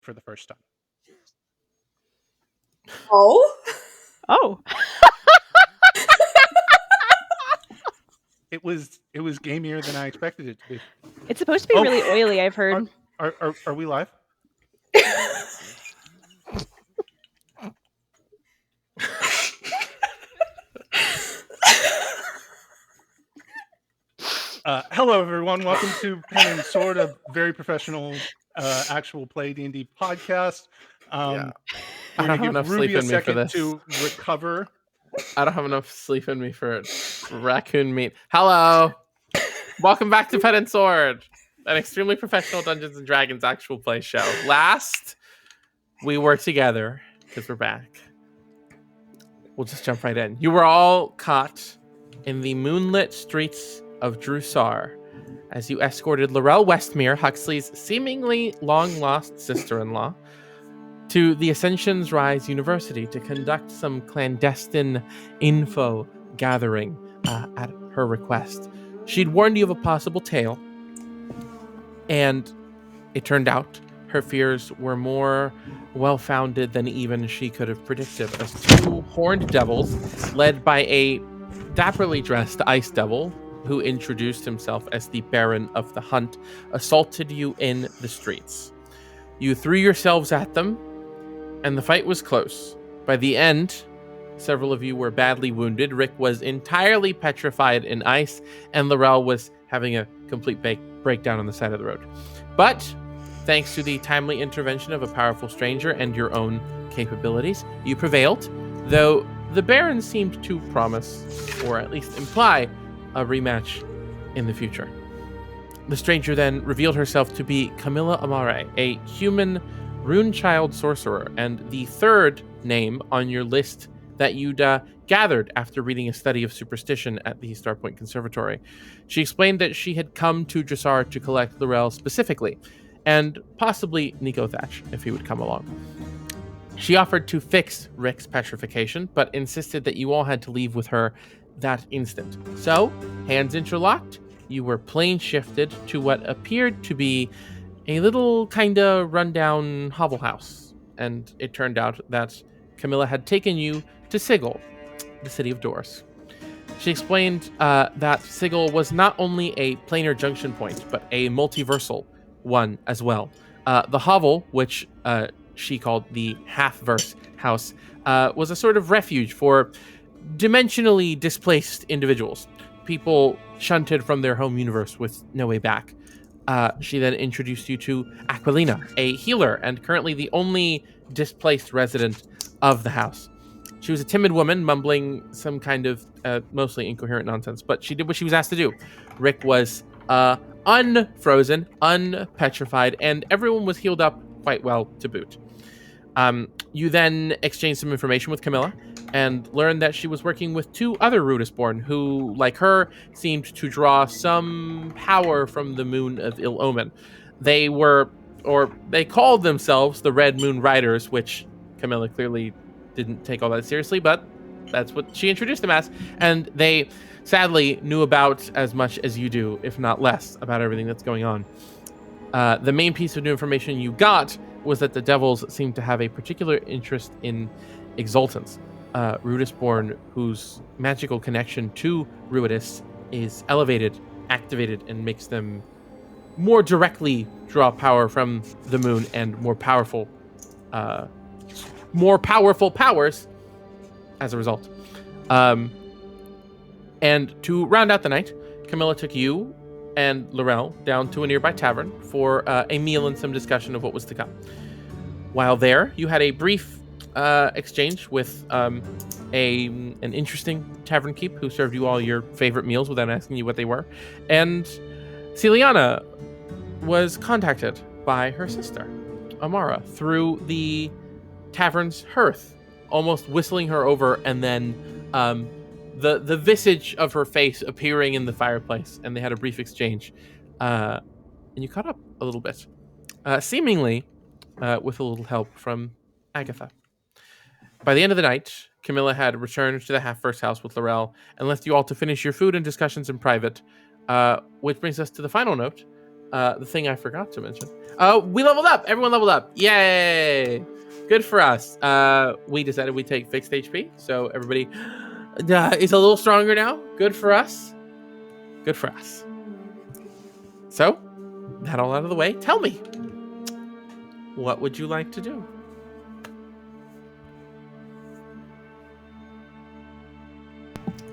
for the first time. Oh. It was gamier than I expected it to be. It's supposed to be really oily, I've heard. Are we live? Hello, everyone. Welcome to Pen and Sword, a very professional actual play D&D podcast. I We're don't going to have enough give Ruby sleep a in me for second this. to recover. I don't have enough sleep in me for raccoon meat. Hello. Welcome back to Pen and Sword, an extremely professional Dungeons and Dragons actual play show. Last, we were together because we're back. We'll just jump right in. You were all caught in the moonlit streets of Drusar as you escorted Laurel Westmere, Huxley's seemingly long-lost sister-in-law, to the Ascension's Rise University to conduct some clandestine info gathering at her request. She'd warned you of a possible tale, and it turned out her fears were more well-founded than even she could have predicted, as two horned devils, led by a dapperly dressed ice devil, who introduced himself as the Baron of the Hunt, assaulted you in the streets. You threw yourselves at them, and the fight was close. By the end, several of you were badly wounded. Rick was entirely petrified in ice, and Laurel was having a complete breakdown on the side of the road. But thanks to the timely intervention of a powerful stranger and your own capabilities, you prevailed, though the Baron seemed to promise, or at least imply, a rematch in the future. The stranger then revealed herself to be Camilla Amare, a human rune-child sorcerer, and the third name on your list that you'd gathered after reading a study of superstition at the Starpoint Conservatory. She explained that she had come to Drusar to collect Laurel specifically, and possibly Nico Thatch, if he would come along. She offered to fix Rick's petrification, but insisted that you all had to leave with her that instant. So, hands interlocked, you were plane shifted to what appeared to be a little kinda rundown hovel house, and it turned out that Camilla had taken you to Sigil, the city of doors. She explained that Sigil was not only a planar junction point, but a multiversal one as well. The hovel, which she called the Half-Verse House, was a sort of refuge for dimensionally displaced individuals, people shunted from their home universe with no way back. She then introduced you to Aquilina, a healer and currently the only displaced resident of the house. She was a timid woman, mumbling some kind of mostly incoherent nonsense, but she did what she was asked to do. Rick was unfrozen, unpetrified, and everyone was healed up quite well to boot. You then exchanged some information with Camilla and learned that she was working with two other Rudisborn who, like her, seemed to draw some power from the moon of ill omen. They called themselves the Red Moon Riders, which Camilla clearly didn't take all that seriously, but that's what she introduced them as, and they sadly knew about as much as you do, if not less, about everything that's going on. The main piece of new information you got was that the devils seemed to have a particular interest in exaltants, Rudisborn, whose magical connection to Ruidus is elevated, activated, and makes them more directly draw power from the moon and more powerful powers as a result. And to round out the night, Camilla took you and Laurel down to a nearby tavern for a meal and some discussion of what was to come. While there, you had a brief exchange with an interesting tavern keep who served you all your favorite meals without asking you what they were. And Celiana was contacted by her sister, Amara, through the tavern's hearth, almost whistling her over, and then the visage of her face appearing in the fireplace, and they had a brief exchange. And you caught up a little bit, seemingly with a little help from Agatha. By the end of the night, Camilla had returned to the Half-Verse house with Laurel and left you all to finish your food and discussions in private, which brings us to the final note. the thing I forgot to mention. Oh, we leveled up. Everyone leveled up. Yay! Good for us. We decided we take fixed HP, so everybody is a little stronger now. Good for us. Good for us. So, that all out of the way. Tell me, what would you like to do?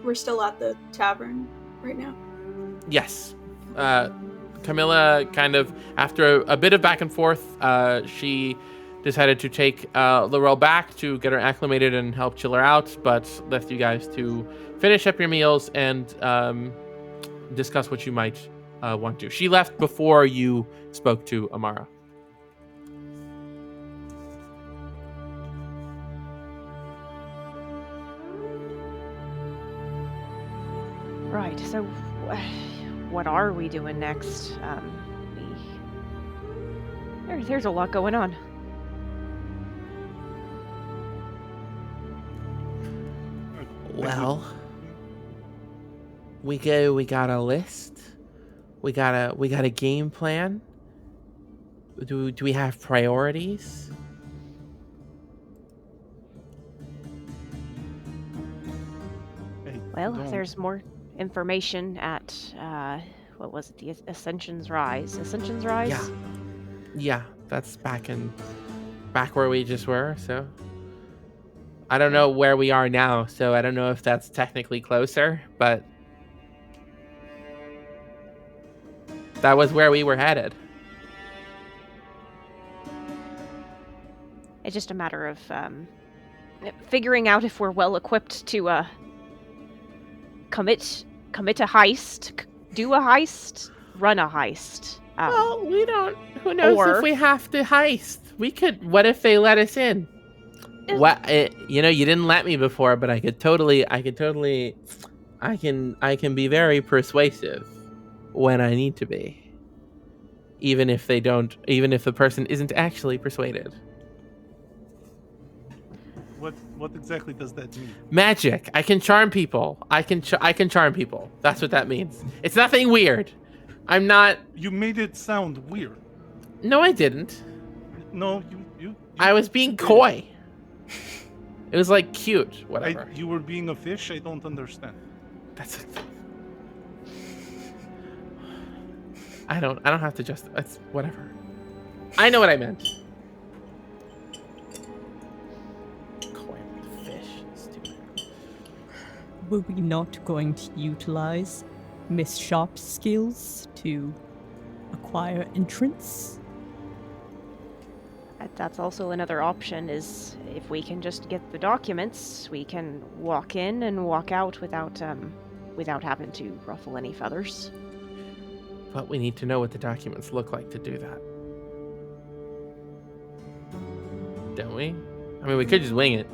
We're still at the tavern right now. Yes. Camilla kind of, after a bit of back and forth, she decided to take Laurel back to get her acclimated and help chill her out, but left you guys to finish up your meals and discuss what you might want to. She left before you spoke to Amara. Right. So, what are we doing next? There's a lot going on. Well, we got a list. We got a game plan. Do we have priorities? Hey, Well, don't- there's more information at what was it? The Ascension's Rise. Ascension's Rise. Yeah. Yeah, that's back where we just were, so I don't know where we are now, so I don't know if that's technically closer, but that was where we were headed. It's just a matter of figuring out if we're well equipped to commit a heist, do a heist, run a heist. Well, we don't. Who knows or- if we have to heist? We could. What if they let us in? What? You know, you didn't let me before, but I can be very persuasive when I need to be. Even if the person isn't actually persuaded. What exactly does that mean? Magic. I can charm people. I can charm people. That's what that means. It's nothing weird. I'm not. You made it sound weird. No, I didn't. No, you I was being did. coy. It was like cute, whatever. You were being a fish? I don't understand. That's. I don't have to just. It's whatever. I know what I meant. Coy fish. Stupid. Were we not going to utilize Miss Sharp's skills to acquire entrance? That's also another option, is if we can just get the documents, we can walk in and walk out without having to ruffle any feathers. But we need to know what the documents look like to do that. Don't we? I mean, we could just wing it.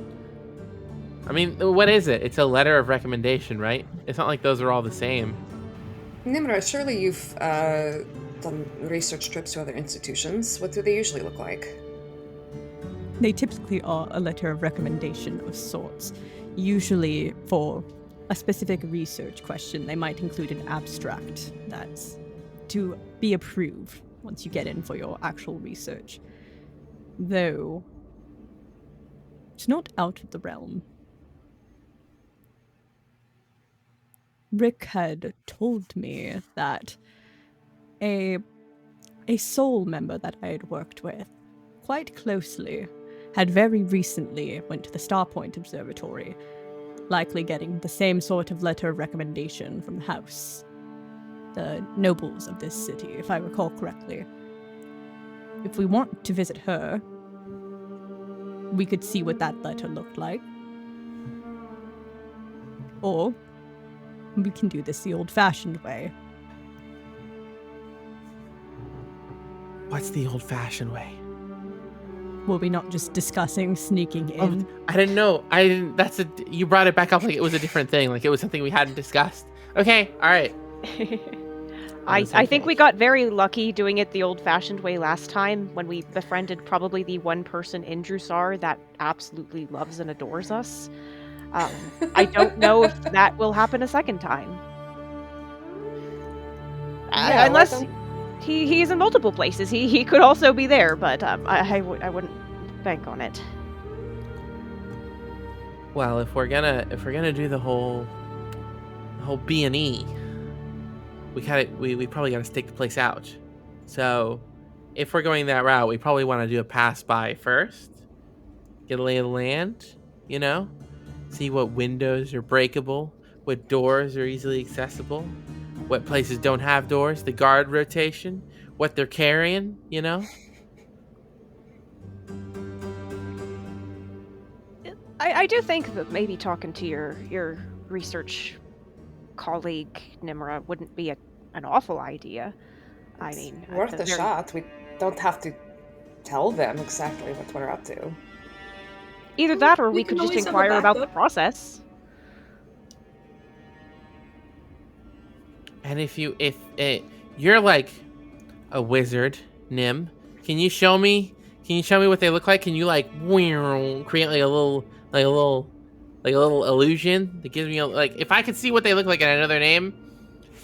I mean, what is it? It's a letter of recommendation, right? It's not like those are all the same. Nimra, surely you've done research trips to other institutions. What do they usually look like? They typically are a letter of recommendation of sorts. Usually for a specific research question, they might include an abstract that's to be approved once you get in for your actual research. Though, it's not out of the realm. Rick had told me that a soul member that I had worked with quite closely had very recently went to the Starpoint Observatory, likely getting the same sort of letter of recommendation from the house, the nobles of this city, if I recall correctly. If we want to visit her, we could see what that letter looked like. Or we can do this the old-fashioned way. What's the old-fashioned way? Were we not just discussing sneaking in? I didn't know. You brought it back up like it was a different thing, like it was something we hadn't discussed. Okay, all right. I think we got very lucky doing it the old-fashioned way last time when we befriended probably the one person in Drusar that absolutely loves and adores us. I don't know if that will happen a second time. Yeah, Unless... welcome. He's in multiple places. He could also be there, but I wouldn't bank on it. Well, if we're gonna do the whole B&E, we probably gotta stake the place out. So, if we're going that route, we probably want to do a pass by first, get a lay of the land, you know, see what windows are breakable, what doors are easily accessible, what places don't have doors, the guard rotation, what they're carrying, you know. I do think that maybe talking to your research colleague Nimra wouldn't be an awful idea. I mean, Worth at the a very- shot. We don't have to tell them exactly what we're up to. Either that, or We we can could just always have a inquire about the backup. process. And if you're like a wizard, Nim, can you show me what they look like? Can you like create like a little illusion that gives me like, if I can see what they look like and I know their name,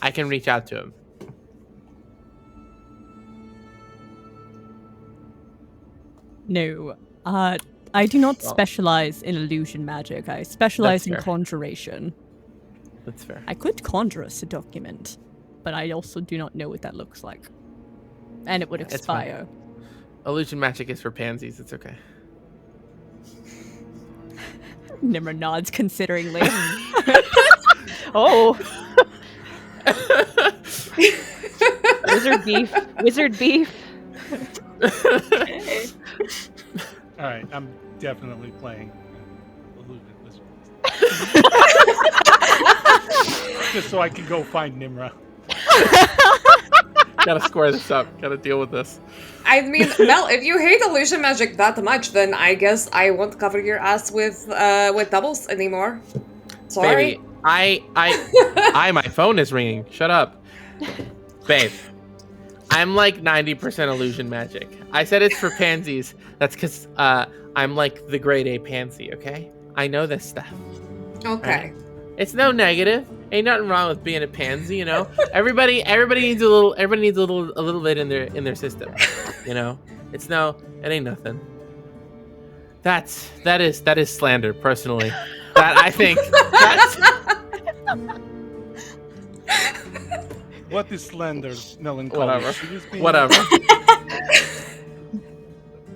I can reach out to them. No. I do not Well. specialize in illusion magic. I specialize in fair. conjuration. That's fair. I could conjure us a document, but I also do not know what that looks like. And it would It's fine. expire. Illusion magic is for pansies. It's okay. Nimmer nods consideringly. Oh, wizard beef, wizard beef. Hey. All right, I'm definitely playing Illusion Wizard. Just so I can go find Nimra. Gotta square this up. Gotta deal with this. I mean, Mel, if you hate illusion magic that much, then I guess I won't cover your ass with doubles anymore. Sorry. Baby, my phone is ringing. Shut up. Babe, I'm like 90% illusion magic. I said it's for pansies. That's because I'm like the grade A pansy, okay? I know this stuff. Okay. It's no negative. Ain't nothing wrong with being a pansy, you know? Everybody needs a little bit in their system. You know? It ain't nothing. That is slander, personally. That I think that's What is slander, melancholy? Whatever. She is being-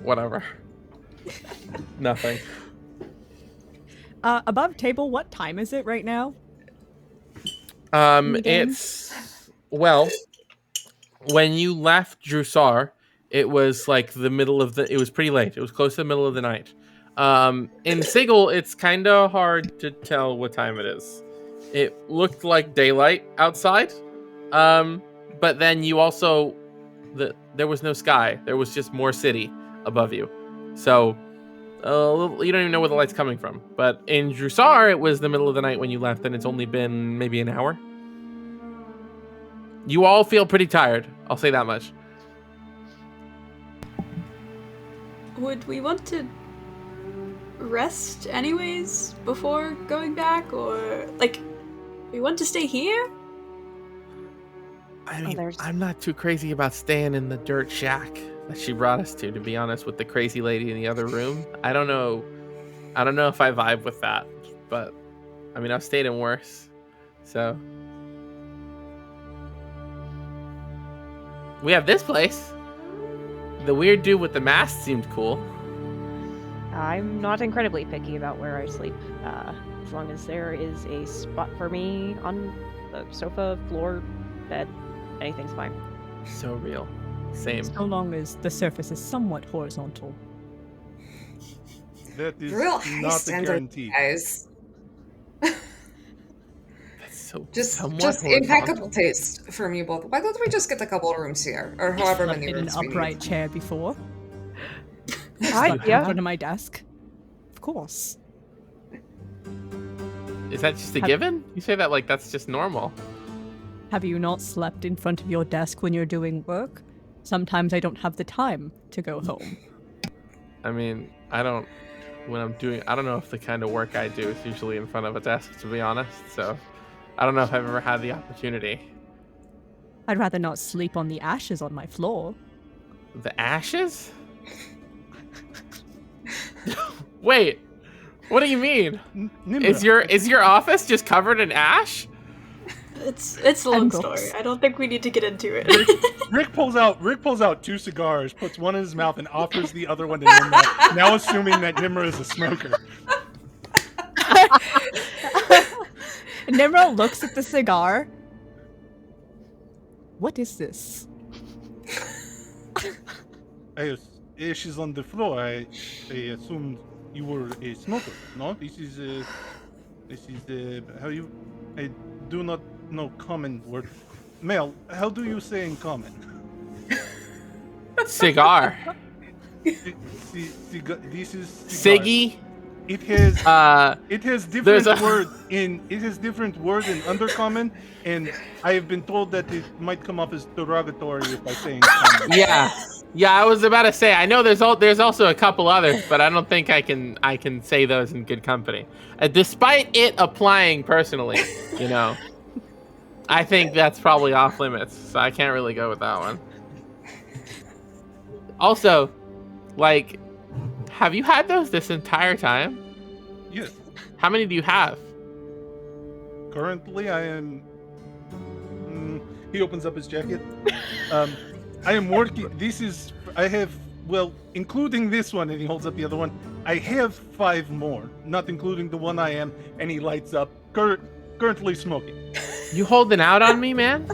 Whatever. Nothing. Above table, what time is it right now? the game? It's well, when you left Drusar, it was like it was pretty late. It was close to the middle of the night. In Sigil, it's kind of hard to tell what time it is. It looked like daylight outside, but then you also there was no sky. There was just more city above you, so you don't even know where the light's coming from. But in Drusar, it was the middle of the night when you left, and it's only been maybe an hour. You all feel pretty tired. I'll say that much. Would we want to rest anyways before going back, or like we want to stay here? I mean, there's- I'm not too crazy about staying in the dirt shack that she brought us to be honest, with the crazy lady in the other room. I don't know if I vibe with that, but I mean, I've stayed in worse. So we have this place. The weird dude with the mask seemed cool. I'm not incredibly picky about where I sleep, as long as there is a spot for me on the sofa, floor, bed, anything's fine. So real. Same. So long as the surface is somewhat horizontal. That is Real high not a standard, guarantee. guys. That's so Just somewhat impeccable horizontal. taste from you both. Why don't we just get a couple of rooms here, or however Slept many in an rooms we upright need? chair before. I- Slept yeah. in front of my desk. Of course. Is that just a Have- given? You say that like that's just normal. Have you not slept in front of your desk when you're doing work? Sometimes I don't have the time to go home. I mean, I don't know if the kind of work I do is usually in front of a desk, to be honest. So I don't know if I've ever had the opportunity. I'd rather not sleep on the ashes on my floor. The ashes? Wait, what do you mean? Nimra, Is your office just covered in ash? It's a long Angles. story. I don't think we need to get into it. Rick pulls out 2 cigars, puts one in his mouth, and offers the other one to Nimra. Now assuming that Nimra is a smoker. Nimra looks at the cigar. What is this? Ashes on the floor. I assumed you were a smoker. No, this is how you. I do not know common word. Mel, how do you say in common? Cigar. This is cigar. Siggy. It has There's different a- word in undercommon, and I have been told that it might come off as derogatory if I say in common. Yeah, I was about to say. I know there's also a couple others, but I don't think I can say those in good company. Despite it applying personally, you know, I think that's probably off limits. So I can't really go with that one. Also, like, have you had those this entire time? Yes. How many do you have? Currently, I am. He opens up his jacket. I am working. I have. Well, including this one, and he holds up the other one. I have 5 more, not including the one I am. And he lights up. Currently smoking. You holding out on me, man?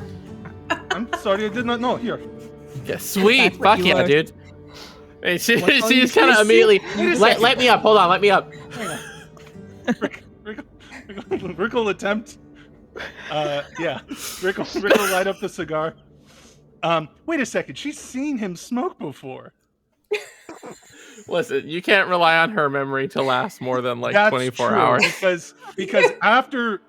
I'm sorry, I did not know. Here. Yeah, sweet. That's what Fuck you yeah, are. dude. And she What are you just kind of gonna say? immediately let me up. Hold on, let me up. Rick will attempt. Yeah. Rick will light up the cigar. Wait a second. She's seen him smoke before. Listen, you can't rely on her memory to last more than like That's 24 true, hours. because after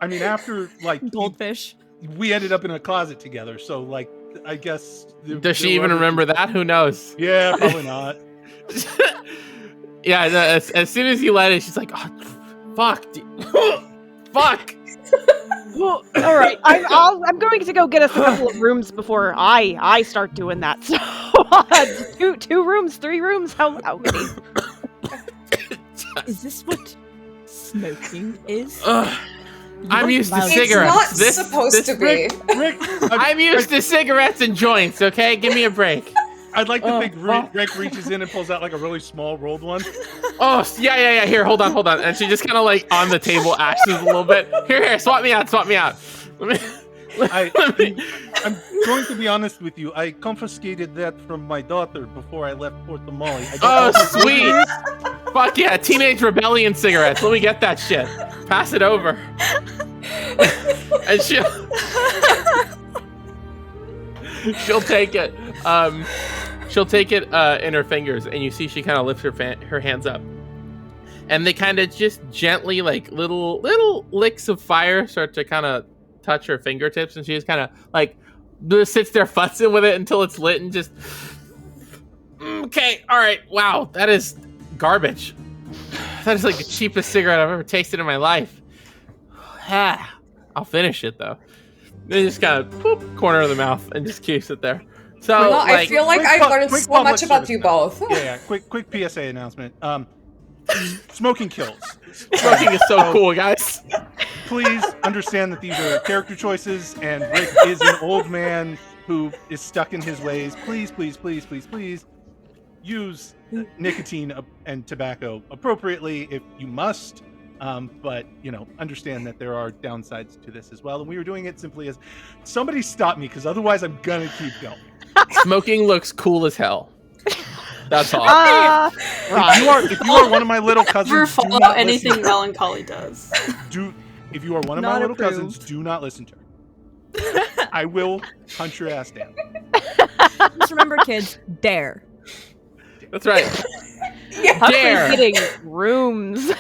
like Goldfish. we ended up in a closet together. So like I guess. Does she even remember that? Who knows? Yeah, probably not. Yeah, as soon as you let it, she's like, oh, fuck. Fuck. Well, all right. I'm going to go get us a couple of rooms before I start doing that. So, 2 rooms, 3 rooms. How many? Is this what smoking is? I'm used to It's cigarettes. It's not supposed to be. Rick, I'm used to cigarettes and joints, okay? Give me a break. I'd like to think Rick reaches in and pulls out like a really small rolled one. Oh, yeah. Here, hold on. And she just kind of like on the table ashes a little bit. Here, swap me out. Let me. I'm going to be honest with you. I confiscated that from my daughter before I left Port Molly. Oh, sweet. Fuck yeah, Teenage Rebellion cigarettes. Let me get that shit. Pass it over. And she'll take it. She'll take it in her fingers, and you see she kind of lifts her hands up, and they kind of just gently, like little licks of fire, start to kind of touch her fingertips, and she just kind of like sits there futzing with it until it's lit, and just okay, all right, wow, that is garbage. That is like the cheapest cigarette I've ever tasted in my life. I'll finish it though. Then just kind of corner of the mouth and just keeps it there. So Well, like, I feel like I've learned quick so public much about service you now. both. Yeah. Quick PSA announcement. Smoking kills. smoking is so cool, guys. Please understand that these are character choices, and Rick is an old man who is stuck in his ways. Please use nicotine and tobacco appropriately if you must. But, understand that there are downsides to this as well. And we were doing it simply as somebody stop me, because otherwise I'm going to keep going. Smoking looks cool as hell. That's all. Right. If you are one of my little cousins, Never do follow not anything listen. melancholy does. If you are one of my Not little approved. cousins, do not listen to her. I will hunt your ass down. Just remember, kids, dare. That's right. Dare. Huxley's getting rooms.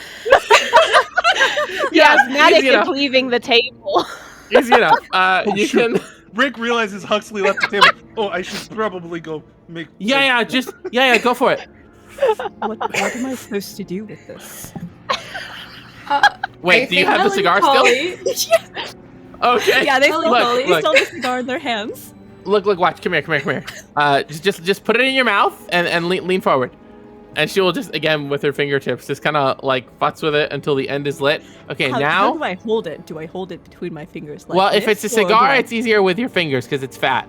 Yeah, Asthmatic easy is enough. leaving the table. Easy enough. You shoot. can. Rick realizes Huxley left the table. Oh, I should probably go make. Yeah. Go for it. What am I supposed to do with this? Wait, do you have the cigar still? Melancholy. Okay. Yeah, they Look, still look. have the cigar in their hands. Look, watch. Come here. Just put it in your mouth and lean forward. And she will just, again, with her fingertips, just kind of like futz with it until the end is lit. Okay, How now. do I hold it? Do I hold it between my fingers? Like Well, if this, it's a or do cigar, I- it's easier with your fingers because it's fat.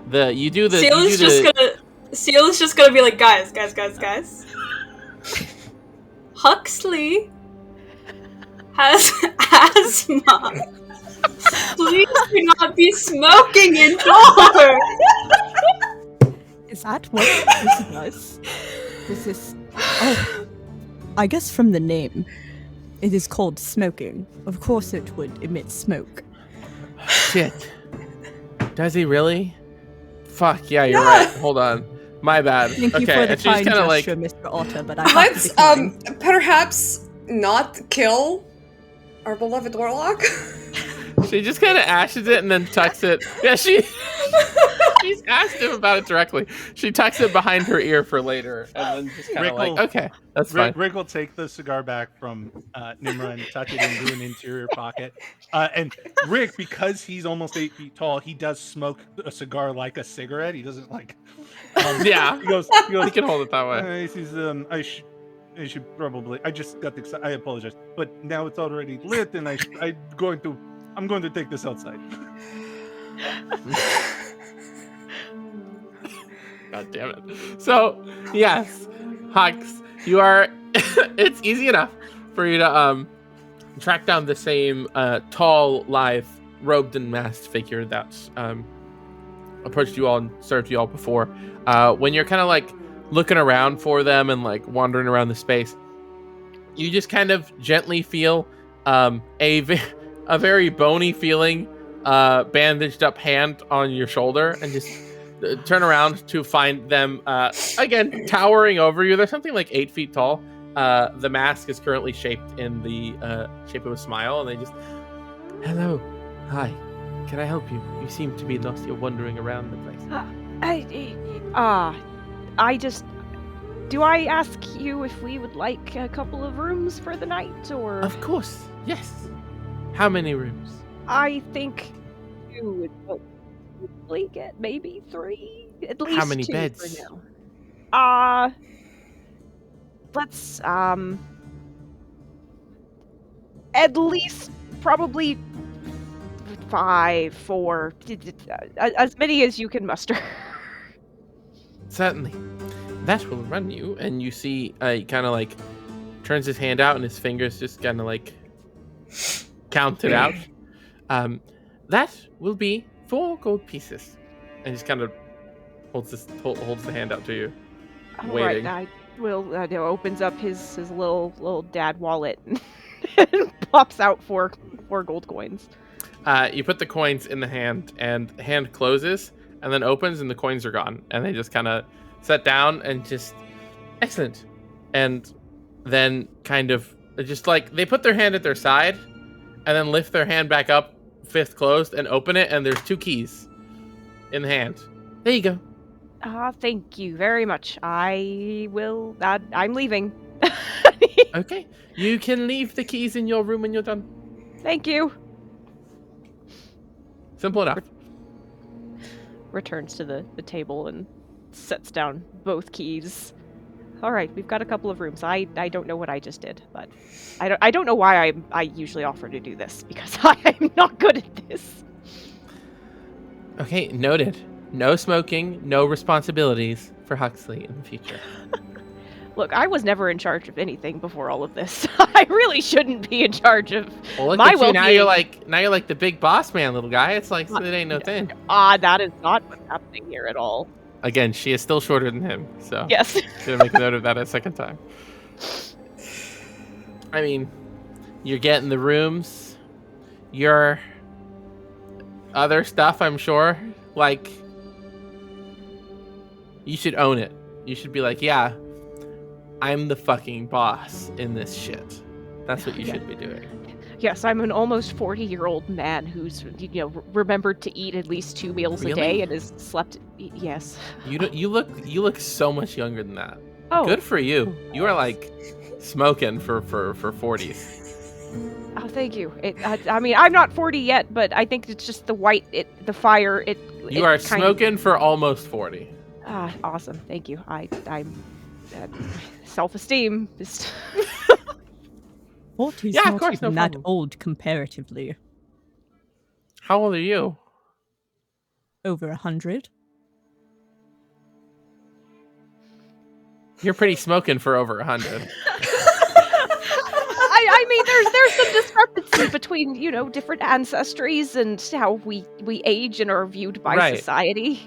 Seal is just gonna be like, guys. Huxley has asthma. Please do not be smoking indoors. Is that what this does? This is. Oh, I guess from the name, it is called smoking. Of course, it would emit smoke. Shit. Does he really? Fuck, yeah, you're right. Hold on. My bad. Thank you Okay, for the and she's kind kind of gesture, like, Mr. Otter, but I have to Let's decline. perhaps not kill our beloved warlock. she just kind of ashes it and then tucks it. Yeah, she's asked him about it directly. She tucks it behind her ear for later, and then just kind of like, okay, that's fine. Rick will take the cigar back from Nimra and tuck it into an interior pocket. And Rick, because he's almost 8 feet tall, he does smoke a cigar like a cigarette. He doesn't like. Yeah, He goes. he can hold it that way. He says, I should probably. I just got excited. I apologize, but now it's already lit, and I'm going to take this outside. God damn it. So, yes, Hux, you are. It's easy enough for you to track down the same tall, lithe, robed and masked figure that approached you all and served you all before. When you're kind of like looking around for them and like wandering around the space, you just kind of gently feel a very bony feeling bandaged up hand on your shoulder, and just turn around to find them again towering over you. They're something like 8 feet tall. The mask is currently shaped in the shape of a smile, and they just, hello, hi, can I help you? You seem to be lost. You're wandering around the place. Do I ask you if we would like a couple of rooms for the night, or? Of course, yes. How many rooms? I think 2 would probably get maybe 3, at least. How many 2 beds? for now. Let's at least probably 5, 4, as many as you can muster. Certainly. That will run you, and you see he kind of like turns his hand out, and his fingers just kind of like count it out. That will be 4 gold pieces, and just kind of holds the hand out to you, waiting. Alright, I will opens up his little dad wallet and pops out 4 gold coins. You put the coins in the hand, and the hand closes, and then opens, and the coins are gone, and they just kind of sit down and just, excellent. And then kind of just like they put their hand at their side and then lift their hand back up, fist closed, and open it, and there's 2 keys in the hand. There you go. Thank you very much. I'm leaving. Okay. You can leave the keys in your room when you're done. Thank you. Simple enough. Returns to the table and sets down both keys. All right, we've got a couple of rooms. I don't know what I just did, but I don't know why I usually offer to do this, because I'm not good at this. Okay, noted. No smoking, no responsibilities for Huxley in the future. Look, I was never in charge of anything before all of this. I really shouldn't be in charge of Well, look my at you. well-being. Now you're like the big boss man, little guy. It's like it ain't no thing. That is not what's happening here at all. Again, she is still shorter than him, so Yes. gonna make a note of that a second time. I mean, you're getting the rooms, your other stuff, I'm sure. Like, you should own it. You should be like, yeah, I'm the fucking boss in this shit. That's what you should be doing. Yes, I'm an almost 40-year-old man who's, remembered to eat at least 2 meals a Really? day and has slept. Yes. You look so much younger than that. Oh. Good for you. You are like smoking for 40s. Oh, thank you. I mean, I'm not 40 yet, but I think it's just the fire. It You are smoking for almost 40. Awesome. Thank you. I'm self-esteem. Just 40's Yeah, of not course, no even that problem. old comparatively. How old are you? Over 100. You're pretty smoking for over 100. I mean, there's some discrepancy between, different ancestries and how we age and are viewed by Right. society.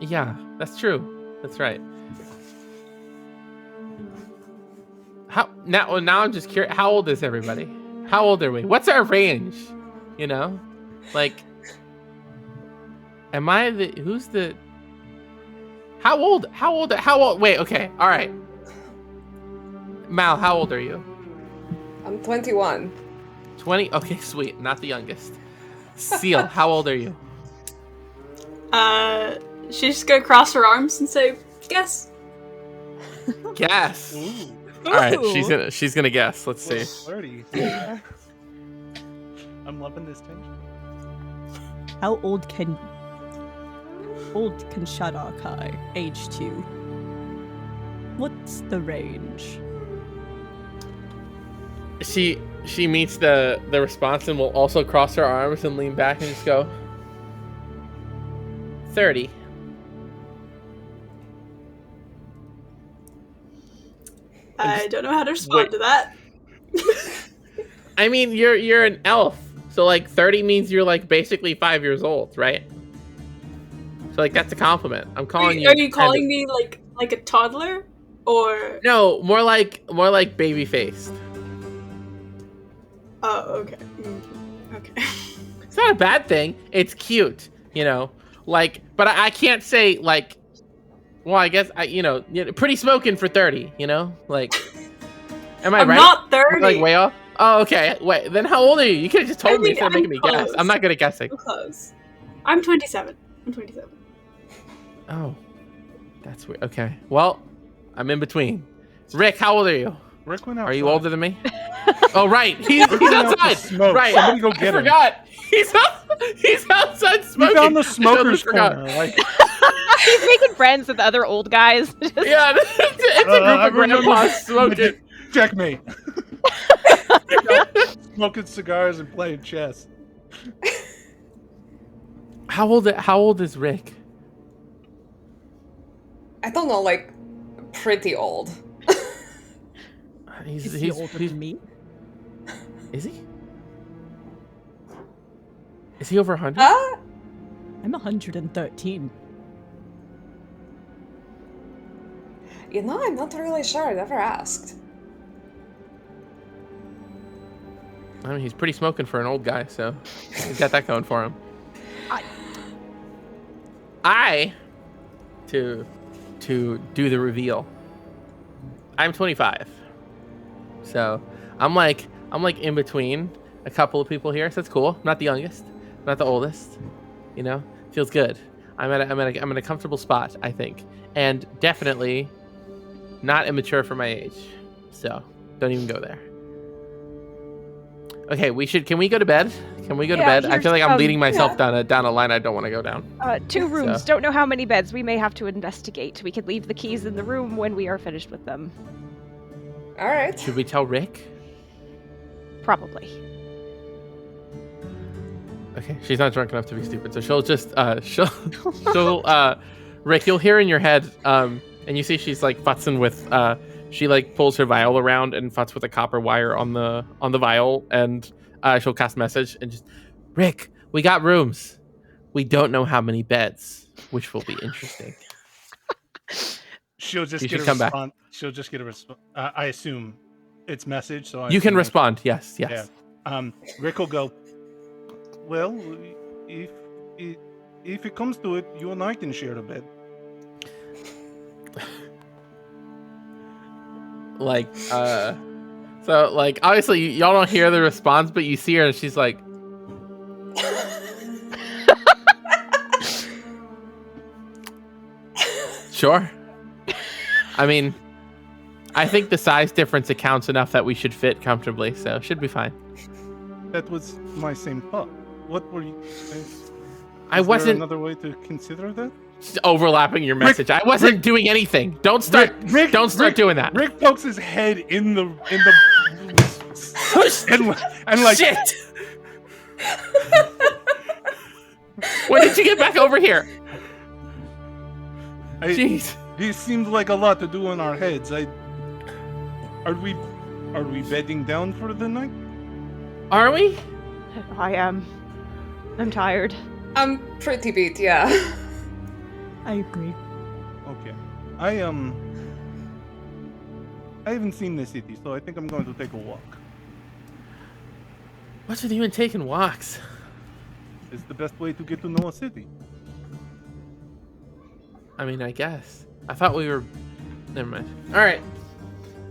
Yeah, that's true. That's right. Now I'm just curious. How old is everybody? How old are we? What's our range? Like, am I the? Who's the? How old? Wait, okay, all right. Mal, how old are you? I'm 21. 20? Okay, sweet. Not the youngest. Seal, how old are you? She's just gonna cross her arms and say, guess. Guess. Ooh. All right, she's gonna guess. Let's see. Flirty. I'm loving this tension. How old can Shadar-kai? Age 2. What's the range? She meets the response and will also cross her arms and lean back and just go 30. I don't know how to respond to that. I mean, you're an elf, so like 30 means you're like basically 5 years old, right? So like that's a compliment. I'm calling you. Are you calling me like a toddler, or? No, more like baby faced. Oh, okay. Okay. It's not a bad thing. It's cute, Like, but I can't say like. Well, I guess pretty smoking for 30, Like, am I I'm right? not 30. Like way off. Oh, okay. Wait, then how old are you? You could have just told me instead of making me guess. close. I'm not good at guessing. I'm close. I'm 27. Oh, that's weird. Okay. Well, I'm in between. Rick, how old are you? Rick went outside. Are you older than me? Oh, right. He's went out to outside. smoke. Right. Somebody go get I him. forgot. He's outside He smoking. found the I smoker's totally corner. Like, He's making friends with other old guys. Yeah, it's a group I of grandpas smoking. checkmate. Smoking cigars and playing chess. How old is Rick? I don't know, like, pretty old. Is he older than me? Is he? Is he over 100? I'm 113. I'm not really sure. I never asked. I mean, he's pretty smoking for an old guy, so he's got that going for him. To do the reveal. I'm 25, so I'm like in between a couple of people here, so that's cool. I'm not the youngest, not the oldest. Feels good. I'm at a comfortable spot, I think, and definitely not immature for my age. So don't even go there. Okay, can we go to bed? Can we go to bed? I feel like I'm leading myself down a line I don't want to go down. 2 rooms. So. Don't know how many beds. We may have to investigate. We could leave the keys in the room when we are finished with them. All right. Should we tell Rick? Probably. Okay, she's not drunk enough to be stupid, so she'll just Rick, you'll hear in your head, and you see she's like futzing with she like pulls her vial around and futz with a copper wire on the vial, and she'll cast message and just, Rick, we got rooms. We don't know how many beds, which will be interesting. She'll just You get a should come back. response. She'll just get a response. I assume it's message, so You can assume- respond. Yes. Yeah. Rick will go, well, if it comes to it, you and I can share a bed. Like, so like obviously y'all don't hear the response, but you see her and she's like, sure. I mean, I think the size difference accounts enough that we should fit comfortably, so should be fine. That was my same thought. What were you saying? I Is wasn't there another way to consider that? overlapping your message. I wasn't doing anything. Don't start doing that. Rick pokes his head in the and like Shit. When did you get back over here? Jeez. This seems like a lot to do in our heads. Are we bedding down for the night? Are we? I am. I'm tired. I'm pretty beat, yeah. I agree. Okay. I haven't seen the city, so I think I'm going to take a walk. What's with you and taking walks? It's the best way to get to know a city. I mean, I guess. I thought we were... Never mind. All right.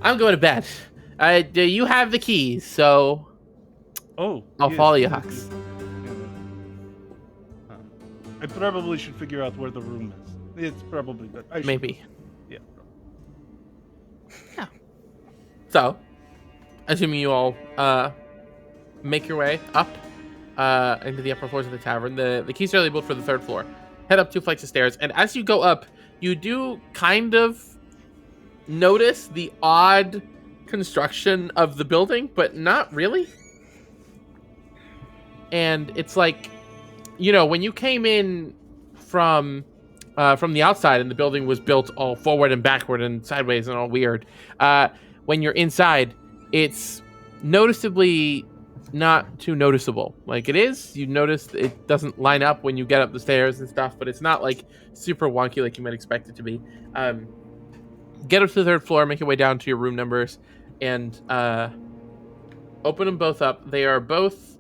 I'm going to bed. You have the keys, so... Oh, I'll yes, follow you, yes, Hux. yes. I probably should figure out where the room is. It's probably good. Maybe. Yeah. So, assuming you all make your way up into the upper floors of the tavern, the keys are labeled for the 3rd floor. Head up 2 flights of stairs, and as you go up, you do kind of notice the odd construction of the building, but not really. And it's like, when you came in from the outside and the building was built all forward and backward and sideways and all weird, when you're inside, it's noticeably not too noticeable. Like it is, you notice it doesn't line up when you get up the stairs and stuff, but it's not like super wonky like you might expect it to be. Get up to the 3rd floor, make your way down to your room numbers, and open them both up. They are both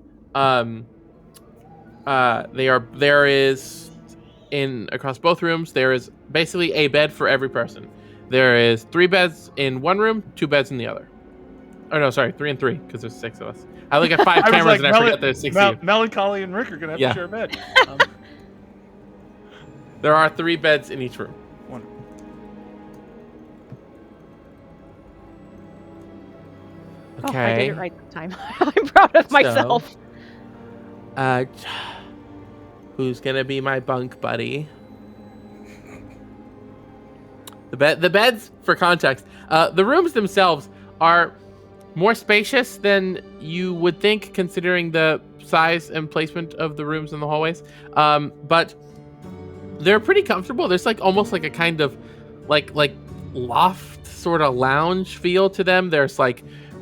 there is across both rooms, there is basically a bed for every person. There is 3 beds in one room, 2 beds in the other. Oh no, sorry, 3 and 3, because there's 6 of us. I look at 5 cameras and I forget there's 6 of you. Melancholy and Rick are gonna have to share a bed. There are 3 beds in each room. Wonderful. Okay. Oh, I did it right this time. I'm proud of myself. Who's gonna be my bunk buddy? The beds, for context, the rooms themselves are more spacious than you would think, considering the size and placement of the rooms in the hallways. But they're pretty comfortable. There's almost like a kind of like loft sort of lounge feel to them. There's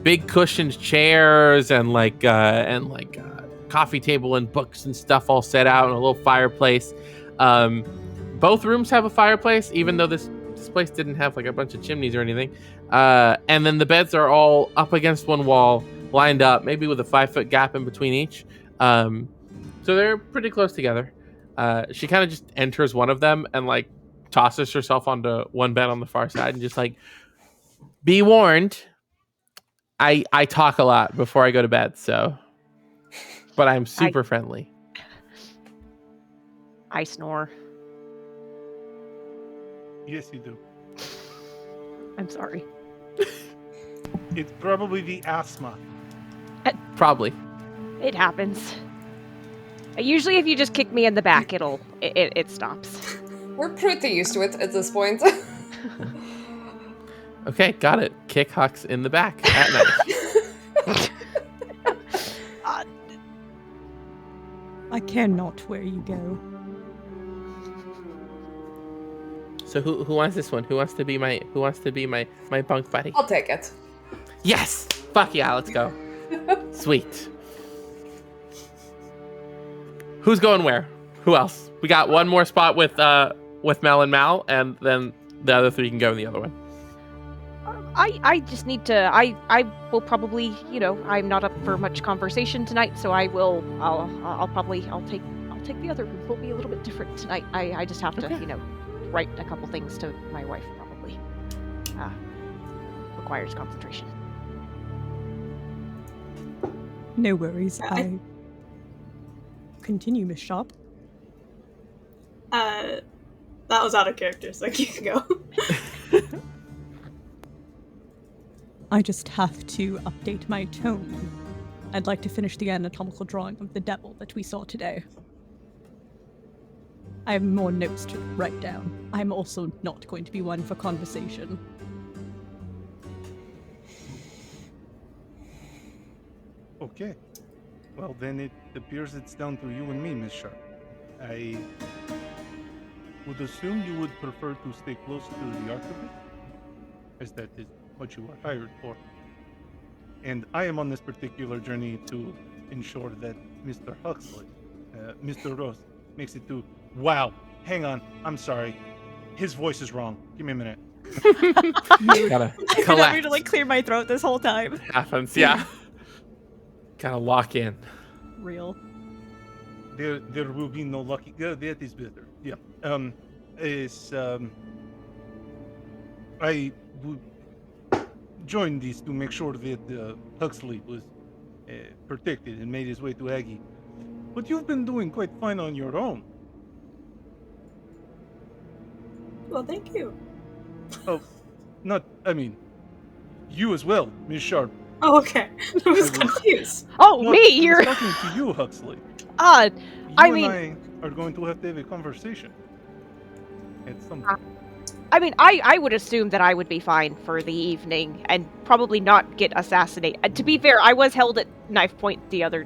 big cushioned chairs and coffee table and books and stuff all set out and a little fireplace. Both rooms have a fireplace, even though this place didn't have a bunch of chimneys or anything. And then the beds are all up against one wall, lined up, maybe with a 5-foot gap in between each. So they're pretty close together. She kind of just enters one of them and tosses herself onto one bed on the far side and just be warned, I talk a lot before I go to bed, so... But I'm super friendly. I snore. Yes, you do. I'm sorry. It's probably the asthma. Probably. It happens. Usually if you just kick me in the back, it stops. We're pretty used to it at this point. Okay, got it. Kick Hux in the back at night. I care not where you go. So who wants this one? Who wants to be my bunk buddy? I'll take it. Yes! Fuck yeah, let's go. Sweet. Who's going where? Who else? We got one more spot with Mel and Mal, and then the other 3 can go in the other one. I just need to. I will probably, I'm not up for much conversation tonight, so I'll take the other room. Will be a little bit different tonight. I just have to, write a couple things to my wife. Probably requires concentration. No worries. I continue, Miss Sharp. That was out of character, so you can go. I just have to update my tone. I'd like to finish the anatomical drawing of the devil that we saw today. I have more notes to write down. I'm also not going to be one for conversation. Okay. Well, then it appears it's down to you and me, Miss Sharp. I would assume you would prefer to stay close to the archivist, as that is what you are hired for. And I am on this particular journey to ensure that Mr. Huxley, Mr. Ross, makes it to... Wow, hang on, I'm sorry. His voice is wrong. Give me a minute. Gotta I've been collect. having to like clear my throat this whole time. Happens, yeah. Gotta lock in. Real. There will be no lucky... that is better. Yeah. I would join this to make sure that Huxley was protected and made his way to Aggie. But you've been doing quite fine on your own. Well, thank you. Oh, you as well, Miss Sharp. Oh, okay. I was confused. Oh, No, me? I You're was talking to you, Huxley. odd. You I and mean- I are going to have a conversation at some point. I mean, I would assume that I would be fine for the evening and probably not get assassinated. To be fair, I was held at knife point the other...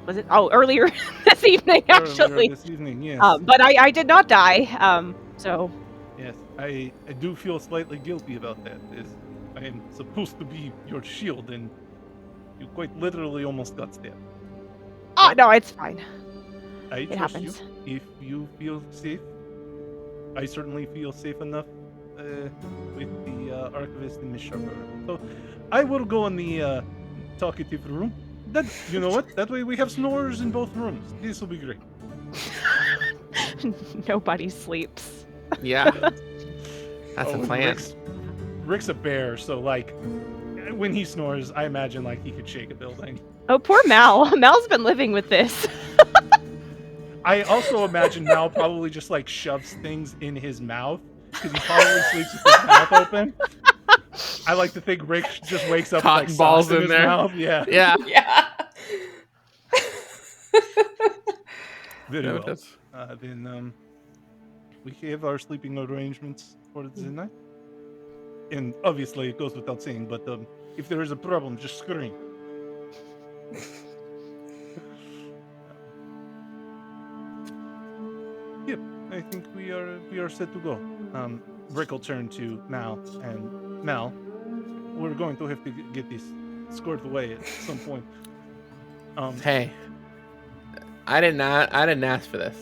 Was it? Oh, earlier this evening, Earlier actually. this evening, yes. But I did not die, so... Yes, I do feel slightly guilty about that, as I am supposed to be your shield, and you quite literally almost got stabbed. Oh, no, it's fine. I It trust happens. you if you feel safe. I certainly feel safe enough with the archivist and Miss Sharper. So I will go in the talkative room. That, you know what? That way we have snorers in both rooms. This will be great. Nobody sleeps. Yeah. That's Oh, a plan. Rick's a bear, so like when he snores, I imagine like he could shake a building. Oh, poor Mal. Mal's been living with this. I also imagine Mal probably just like shoves things in his mouth because he probably sleeps with his mouth open. I like to think Rick just wakes up with, Cotton like balls sauce in in his there. mouth. Yeah. Yeah. Yeah. Very well. Noted. Then we have our sleeping arrangements for the night. And obviously it goes without saying, but if there is a problem, just scream. Yep, I think we are set to go. Rick will turn to Mal, and Mal, we're going to have to get this squared away at some point. Hey, I didn't ask for this.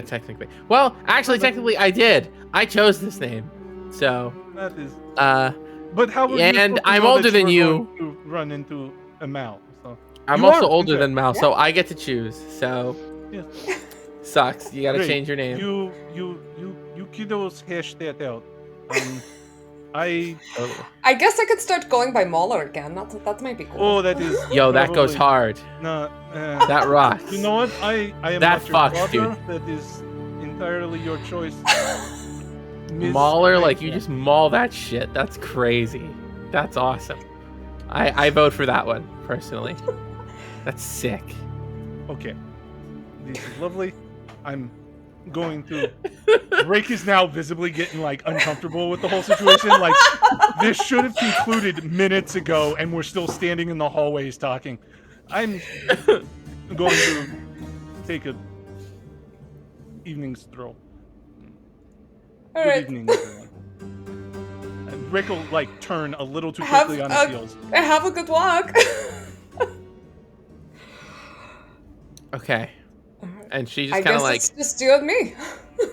Technically, well, actually, technically, I did. I chose this name, so. That is. But how? Were and you supposed to I'm know older that than were you. going to run into a Mal. So. I'm You also are, older okay. than Mal, so I get to choose. So Yes. sucks. You gotta Great. change your name. You kiddos hash that out. I. I guess I could start going by Mauler again. That might be cool. Oh, that is. Yo, that goes probably- hard. No. That rocks. You know what? I am That not your fucks, dude. father. That is entirely your choice. Miss Mauler, like you Mason. just maul that shit. That's crazy. That's awesome. I vote for that one personally. That's sick. Okay. This is lovely. I'm going to. Rick is now visibly getting like uncomfortable with the whole situation. Like this should have concluded minutes ago, and we're still standing in the hallways talking. I'm going to take a evening stroll. All Good right. evening, everyone. And Rick will like turn a little too Have quickly on his a- heels. Have a good walk. Okay. And she I just kind guess of like it's just you and me.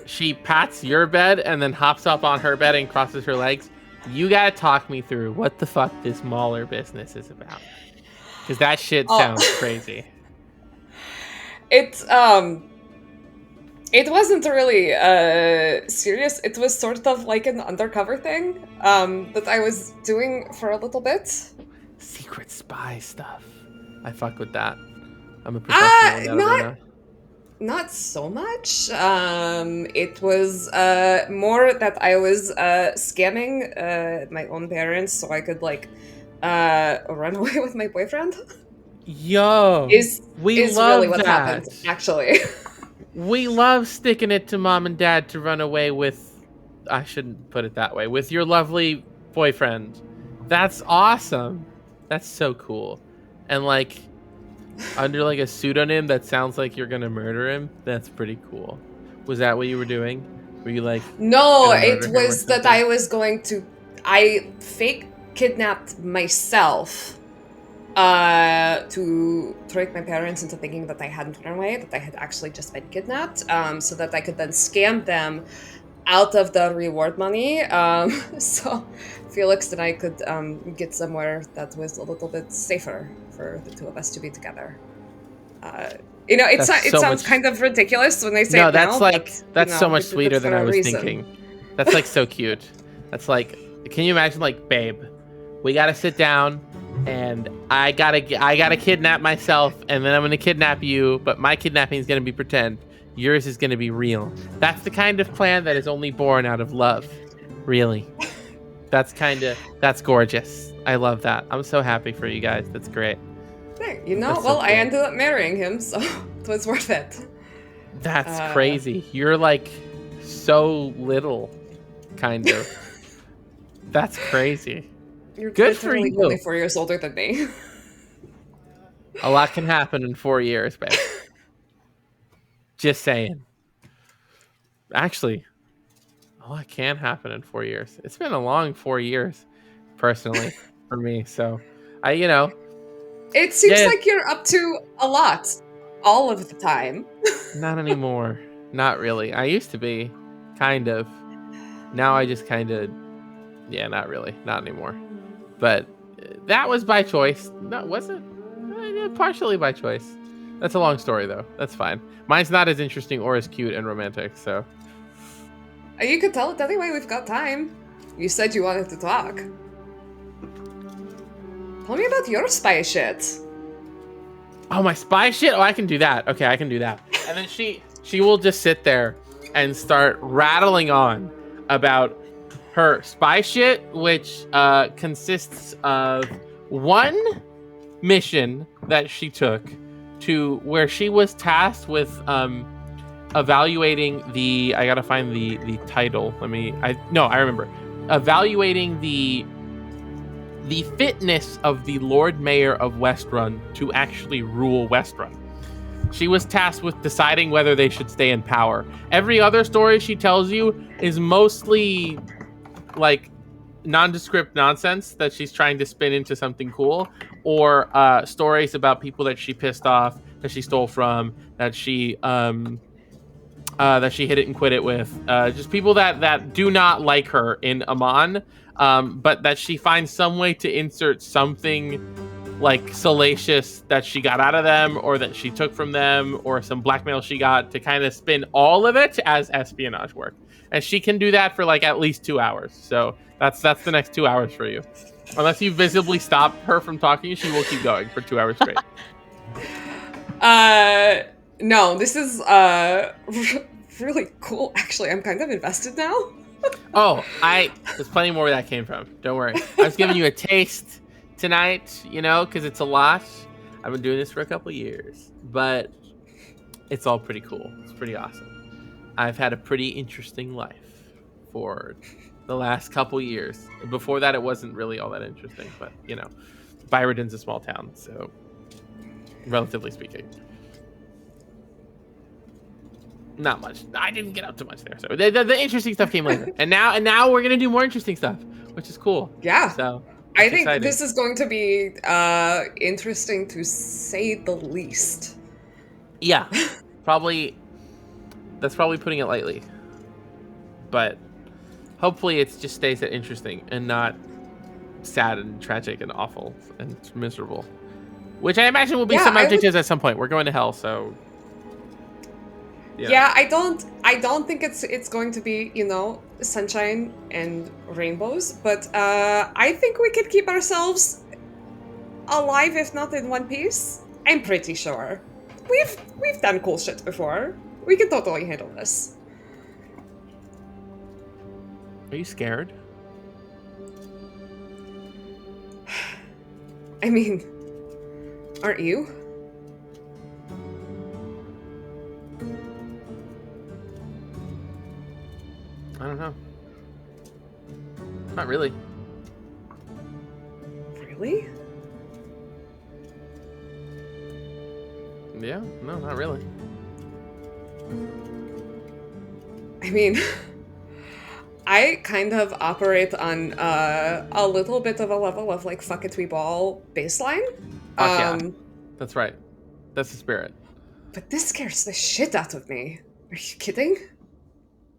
she pats your bed and then hops up on her bed and crosses her legs. You gotta talk me through what the fuck this Mauler business is about. Because that shit Oh. sounds crazy. It wasn't really serious. It was sort of like an undercover thing that I was doing for a little bit. Secret spy stuff. I fuck with that. I'm a professional in that not- arena. Not so much. It was more that I was scamming my own parents so I could like run away with my boyfriend. Yo, Is we is love really what that. happened, actually. We love sticking it to mom and dad to run away with. I shouldn't put it that way. With your lovely boyfriend. That's awesome. That's so cool. And like under like a pseudonym that sounds like you're gonna murder him. That's pretty cool. Was that what you were doing? Were you like? No, gonna it murder him or was that something? I was going to. I fake kidnapped myself to trick my parents into thinking that I hadn't run away, that I had actually just been kidnapped, so that I could then scam them out of the reward money. So Felix and I could get somewhere that was a little bit safer for the two of us to be together. You know, it That's so sounds much- kind of ridiculous when I say No, it that's now, like but, that's you so know, much we did sweeter it than for I a was reason. thinking. That's like so cute. That's like, can you imagine like, babe, we gotta sit down and I gotta kidnap myself and then I'm gonna kidnap you, but my kidnapping is gonna be pretend. Yours is gonna be real. That's the kind of plan that is only born out of love. Really. That's gorgeous. I love that. I'm so happy for you guys. That's great. Hey, you know, That's so well, I cool. ended up marrying him, so it was worth it. That's crazy. You're like so little, kind of. That's crazy. You're Good for literally you. only 4 years older than me. A lot can happen in 4 years, babe. Just saying. Actually, a lot can happen in 4 years. It's been a long 4 years, personally, for me. So, It seems Yeah. like you're up to a lot, all of the time. not anymore. Not really. I used to be, kind of. Now I just kind of, not really. Not anymore. But that was by choice. No, was it? Partially by choice. That's a long story, though. That's fine. Mine's not as interesting or as cute and romantic, so. You could tell it anyway, we've got time. You said you wanted to talk. Tell me about your spy shit. Oh, my spy shit? Oh, I can do that. Okay, I can do that. And then she will just sit there and start rattling on about her spy shit, which consists of one mission that she took to where she was tasked with evaluating the. I gotta find the title. I remember evaluating the fitness of the Lord Mayor of Westrun to actually rule Westrun. She was tasked with deciding whether they should stay in power. Every other story she tells you is mostly like nondescript nonsense that she's trying to spin into something cool, or stories about people that she pissed off, that she stole from, that she hit it and quit it with, just people that do not like her in Amman, but that she finds some way to insert something like salacious that she got out of them, or that she took from them, or some blackmail she got, to kind of spin all of it as espionage work. And she can do that for like at least 2 hours. So that's the next 2 hours for you. Unless you visibly stop her from talking, she will keep going for 2 hours straight. No, this is really cool. Actually, I'm kind of invested now. Oh, there's plenty more where that came from. Don't worry. I was giving you a taste tonight, because it's a lot. I've been doing this for a couple years, but it's all pretty cool. It's pretty awesome. I've had a pretty interesting life for the last couple years. Before that, it wasn't really all that interesting, but Byron's a small town, so relatively speaking, not much. I didn't get up to much there, so the interesting stuff came later. And now we're gonna do more interesting stuff, which is cool. Yeah. So I think exciting. this is going to be interesting to say the least. Yeah, probably. That's probably putting it lightly. But hopefully it just stays that interesting and not sad and tragic and awful and miserable. Which I imagine will be some adjectives at some point. We're going to hell, so. Yeah, I don't think it's going to be, sunshine and rainbows, but I think we could keep ourselves alive, if not in one piece. I'm pretty sure. We've done cool shit before. We can totally handle this. Are you scared? I mean, aren't you? Not really. Really? Yeah, no, not really. I mean, I kind of operate on a little bit of a level of like fuck it we ball baseline. Fuck yeah. That's right. That's the spirit. But this scares the shit out of me. Are you kidding?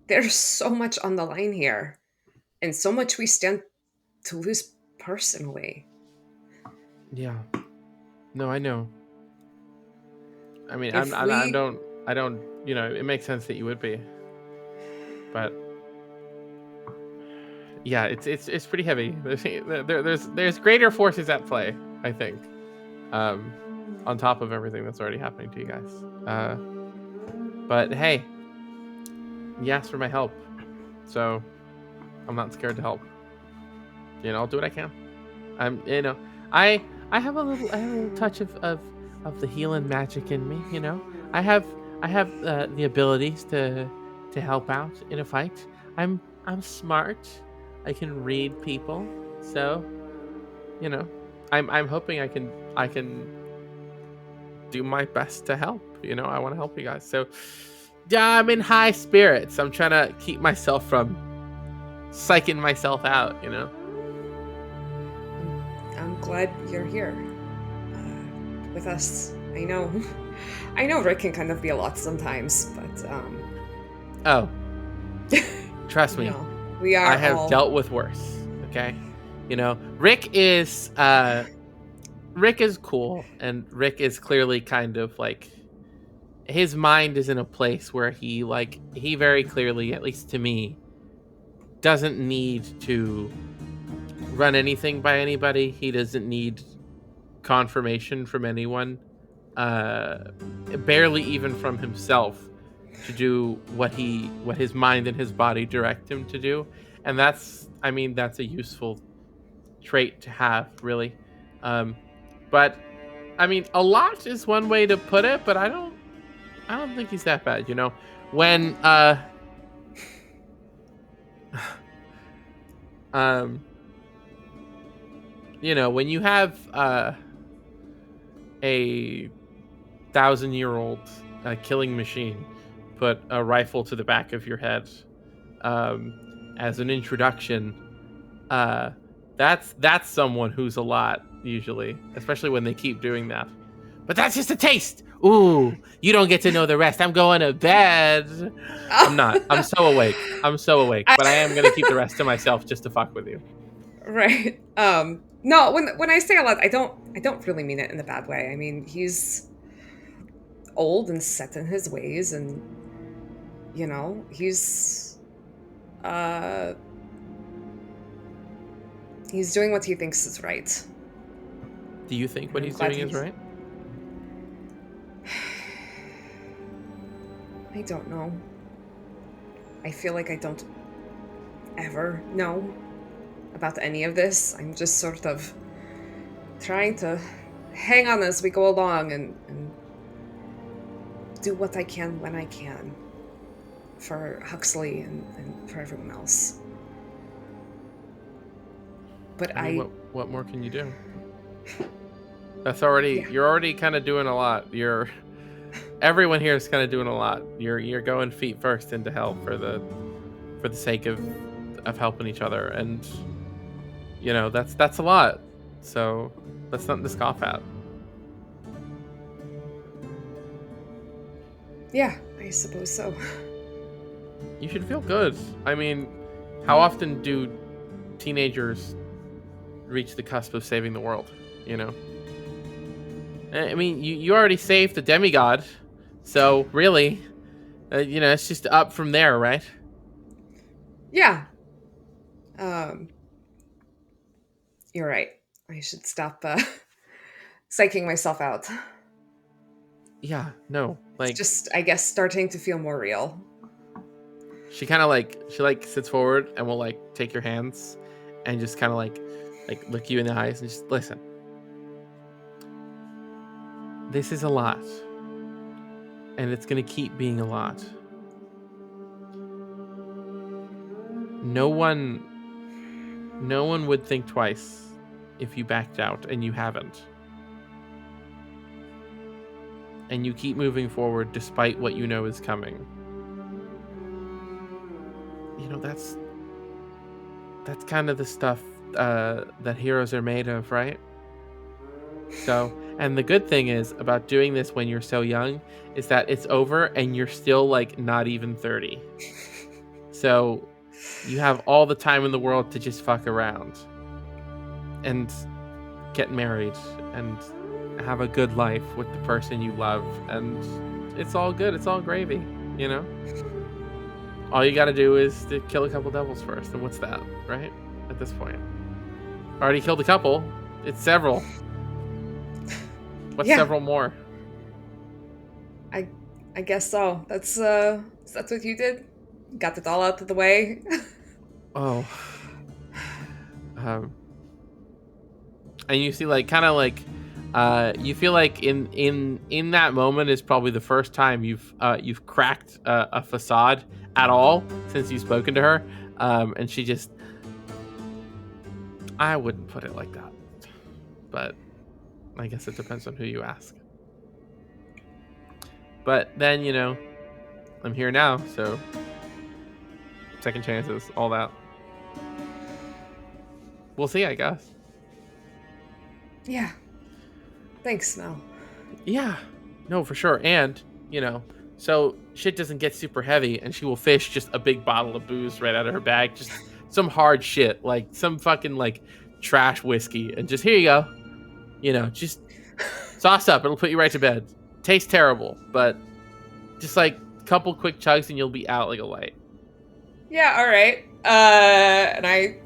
There's so much on the line here, and so much we stand to lose personally. Yeah. No, I know. I mean, If I we- don't. You know, it makes sense that you would be, but yeah, it's pretty heavy. There's greater forces at play, I think, on top of everything that's already happening to you guys. But hey, you asked for my help, so I'm not scared to help. You know, I'll do what I can. You know, I have a little touch of the healing magic in me. You know, I have the abilities to help out in a fight. I'm smart. I can read people, so you know, I'm hoping I can do my best to help. You know, I want to help you guys. So yeah, I'm in high spirits. I'm trying to keep myself from psyching myself out. You know. I'm glad you're here with us. I know Rick can kind of be a lot sometimes, but Oh, trust me. no, we are. I have all... dealt with worse. Okay, you know, Rick is cool, and Rick is clearly kind of like his mind is in a place where he very clearly, at least to me, doesn't need to run anything by anybody. He doesn't need confirmation from anyone, barely even from himself, to do what his mind and his body direct him to do. And that's a useful trait to have, really. But I mean, a lot is one way to put it, but I don't think he's that bad, you know. When you know, when you have a 1,000-year-old killing machine put a rifle to the back of your head as an introduction, that's someone who's a lot, usually, especially when they keep doing that. But that's just a taste. Ooh, you don't get to know the rest. I'm going to bed. I'm not. I'm so awake. But I am going to keep the rest to myself just to fuck with you. Right. No, when I say a lot, I don't really mean it in a bad way. I mean, he's old and set in his ways, and you know, he's doing what he thinks is right. Do you think what he's doing is right? I don't know. I feel like I don't ever know about any of this. I'm just sort of trying to hang on as we go along and do what I can when I can for Huxley and for everyone else. But I mean, what more can you do? That's already You're already kind of doing a lot. Everyone here is kind of doing a lot. You're going feet first into hell for the sake of helping each other, and you know, that's a lot. So that's nothing to scoff at. Yeah, I suppose so. You should feel good. I mean, how often do teenagers reach the cusp of saving the world, you know? I mean, you already saved the demigod, so really, you know, it's just up from there, right? Yeah. You're right. I should stop psyching myself out. Yeah, no, like... It's just, I guess, starting to feel more real. She kind of sits forward and will take your hands and just kind of like look you in the eyes and just listen. This is a lot, and it's gonna keep being a lot. No one no one would think twice if you backed out, and you haven't. And you keep moving forward despite what you know is coming. You know, that's kind of the stuff that heroes are made of, right? So, and the good thing is about doing this when you're so young is that it's over and you're still like not even 30. So you have all the time in the world to just fuck around and get married and have a good life with the person you love, and it's all good. It's all gravy, you know? All you gotta do is to kill a couple devils first, and what's that, right? At this point. Already killed a couple. It's several. What's several more? I guess so. That's what you did? Got it all out of the way? Oh. And you see, like, kind of like, you feel like in that moment is probably the first time you've cracked a facade at all since you've spoken to her, and she just, I wouldn't put it like that, but I guess it depends on who you ask. But then, you know, I'm here now, so second chances, all that. We'll see, I guess. Yeah. Thanks, Mel. Yeah, no, for sure. And, you know, so shit doesn't get super heavy, and she will fish just a big bottle of booze right out of her bag. Just some hard shit, like some fucking like trash whiskey. And just, here you go. You know, just sauce up. It'll put you right to bed. Tastes terrible, but just like a couple quick chugs and you'll be out like a light. Yeah, all right. And I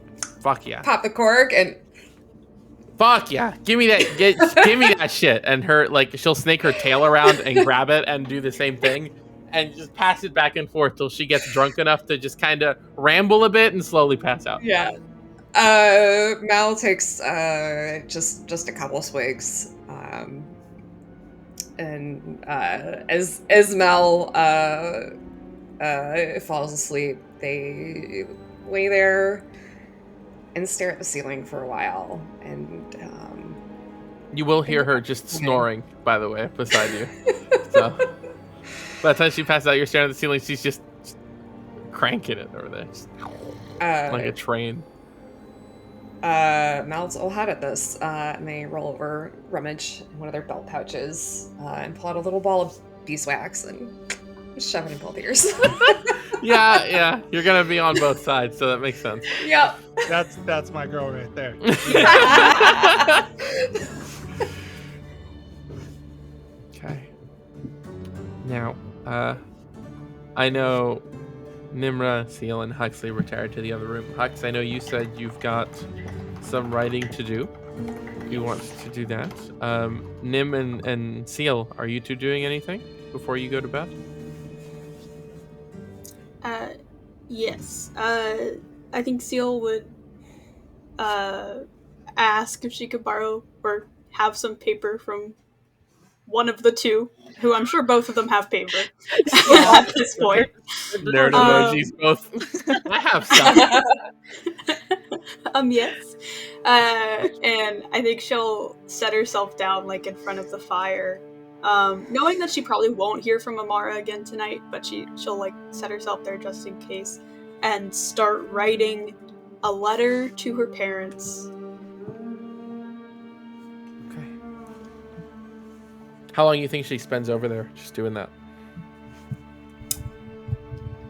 Fuck yeah. pop the cork and Fuck yeah. Give me that. Give me that shit. And her, like, she'll snake her tail around and grab it and do the same thing and just pass it back and forth till she gets drunk enough to just kind of ramble a bit and slowly pass out. yeah. Mal takes just a couple swigs. And as Mal falls asleep, they lay there and stare at the ceiling for a while, and you will hear her just snoring, by the way, beside you. So by the time she passes out, you're staring at the ceiling. She's just cranking it over there, just like a train. Mal's all hot at this, and they roll over, rummage in one of their belt pouches, and pull out a little ball of beeswax and shove it in both ears. Yeah, you're gonna be on both sides, so that makes sense. Yep. That's my girl right there. Okay. Now, I know Nimra, Seal, and Huxley retired to the other room. Hux, I know you said you've got some writing to do. You want to do that. Nim and Seal, are you two doing anything before you go to bed? Yes. I think Seal would ask if she could borrow or have some paper from one of the two, who I'm sure both of them have paper at this point. Nerd emojis, both. I have some. Yes. And I think she'll set herself down, like, in front of the fire, knowing that she probably won't hear from Amara again tonight, but she'll like set herself there just in case, and start writing a letter to her parents. Okay. How long do you think she spends over there just doing that?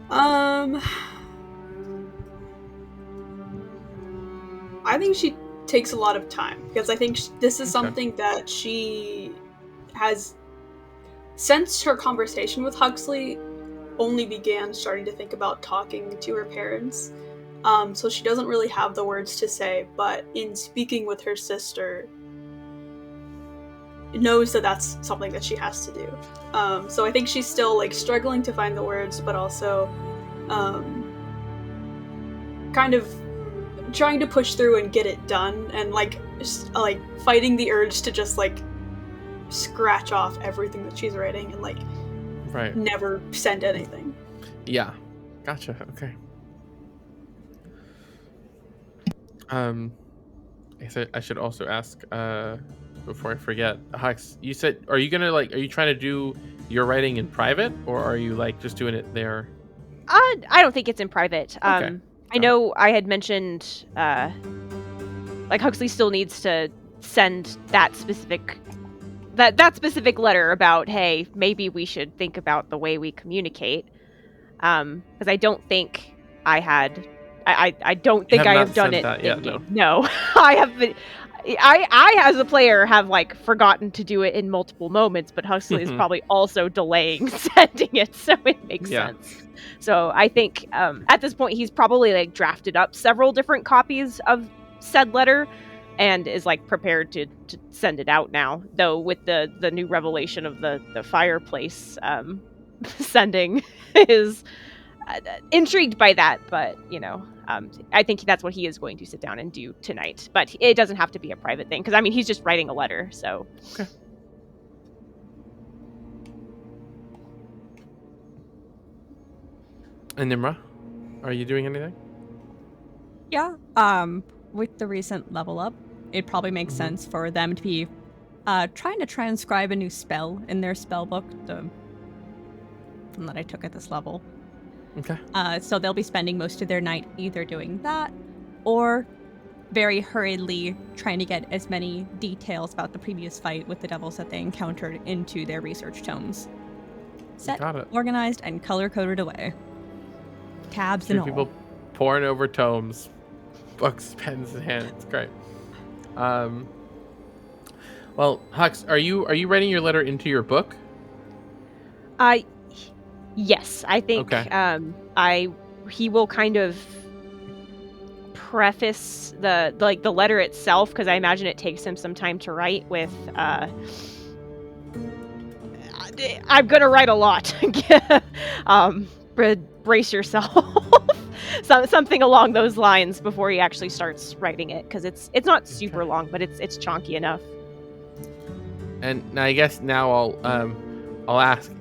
I think she takes a lot of time, because I think this is something that she has, since her conversation with Huxley, only began starting to think about talking to her parents. So she doesn't really have the words to say, but in speaking with her sister, knows that that's something that she has to do. So I think she's still like struggling to find the words, but also kind of trying to push through and get it done, and like fighting the urge to just like scratch off everything that she's writing and like never send anything. Yeah, gotcha. Okay. I should also ask before I forget, Hux, you said, are you trying to do your writing in private, or are you like just doing it there? I don't think it's in private. Okay. I know I had mentioned like Huxley still needs to send that specific letter about, hey, maybe we should think about the way we communicate. Because I don't think I had I don't think I have done it yet, thinking. No. I have been I as a player have like forgotten to do it in multiple moments, but Huxley is probably also delaying sending it, so it makes sense. So I think at this point he's probably like drafted up several different copies of said letter and is like prepared to send it out now, though with the new revelation of the fireplace sending is intrigued by that, but I think that's what he is going to sit down and do tonight. But it doesn't have to be a private thing, because I mean he's just writing a letter, so. Okay. And Nimra, are you doing anything? Yeah. With the recent level up, it probably makes sense for them to be trying to transcribe a new spell in their spell book, the one that I took at this level. Okay. So they'll be spending most of their night either doing that or very hurriedly trying to get as many details about the previous fight with the devils that they encountered into their research tomes. Set, organized, and color-coded away. Tabs and all. People poring over tomes, books, pens in hand. It's great. Well, Hux, are you writing your letter into your book? Yes, I think he will kind of preface the letter itself, because I imagine it takes him some time to write with I'm gonna write a lot. Brace yourself. Something along those lines before he actually starts writing it, because it's not super long, but it's chonky enough. And I guess now I'll ask,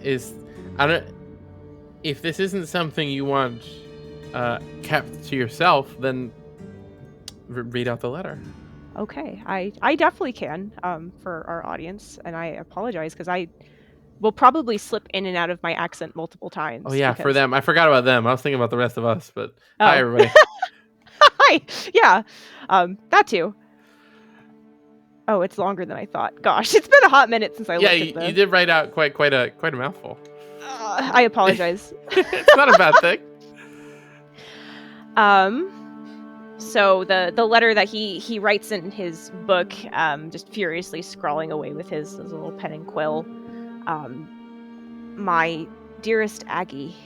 if this isn't something you want kept to yourself, then read out the letter. Okay, I definitely can for our audience, and I apologize because I will probably slip in and out of my accent multiple times. Oh yeah, for them. I forgot about them. I was thinking about the rest of us, but hi everybody. Hi. Yeah, that too. Oh, it's longer than I thought. Gosh, it's been a hot minute since I looked at you did write out quite a mouthful. I apologize. It's not a bad thing. So the letter that he writes in his book, just furiously scrawling away with his little pen and quill. My dearest Aggie,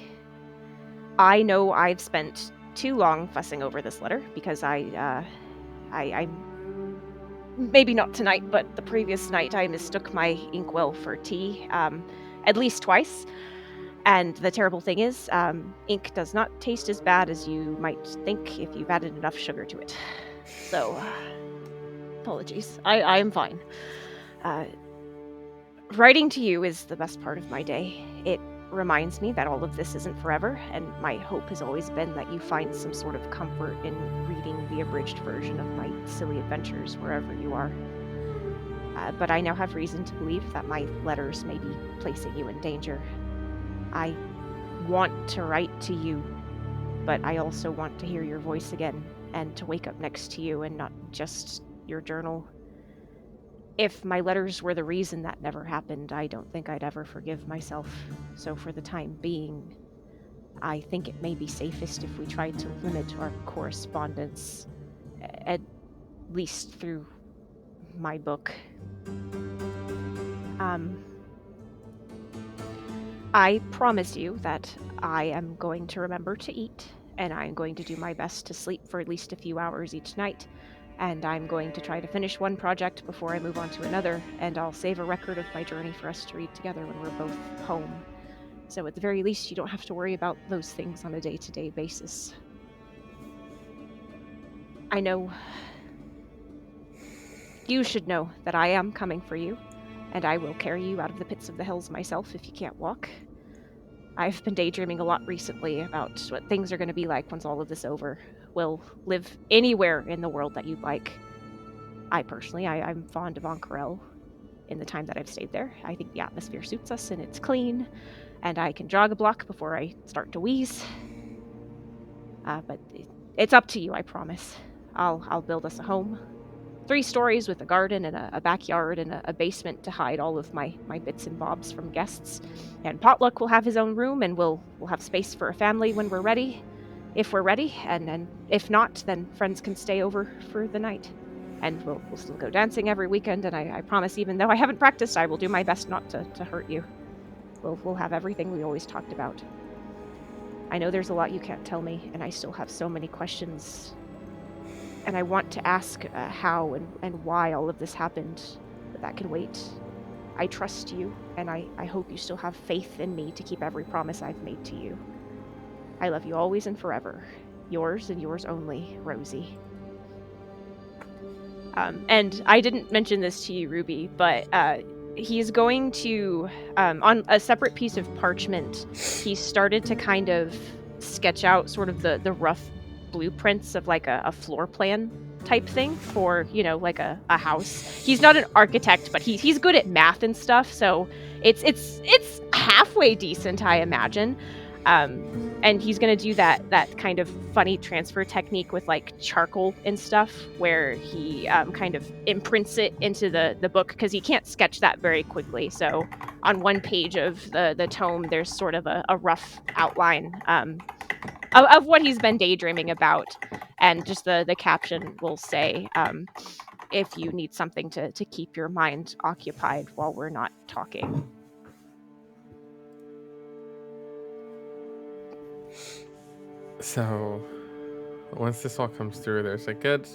I know I've spent too long fussing over this letter, because I maybe not tonight, but the previous night I mistook my inkwell for tea, at least twice. And the terrible thing is, ink does not taste as bad as you might think if you've added enough sugar to it. So, apologies. I am fine. Writing to you is the best part of my day. It reminds me that all of this isn't forever, and my hope has always been that you find some sort of comfort in reading the abridged version of my silly adventures wherever you are. But I now have reason to believe that my letters may be placing you in danger. I want to write to you, but I also want to hear your voice again, and to wake up next to you and not just your journal. If my letters were the reason that never happened, I don't think I'd ever forgive myself. So for the time being, I think it may be safest if we try to limit our correspondence, at least through my book. I promise you that I am going to remember to eat, and I'm going to do my best to sleep for at least a few hours each night, and I'm going to try to finish one project before I move on to another, and I'll save a record of my journey for us to read together when we're both home. So at the very least, you don't have to worry about those things on a day-to-day basis. I know you should know that I am coming for you, and I will carry you out of the pits of the hills myself if you can't walk. I've been daydreaming a lot recently about what things are going to be like once all of this over will live anywhere in the world that you'd like. I'm fond of Ank'Harel in the time that I've stayed there. I think the atmosphere suits us and it's clean, and I can jog a block before I start to wheeze. But it's up to you, I promise. I'll build us a home. 3 stories with a garden and a backyard and a basement to hide all of my bits and bobs from guests. And Potluck will have his own room, and we'll have space for a family when we're ready, if we're ready. And if not, then friends can stay over for the night. And we'll still go dancing every weekend, and I promise, even though I haven't practiced, I will do my best not to hurt you. We'll have everything we always talked about. I know there's a lot you can't tell me, and I still have so many questions. And I want to ask how and why all of this happened, but that can wait. I trust you, and I hope you still have faith in me to keep every promise I've made to you. I love you always and forever. Yours and yours only, Rosie. And I didn't mention this to you, Ruby, but he's going to, on a separate piece of parchment, he started to kind of sketch out sort of the rough blueprints of like a floor plan type thing for, like a house. He's not an architect, but he's good at math and stuff, so it's halfway decent, I imagine. And he's gonna do that kind of funny transfer technique with like charcoal and stuff, where he kind of imprints it into the book, because he can't sketch that very quickly. So on one page of the tome, there's sort of a rough outline of what he's been daydreaming about, and just the caption will say, if you need something to keep your mind occupied while we're not talking. So, once this all comes through, there's a good,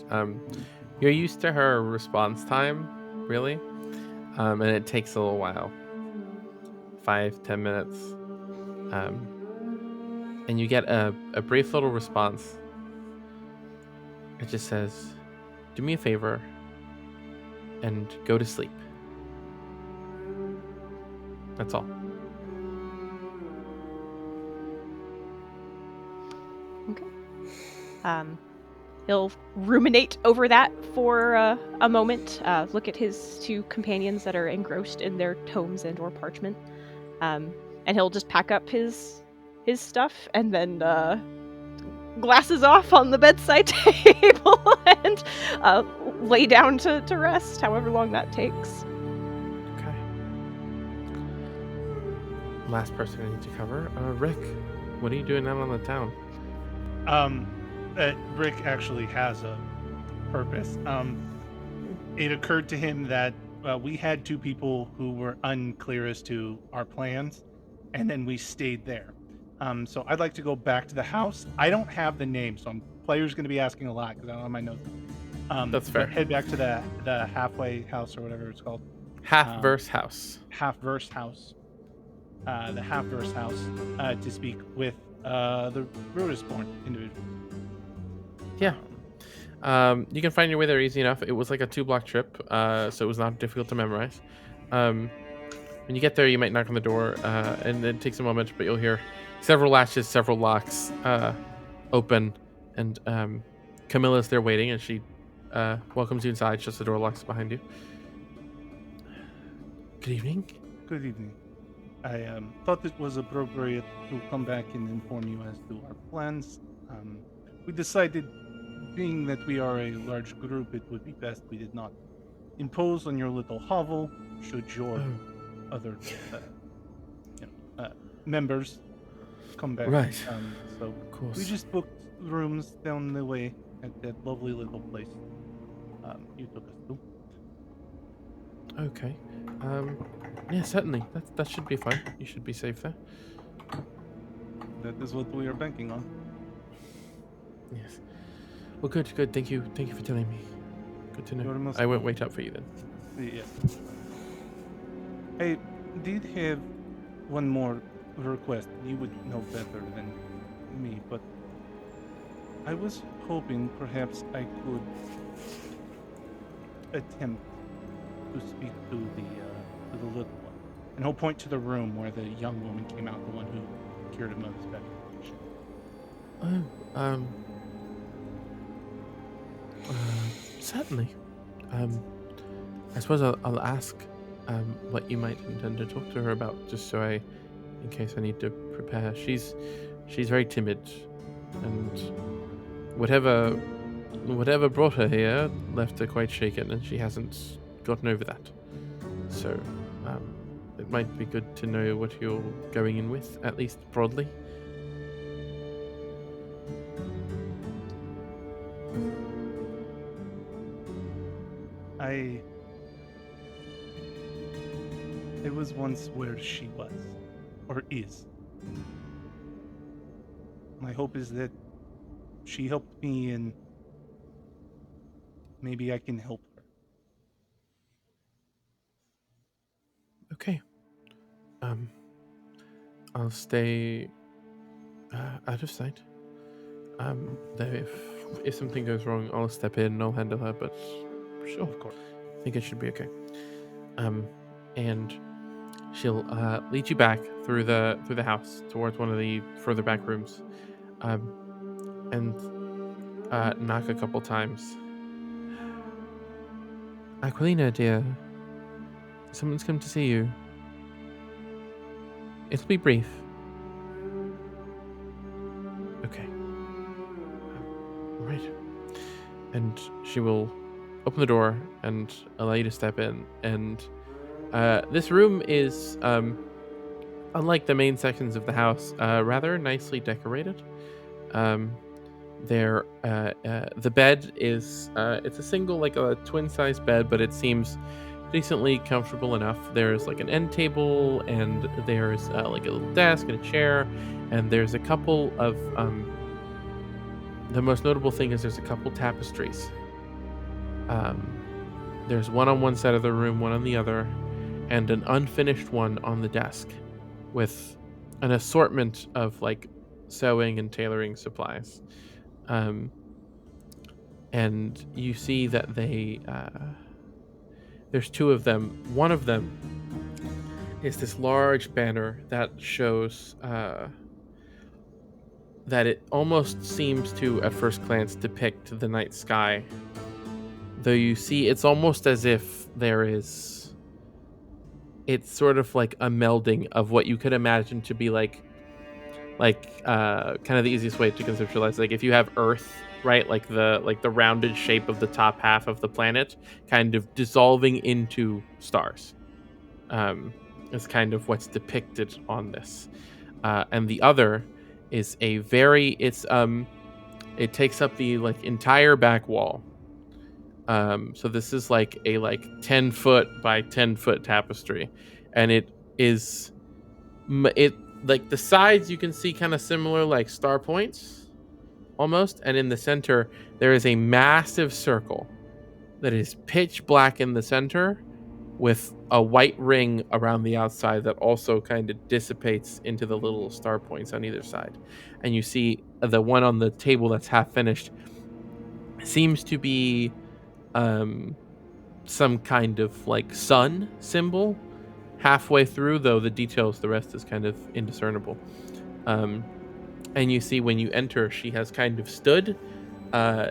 you're used to her response time, really, and it takes a little while, 5-10 minutes, and you get a brief little response. It just says, do me a favor and go to sleep. That's all. He'll ruminate over that for a moment, look at his 2 companions that are engrossed in their tomes and or parchment, and he'll just pack up his stuff and then glasses off on the bedside table and lay down to rest, however long that takes. Okay. Last person I need to cover, Rick. What are you doing out on the town? Rick actually has a purpose. It occurred to him that we had 2 people who were unclear as to our plans, and then we stayed there. So I'd like to go back to the house. I don't have the name, so player's going to be asking a lot because I don't have my notes. That's fair. Head back to the halfway house or whatever it's called. Half-verse house. Half-verse house. The half-verse house to speak with the Rudisborn individual. Yeah. You can find your way there easy enough. It was like a 2-block trip, so it was not difficult to memorize. When you get there, you might knock on the door, and it takes a moment, but you'll hear several latches, several locks open, and Camilla's there waiting, and she welcomes you inside, shuts the door, locks behind you. Good evening. Good evening. I thought it was appropriate to come back and inform you as to our plans. We decided, being that we are a large group, it would be best we did not impose on your little hovel should your other members come back. Right. So Of course. we just booked rooms down the way at that lovely little place you took us to. Okay. Yeah, certainly. That should be fine. You should be safe there. That is what we are banking on. Yes. Well, good. Thank you for telling me. Good to You're know. most I won't wait up for you then. Yes. I did have one more request. You would know better than me, but I was hoping perhaps I could attempt to speak to the little one, and he'll point to the room where the young woman came out, the one who cured him of his bad condition. Certainly. I suppose I'll ask what you might intend to talk to her about, just so in case I need to prepare. She's very timid, and whatever brought her here left her quite shaken, and she hasn't gotten over that. So, it might be good to know what you're going in with, at least broadly. It was once where she was, or is. My hope is that she helped me, and maybe I can help her. Okay. I'll stay out of sight. Though if something goes wrong, I'll step in and I'll handle her. But sure, Of course. I think it should be okay. And she'll lead you back through the house towards one of the further back rooms, and knock a couple times. Aquilina, dear, someone's come to see you. It'll be brief. Okay. Right. And she will open the door and allow you to step in. And this room is, unlike the main sections of the house, rather nicely decorated. The bed is it's a single, like a twin size bed, but it seems decently comfortable enough. There's like an end table, and there's like a little desk and a chair, and there's a couple of the most notable thing is there's a couple tapestries. There's one on one side of the room, one on the other, and an unfinished one on the desk with an assortment of like sewing and tailoring supplies. And you see that there's two of them. One of them is this large banner that shows that it almost seems to, at first glance, depict the night sky. Though you see, it's almost as if it's sort of like a melding of what you could imagine to be like kind of the easiest way to conceptualize, like if you have Earth, right, like the rounded shape of the top half of the planet kind of dissolving into stars, is kind of what's depicted on this. And the other is it takes up the like entire back wall. So this is like a 10-foot by 10-foot tapestry, and it like the sides you can see kind of similar, like star points almost, and in the center there is a massive circle that is pitch black in the center with a white ring around the outside that also kind of dissipates into the little star points on either side. And you see the one on the table that's half finished seems to be some kind of like sun symbol halfway through, though the rest is kind of indiscernible. And you see when you enter, she has kind of stood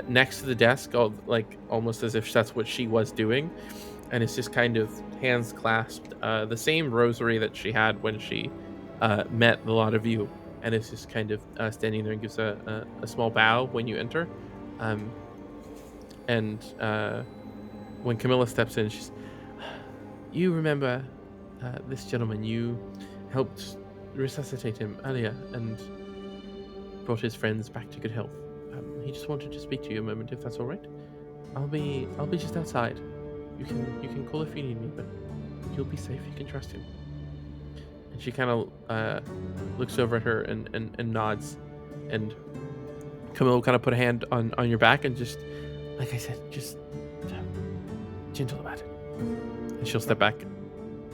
next to the desk, almost as if that's what she was doing, and it's just kind of hands clasped, the same rosary that she had when she met the lot of you, and it's just kind of standing there and gives a small bow when you enter. And when Camilla steps in, she's, "You remember this gentleman? You helped resuscitate him earlier and brought his friends back to good health. He just wanted to speak to you a moment, if that's all right. I'll be just outside. You can call if you need me, but you'll be safe. You can trust him." And she kind of looks over at her and nods, and Camilla will kind of put a hand on your back and just, like I said, just gentle about it. And she'll step back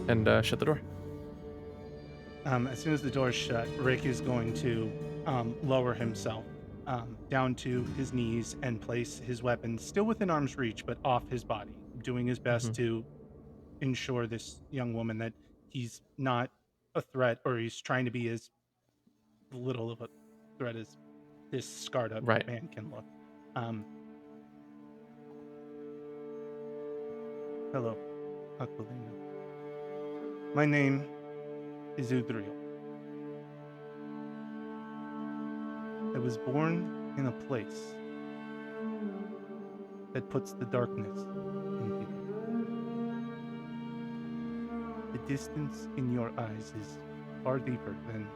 and shut the door. As soon as the door is shut, Rick is going to lower himself down to his knees and place his weapon still within arm's reach, but off his body, doing his best to ensure this young woman that he's not a threat, or he's trying to be as little of a threat as this scarred up Right. man can look. Hello, Aquilina. My name is Udriel. I was born in a place that puts the darkness in people. The distance in your eyes is far deeper than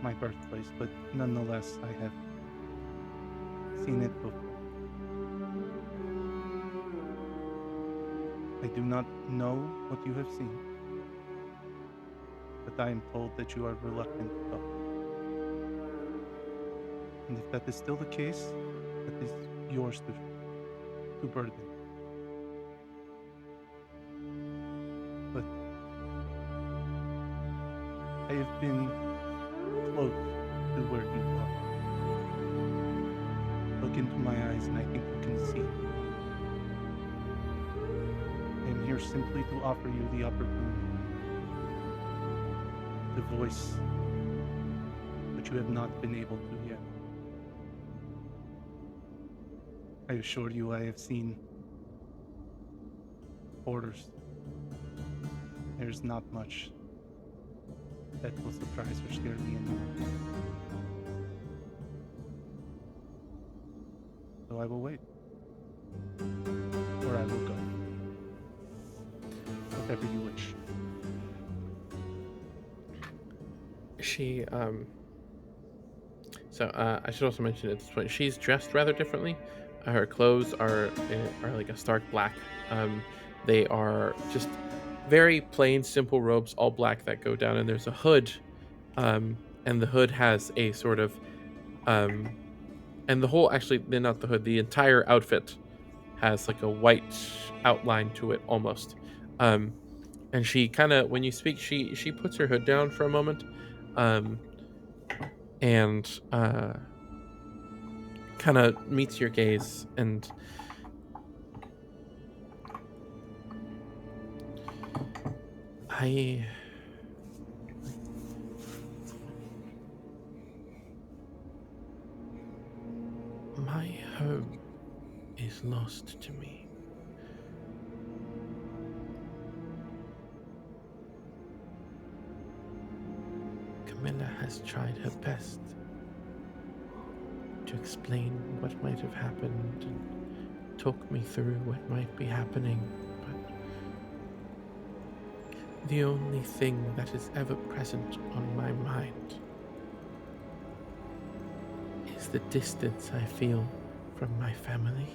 my birthplace, but nonetheless, I have seen it before. I do not know what you have seen, but I am told that you are reluctant to talk. And if that is still the case, that is yours to burden. But I have been close to where you are. Look into my eyes and I think you can see. I am here simply to offer you the opportunity to voice what you have not been able to yet. I assure you I have seen horrors. There's not much that will surprise or scare me anymore. So I will wait. Or I will go. Whatever you wish. She, I should also mention at this point, she's dressed rather differently. Her clothes are like a stark black. They are just very plain, simple robes, all black that go down, and there's a hood, and the hood has a sort of, and the whole, actually, not the hood, the entire outfit has like a white outline to it almost. And she kind of, when you speak, she puts her hood down for a moment, and kind of meets your gaze, and my home is lost to me. Camilla has tried her best to explain what might have happened and talk me through what might be happening, but the only thing that is ever present on my mind is the distance I feel from my family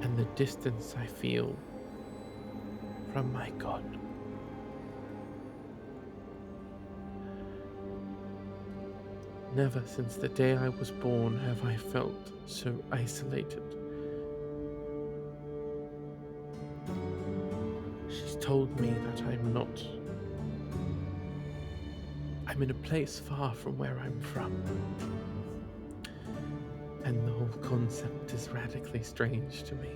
and the distance I feel from my God. Never since the day I was born have I felt so isolated. She's told me that I'm in a place far from where I'm from. And the whole concept is radically strange to me.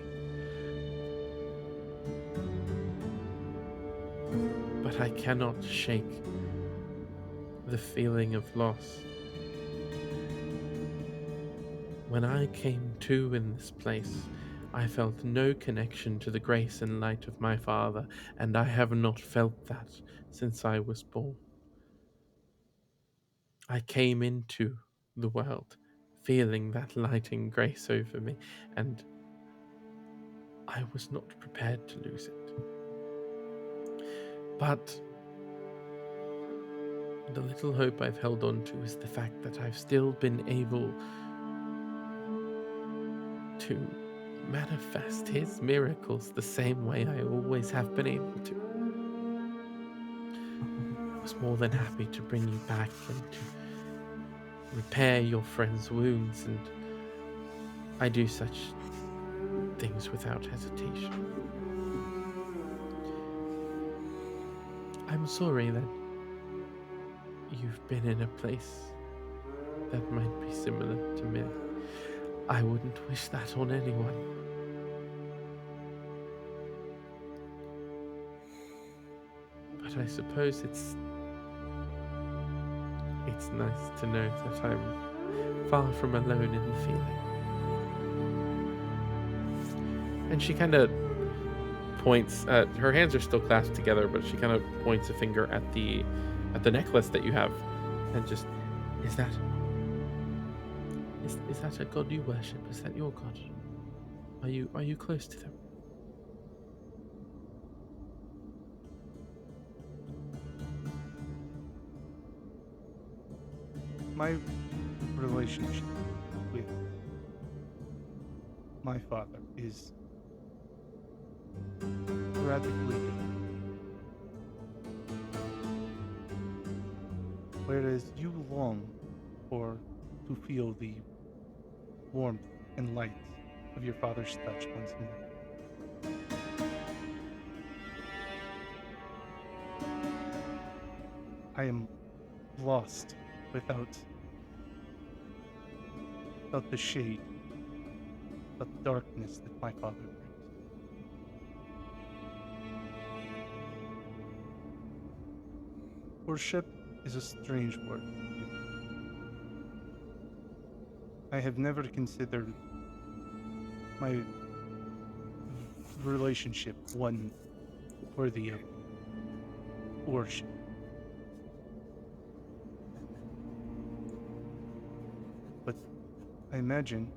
But I cannot shake the feeling of loss. When I came to in this place, I felt no connection to the grace and light of my father, and I have not felt that since I was born. I came into the world feeling that light and grace over me, and I was not prepared to lose it. But the little hope I've held on to is the fact that I've still been able to manifest his miracles the same way I always have been able to. I was more than happy to bring you back and to repair your friend's wounds, and I do such things without hesitation. I'm sorry that you've been in a place that might be similar to me. I wouldn't wish that on anyone. But I suppose it's nice to know that I'm far from alone in the feeling. And she kind of points at, her hands are still clasped together, but she kind of points a finger at the necklace that you have, and just, is that a god you worship? Is that your god? Are you close to them? My relationship with my father is radically different. Whereas you long to feel the warmth and light of your father's touch once more. I am lost without the shade, the darkness that my father brings. Worship is a strange word. I have never considered my relationship one worthy of worship. But I imagine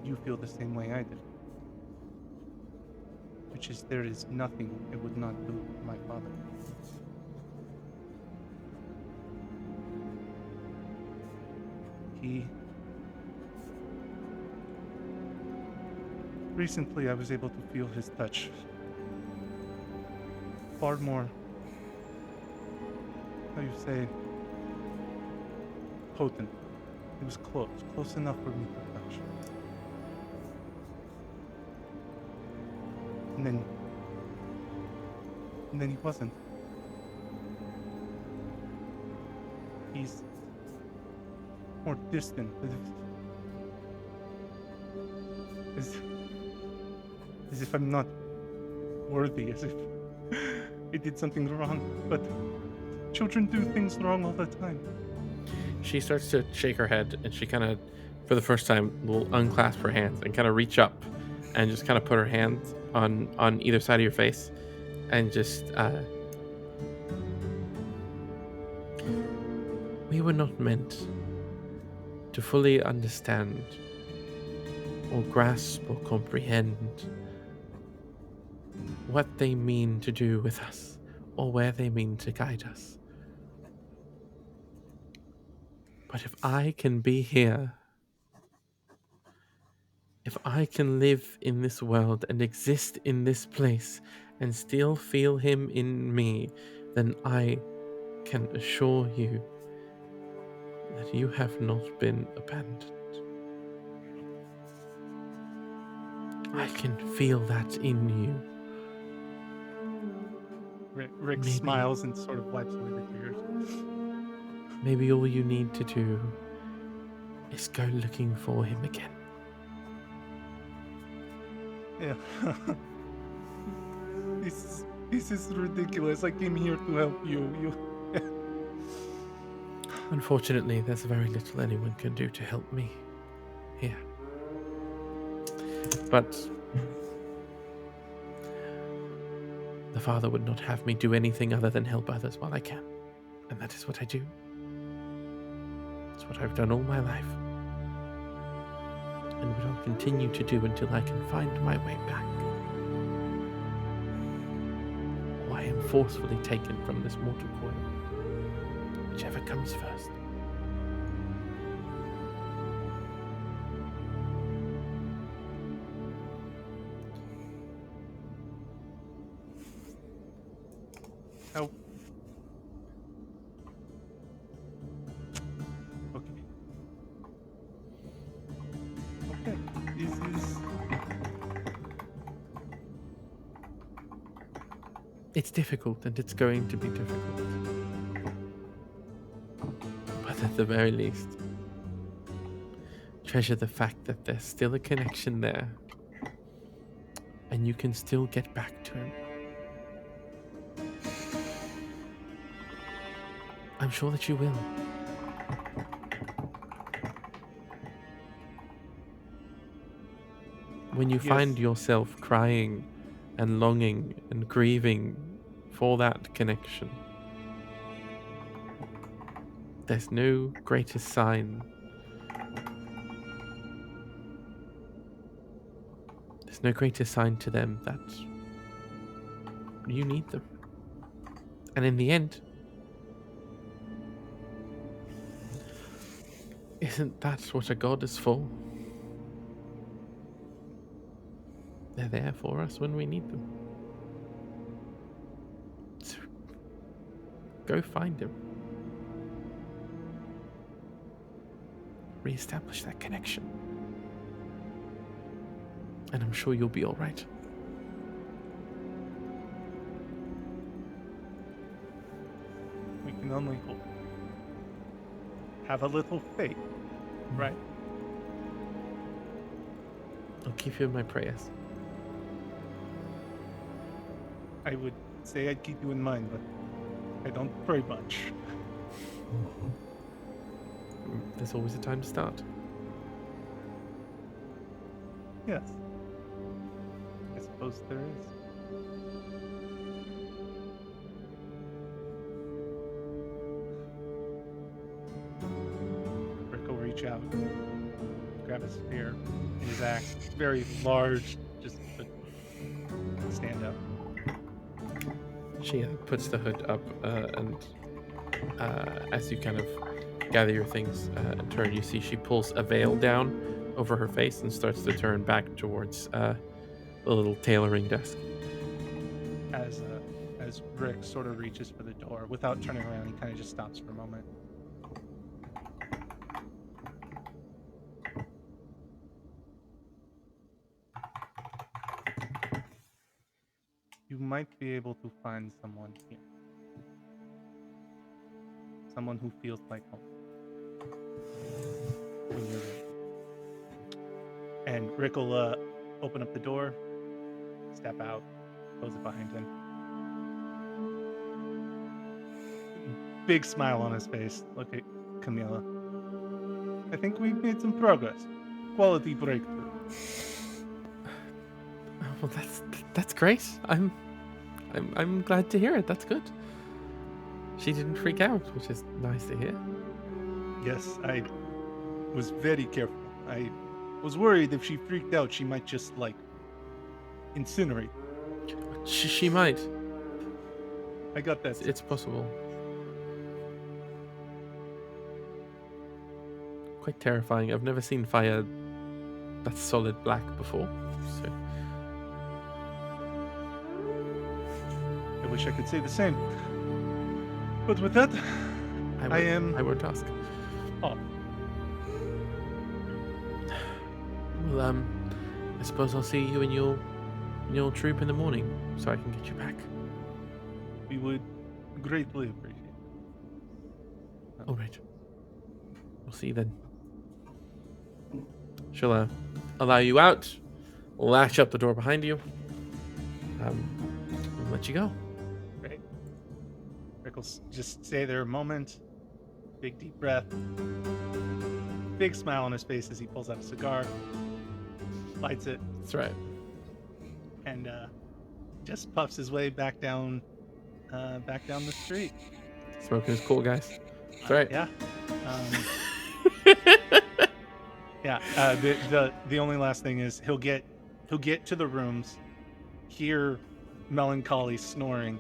you feel the same way I do. Which is, there is nothing I would not do for my father. Recently, I was able to feel his touch far more, how you say, potent. It was close enough for me to touch. And then he wasn't. He's more distant, as if I'm not worthy, as if I did something wrong. But children do things wrong all the time. She starts to shake her head, and she kind of, for the first time, will unclasp her hands and kind of reach up and just kind of put her hands on either side of your face and just, we were not meant to fully understand or grasp or comprehend what they mean to do with us or where they mean to guide us. But if I can be here, if I can live in this world and exist in this place and still feel him in me, then I can assure you that you have not been abandoned. I can feel that in you. Rick smiles and sort of wipes away the tears. Maybe all you need to do is go looking for him again. Yeah. This is ridiculous. I came here to help you. Unfortunately, there's very little anyone can do to help me here. But the Father would not have me do anything other than help others while I can. And that is what I do. It's what I've done all my life. And what I'll continue to do until I can find my way back. Or I am forcefully taken from this mortal coil. Whichever comes first. Oh. Okay. Okay. This is... It's difficult, and it's going to be difficult. But at the very least, treasure the fact that there's still a connection there, and you can still get back to him. I'm sure that you will. when you Yes. find yourself crying and longing and grieving for that connection, there's no greater sign. There's no greater sign to them that you need them. And in the end, isn't that what a god is for? They're there for us when we need them. So go find him. Reestablish that connection. And I'm sure you'll be all right. We can only hope. Have a little faith, right? I'll keep you in my prayers. I would say I'd keep you in mind, but I don't pray much. There's always a time to start. Yes. I suppose there is. Rick will reach out, grab a spear in his axe. Very large, just a stand up. She puts the hood up, and as you kind of gather your things and turn, you see she pulls a veil down over her face and starts to turn back towards the little tailoring desk. As Rick sort of reaches for the door, without turning around, he kind of just stops for a moment. You might be able to find someone here. Someone who feels like home. When you're ready. And Rick will open up the door, step out, close it behind him. Big smile on his face. Look at Camilla. I think we've made some progress. Quality breakthrough. Well, that's great. I'm glad to hear it. That's good. She didn't freak out, which is nice to hear. Yes, I was very careful. I was worried if she freaked out, she might just, like, incinerate. She might. I got that. It's possible. Quite terrifying. I've never seen fire that's solid black before. So I wish I could say the same. But with that, I won't ask. off. Well, I suppose I'll see you in your troop in the morning, so I can get you back. We would greatly appreciate it. All right. We'll see you then. She'll allow you out, latch up the door behind you, and let you go. Great. Rick will just stay there a moment. Big deep breath. Big smile on his face as he pulls out a cigar, lights it, That's right. and just puffs his way back down the street. Smoking is cool, guys. That's right. Yeah. Yeah. The only last thing is he'll get to the rooms, hear Melancholy snoring,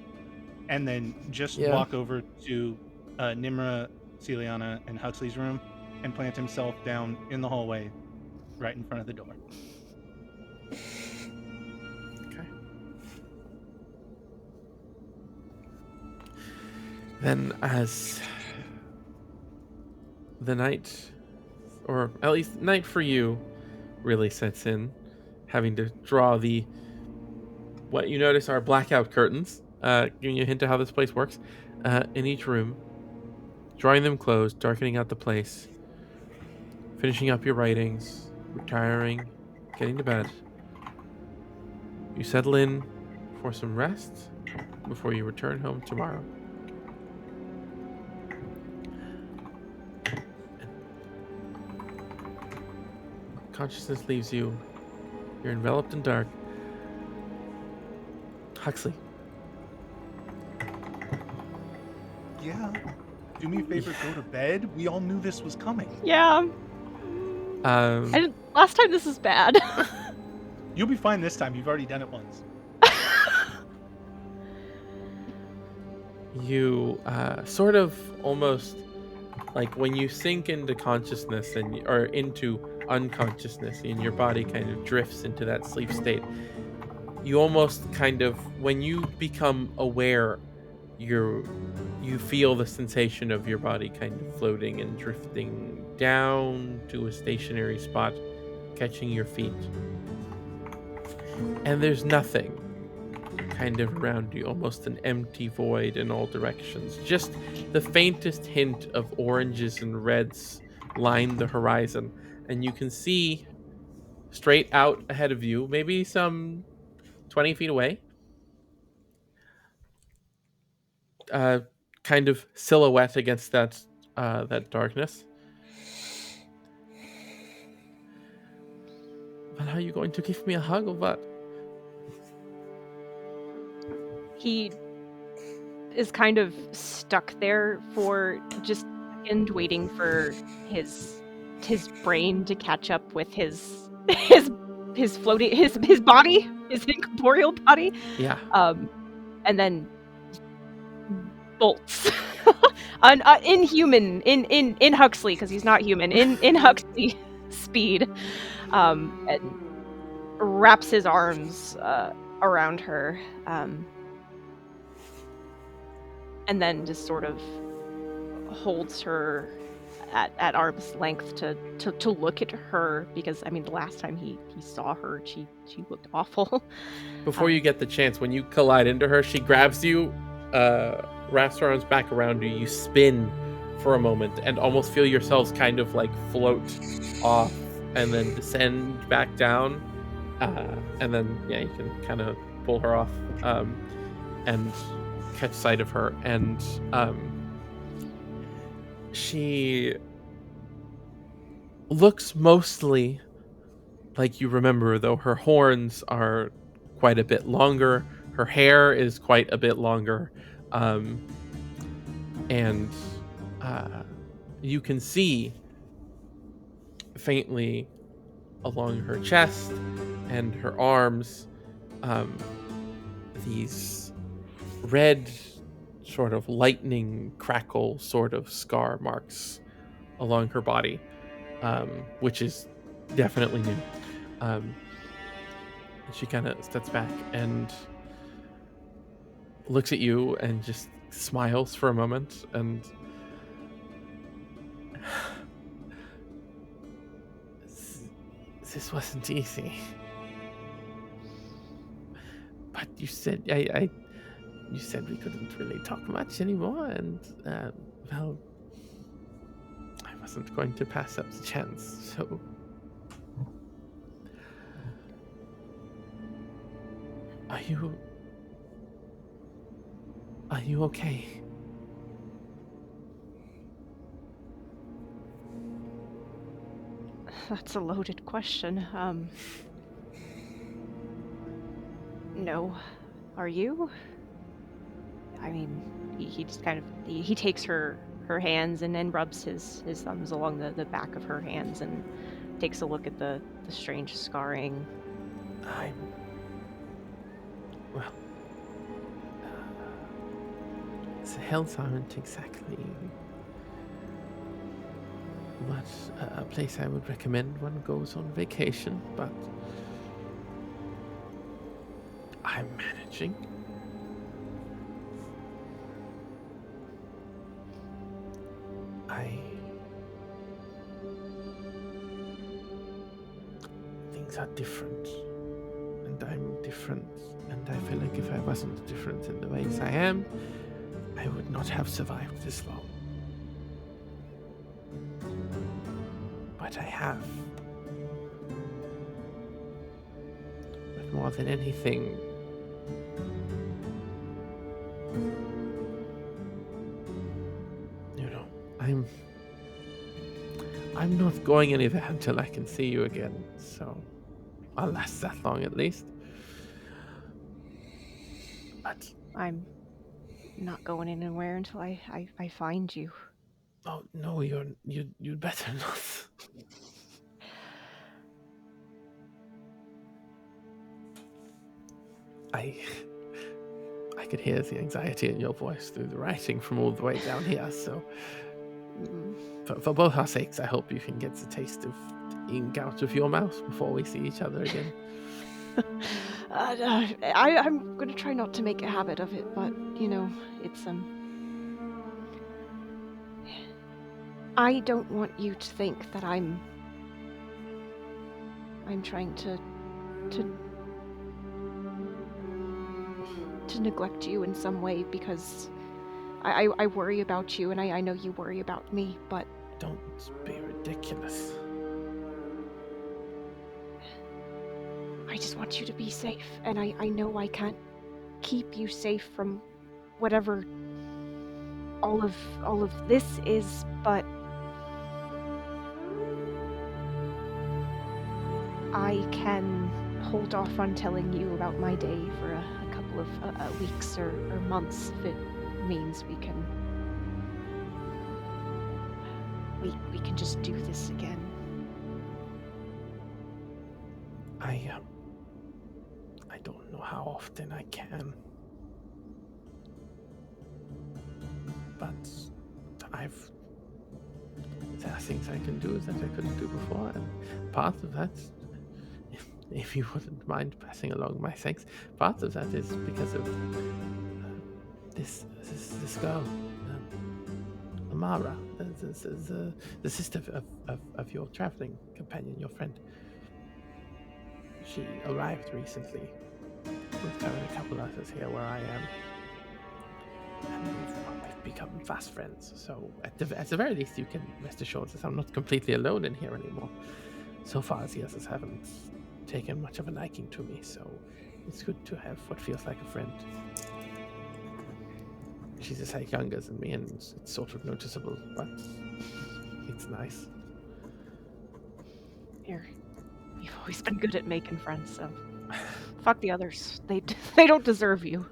and then just walk over to Nimra, Celiana, and Huxley's room and plant himself down in the hallway, right in front of the door. Okay. Then, as the night, or at least night for you, really sets in, having to draw what you notice are blackout curtains, giving you a hint of how this place works, in each room, drawing them closed, darkening out the place, finishing up your writings, retiring, getting to bed. You settle in for some rest before you return home tomorrow. Consciousness leaves you You're enveloped in dark. Huxley. Yeah. Do me a favor, go to bed. We all knew this was coming. Yeah. Last time this was bad. You'll be fine this time. You've already done it once. You sort of almost like when you sink into consciousness or into unconsciousness and your body kind of drifts into that sleep state, you almost kind of, when you become aware, you feel the sensation of your body kind of floating and drifting down to a stationary spot, catching your feet. And there's nothing kind of around you, almost an empty void in all directions. Just the faintest hint of oranges and reds line the horizon, and you can see straight out ahead of you, maybe some 20 feet away, kind of silhouette against that darkness. Well, are you going to give me a hug or what? He is kind of stuck there for just a second, waiting for his brain to catch up with his floating his body, his incorporeal body. Yeah. And then bolts. Inhuman in Huxley, because he's not human. In Huxley speed, and wraps his arms around her. And then just sort of holds her at arm's length to look at her, because I mean the last time he saw her, she looked awful. Before you get the chance, when you collide into her, she grabs you, wraps her arms back around you, you spin for a moment and almost feel yourselves kind of like float off and then descend back down, and then you can kind of pull her off and catch sight of her, and she looks mostly like you remember, though her horns are quite a bit longer, her hair is quite a bit longer, and you can see faintly along her chest and her arms these red sort of lightning crackle sort of scar marks along her body, which is definitely new. She kind of steps back and looks at you and just smiles for a moment, and this wasn't easy. But you said you said we couldn't really talk much anymore, and well, I wasn't going to pass up the chance, so Are you okay? That's a loaded question. No. Are you? I mean, he just kind of he takes her hands and then rubs his thumbs along the back of her hands and takes a look at the strange scarring. Well, the hills aren't exactly what a place I would recommend one goes on vacation, but I'm managing. Things are different, and I'm different, and I feel like if I wasn't different in the ways I am, I would not have survived this long. But I have. But more than anything, I'm not going anywhere until I can see you again, so I'll last that long at least. But I'm not going anywhere until I find you. oh no, you'd better not. I could hear the anxiety in your voice through the writing from all the way down here, so for both our sakes, I hope you can get the taste of ink out of your mouth before we see each other again. I'm gonna try not to make a habit of it, but it's I don't want you to think that I'm trying to neglect you in some way, because I worry about you, and I know you worry about me, but Don't be ridiculous. I just want you to be safe, and I know I can't keep you safe from whatever all of this is, but I can hold off on telling you about my day for a couple of weeks or months if it means we can just do this again. I don't know how often I can, but there are things I can do that I couldn't do before, and part of that, if you wouldn't mind passing along my thanks, part of that is because of this girl, Amara, the sister of your traveling companion, your friend. She arrived recently with her and a couple others here where I am, and we've become fast friends. So at the very least, you can rest assured that I'm not completely alone in here anymore. So far as the others haven't taken much of a liking to me, so it's good to have what feels like a friend. She's a sight younger than me, and it's sort of noticeable, but it's nice. You've always been good at making friends, so fuck the others. They don't deserve you.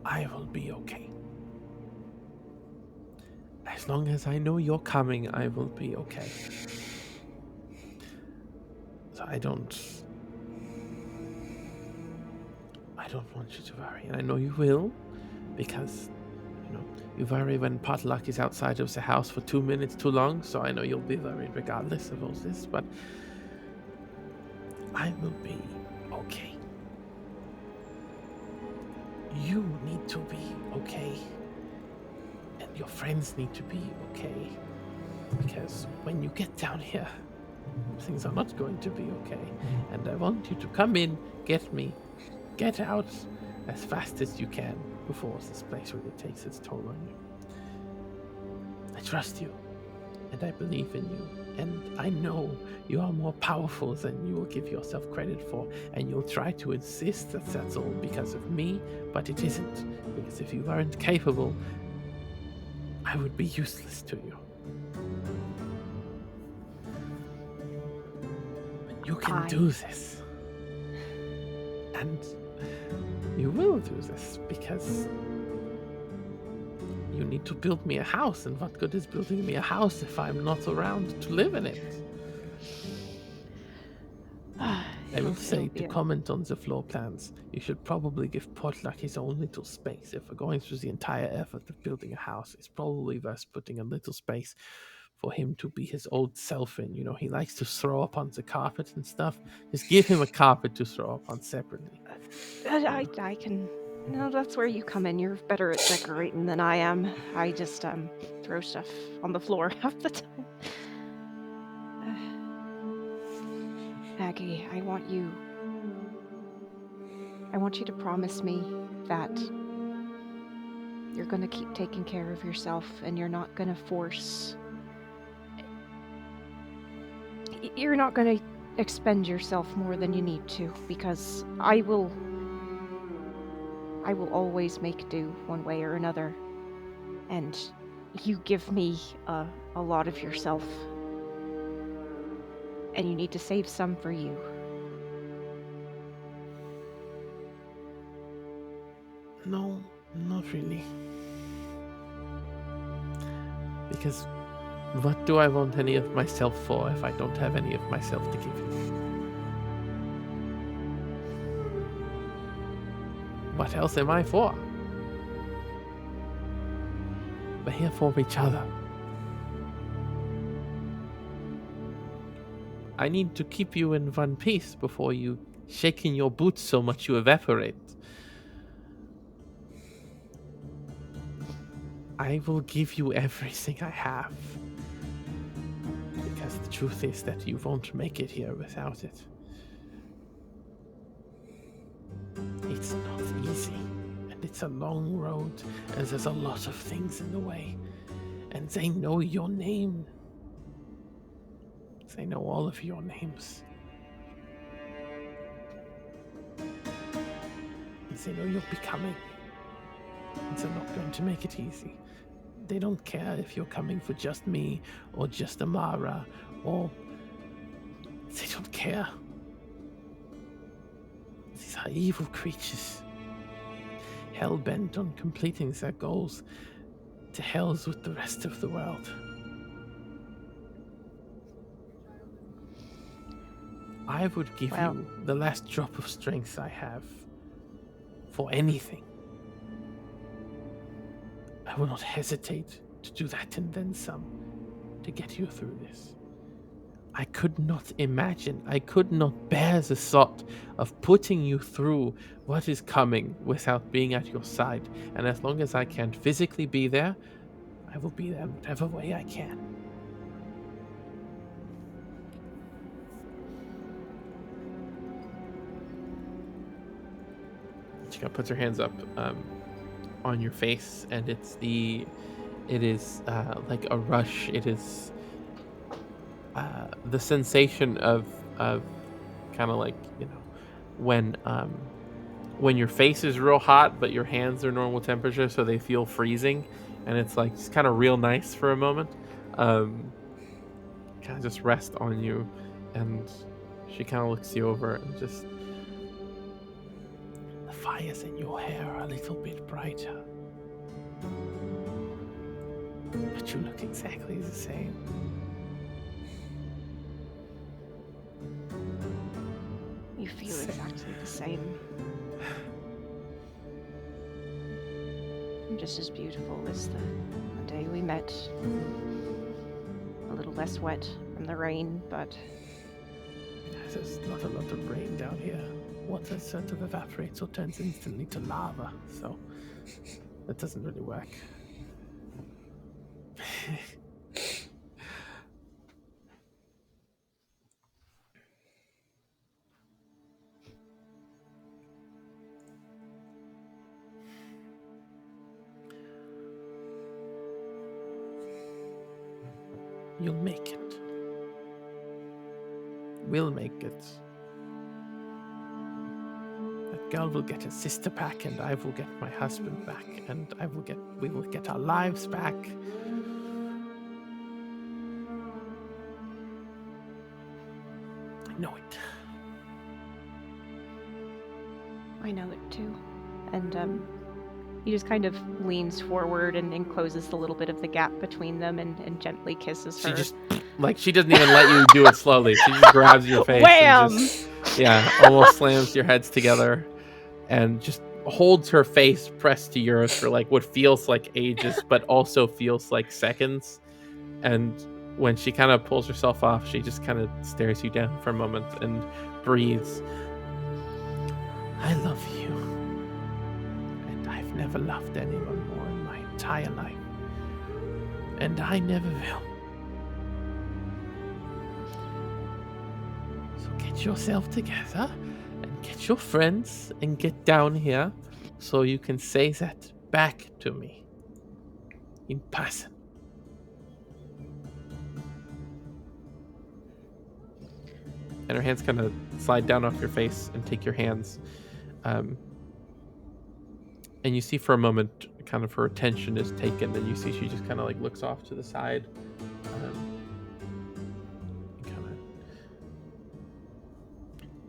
I will be okay. As long as I know you're coming, I will be okay. So I don't want you to worry, and I know you will, because you worry when potluck is outside of the house for 2 minutes too long, so I know you'll be worried regardless of all this, but I will be okay. You need to be okay, and your friends need to be okay, because when you get down here, things are not going to be okay, and I want you to come in, get out as fast as you can before this place really takes its toll on you. I trust you, and I believe in you, and I know you are more powerful than you will give yourself credit for, and you'll try to insist that that's all because of me, but it isn't, because if you weren't capable, I would be useless to you. But you can do this, and you will do this, because you need to build me a house, and what good is building me a house if I'm not around to live in it? I will say, to comment on the floor plans, you should probably give Potluck his own little space. If we're going through the entire effort of building a house, it's probably worth putting a little space for him to be his old self in. He likes to throw up on the carpet and stuff. Just give him a carpet to throw up on separately. I can... No, that's where you come in. You're better at decorating than I am. I just throw stuff on the floor half the time. Maggie, I want you to promise me that you're gonna keep taking care of yourself, and you're not gonna you're not gonna expend yourself more than you need to, because I will always make do one way or another, and You give me a lot of yourself. And you need to save some for you. No, not really. Because what do I want any of myself for if I don't have any of myself to give you? What else am I for? We're here for each other. I need to keep you in one piece before you shake in your boots so much you evaporate. I will give you everything I have. Because the truth is that you won't make it here without it. It's not easy, and it's a long road, and there's a lot of things in the way. And they know your name. They know all of your names. And they know you'll be coming. And they're not going to make it easy. They don't care if you're coming for just me, or just Amara, or... They don't care. These are evil creatures. Hell-bent on completing their goals. To hells with the rest of the world. I would give you the last drop of strength I have for anything. I will not hesitate to do that and then some to get you through this. I could not imagine, I could not bear the thought of putting you through what is coming without being at your side. And as long as I can't physically be there, I will be there in whatever way I can. She kind of puts her hands up on your face, and it is like a rush. It is the sensation of kind of like, you know, when your face is real hot but your hands are normal temperature, so they feel freezing, and it's like just kind of real nice for a moment. Kind of just rest on you, and she kind of looks you over and just. Fires in your hair are a little bit brighter. But you look exactly the same. You feel exactly the same. You're just as beautiful as the day we met. A little less wet from the rain, but... There's not a lot of rain down here. Water sort of evaporates or turns instantly to lava, so that doesn't really work. You'll make it. We'll make it. That girl will get her sister back, and I will get my husband back, and we will get our lives back. I know it. I know it too. And he just kind of leans forward and encloses the little bit of the gap between them and gently kisses her. She doesn't even let you do it slowly. She just grabs your face. Wham! And just, almost slams your heads together and just holds her face pressed to yours for like what feels like ages, but also feels like seconds. And when she kind of pulls herself off, she just kind of stares you down for a moment and breathes. I love you. And I've never loved anyone more in my entire life. And I never will. So get yourself together and get your friends and get down here so you can say that back to me in person. And her hands kind of slide down off your face and take your hands. And you see for a moment kind of her attention is taken, and you see she just kind of like looks off to the side. Kind of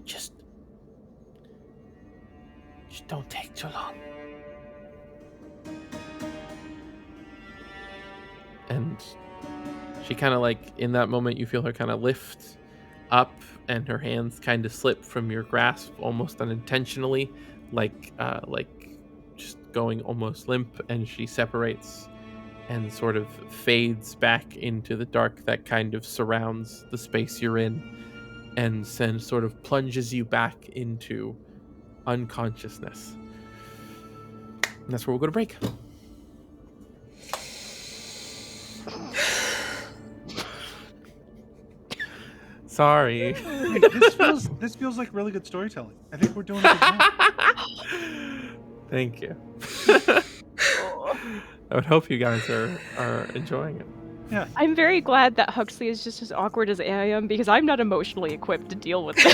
just don't take too long. And she kind of like, in that moment, you feel her kind of lift up, and her hands kind of slip from your grasp almost unintentionally, like just going almost limp, and she separates and sort of fades back into the dark that kind of surrounds the space you're in, and then sort of plunges you back into unconsciousness. And that's where we'll go to break. Sorry. Hey, this feels like really good storytelling. I think we're doing a good job. Thank you. I would hope you guys are enjoying it. Yeah. I'm very glad that Huxley is just as awkward as I am, because I'm not emotionally equipped to deal with this.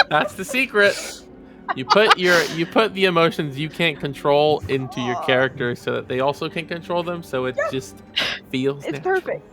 That's the secret. You put the emotions you can't control into your character so that they also can control them, so it just feels It's natural. perfect.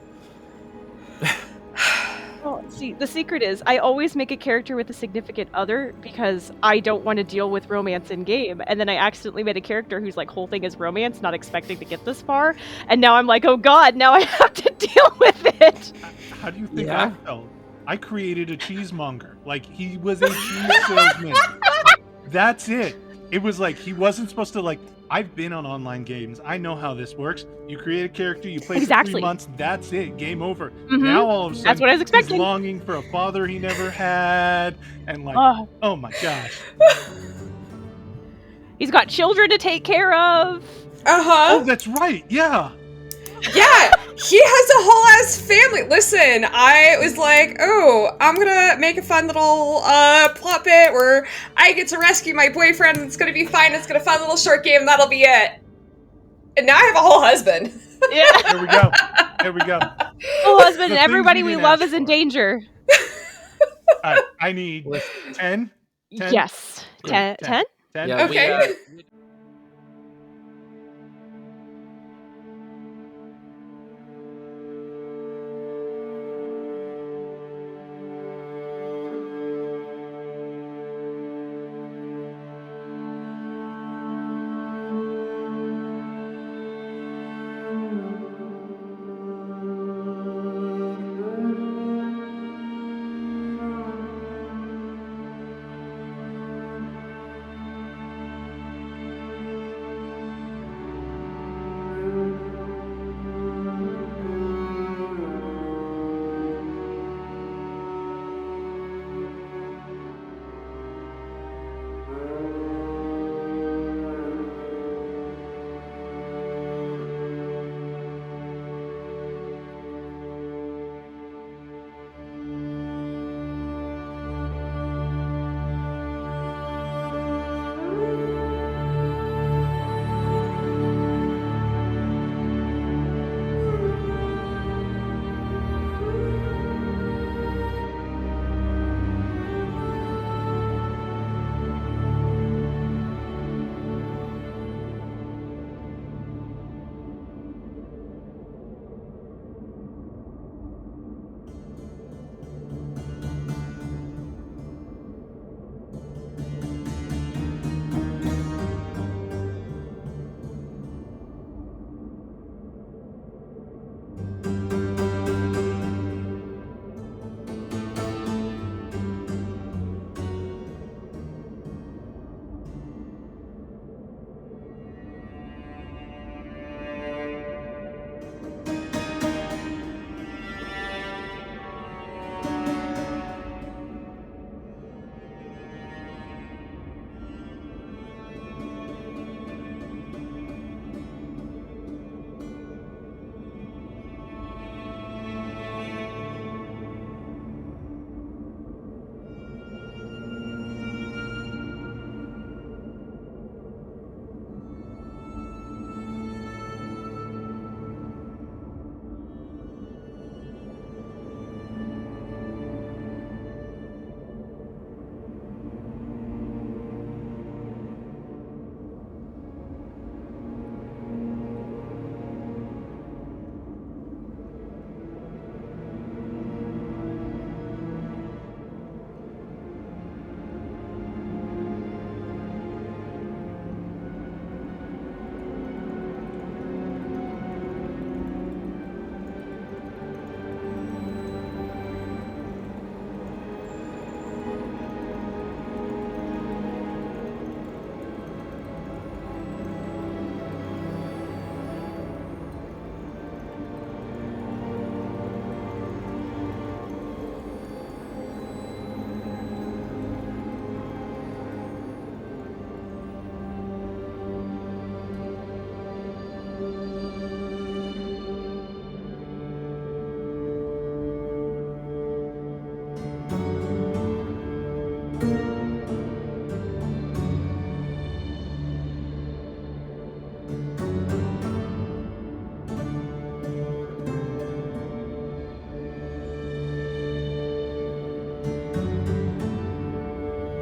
Well, see, the secret is I always make a character with a significant other because I don't want to deal with romance in game, and then I accidentally made a character whose like whole thing is romance, not expecting to get this far, and now I'm like, oh god, now I have to deal with it. How do you think Yeah. I felt? I created a cheesemonger. Like, he was a cheese salesman. That's it. It was like, he wasn't supposed to, like, I've been on online games. I know how this works. You create a character, you play for Exactly. 3 months, that's it. Game over. Mhm. Now all of a sudden, That's what I was he's expecting. longing for a father he never had. And like, Ugh. oh my gosh. He's got children to take care of. Oh, that's right. Yeah. Yeah, he has a whole ass family. Listen, I was like, oh, I'm gonna make a fun little plot bit where I get to rescue my boyfriend. It's gonna be fine. It's gonna be a fun little short game. That'll be it. And now I have a whole husband. Yeah. There we go. There we go. Oh, husband, The and everybody things we we didn't love ask is in for. danger. All right, I need 10. 10? Yes. Good. 10? 10? Yeah, Okay.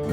Part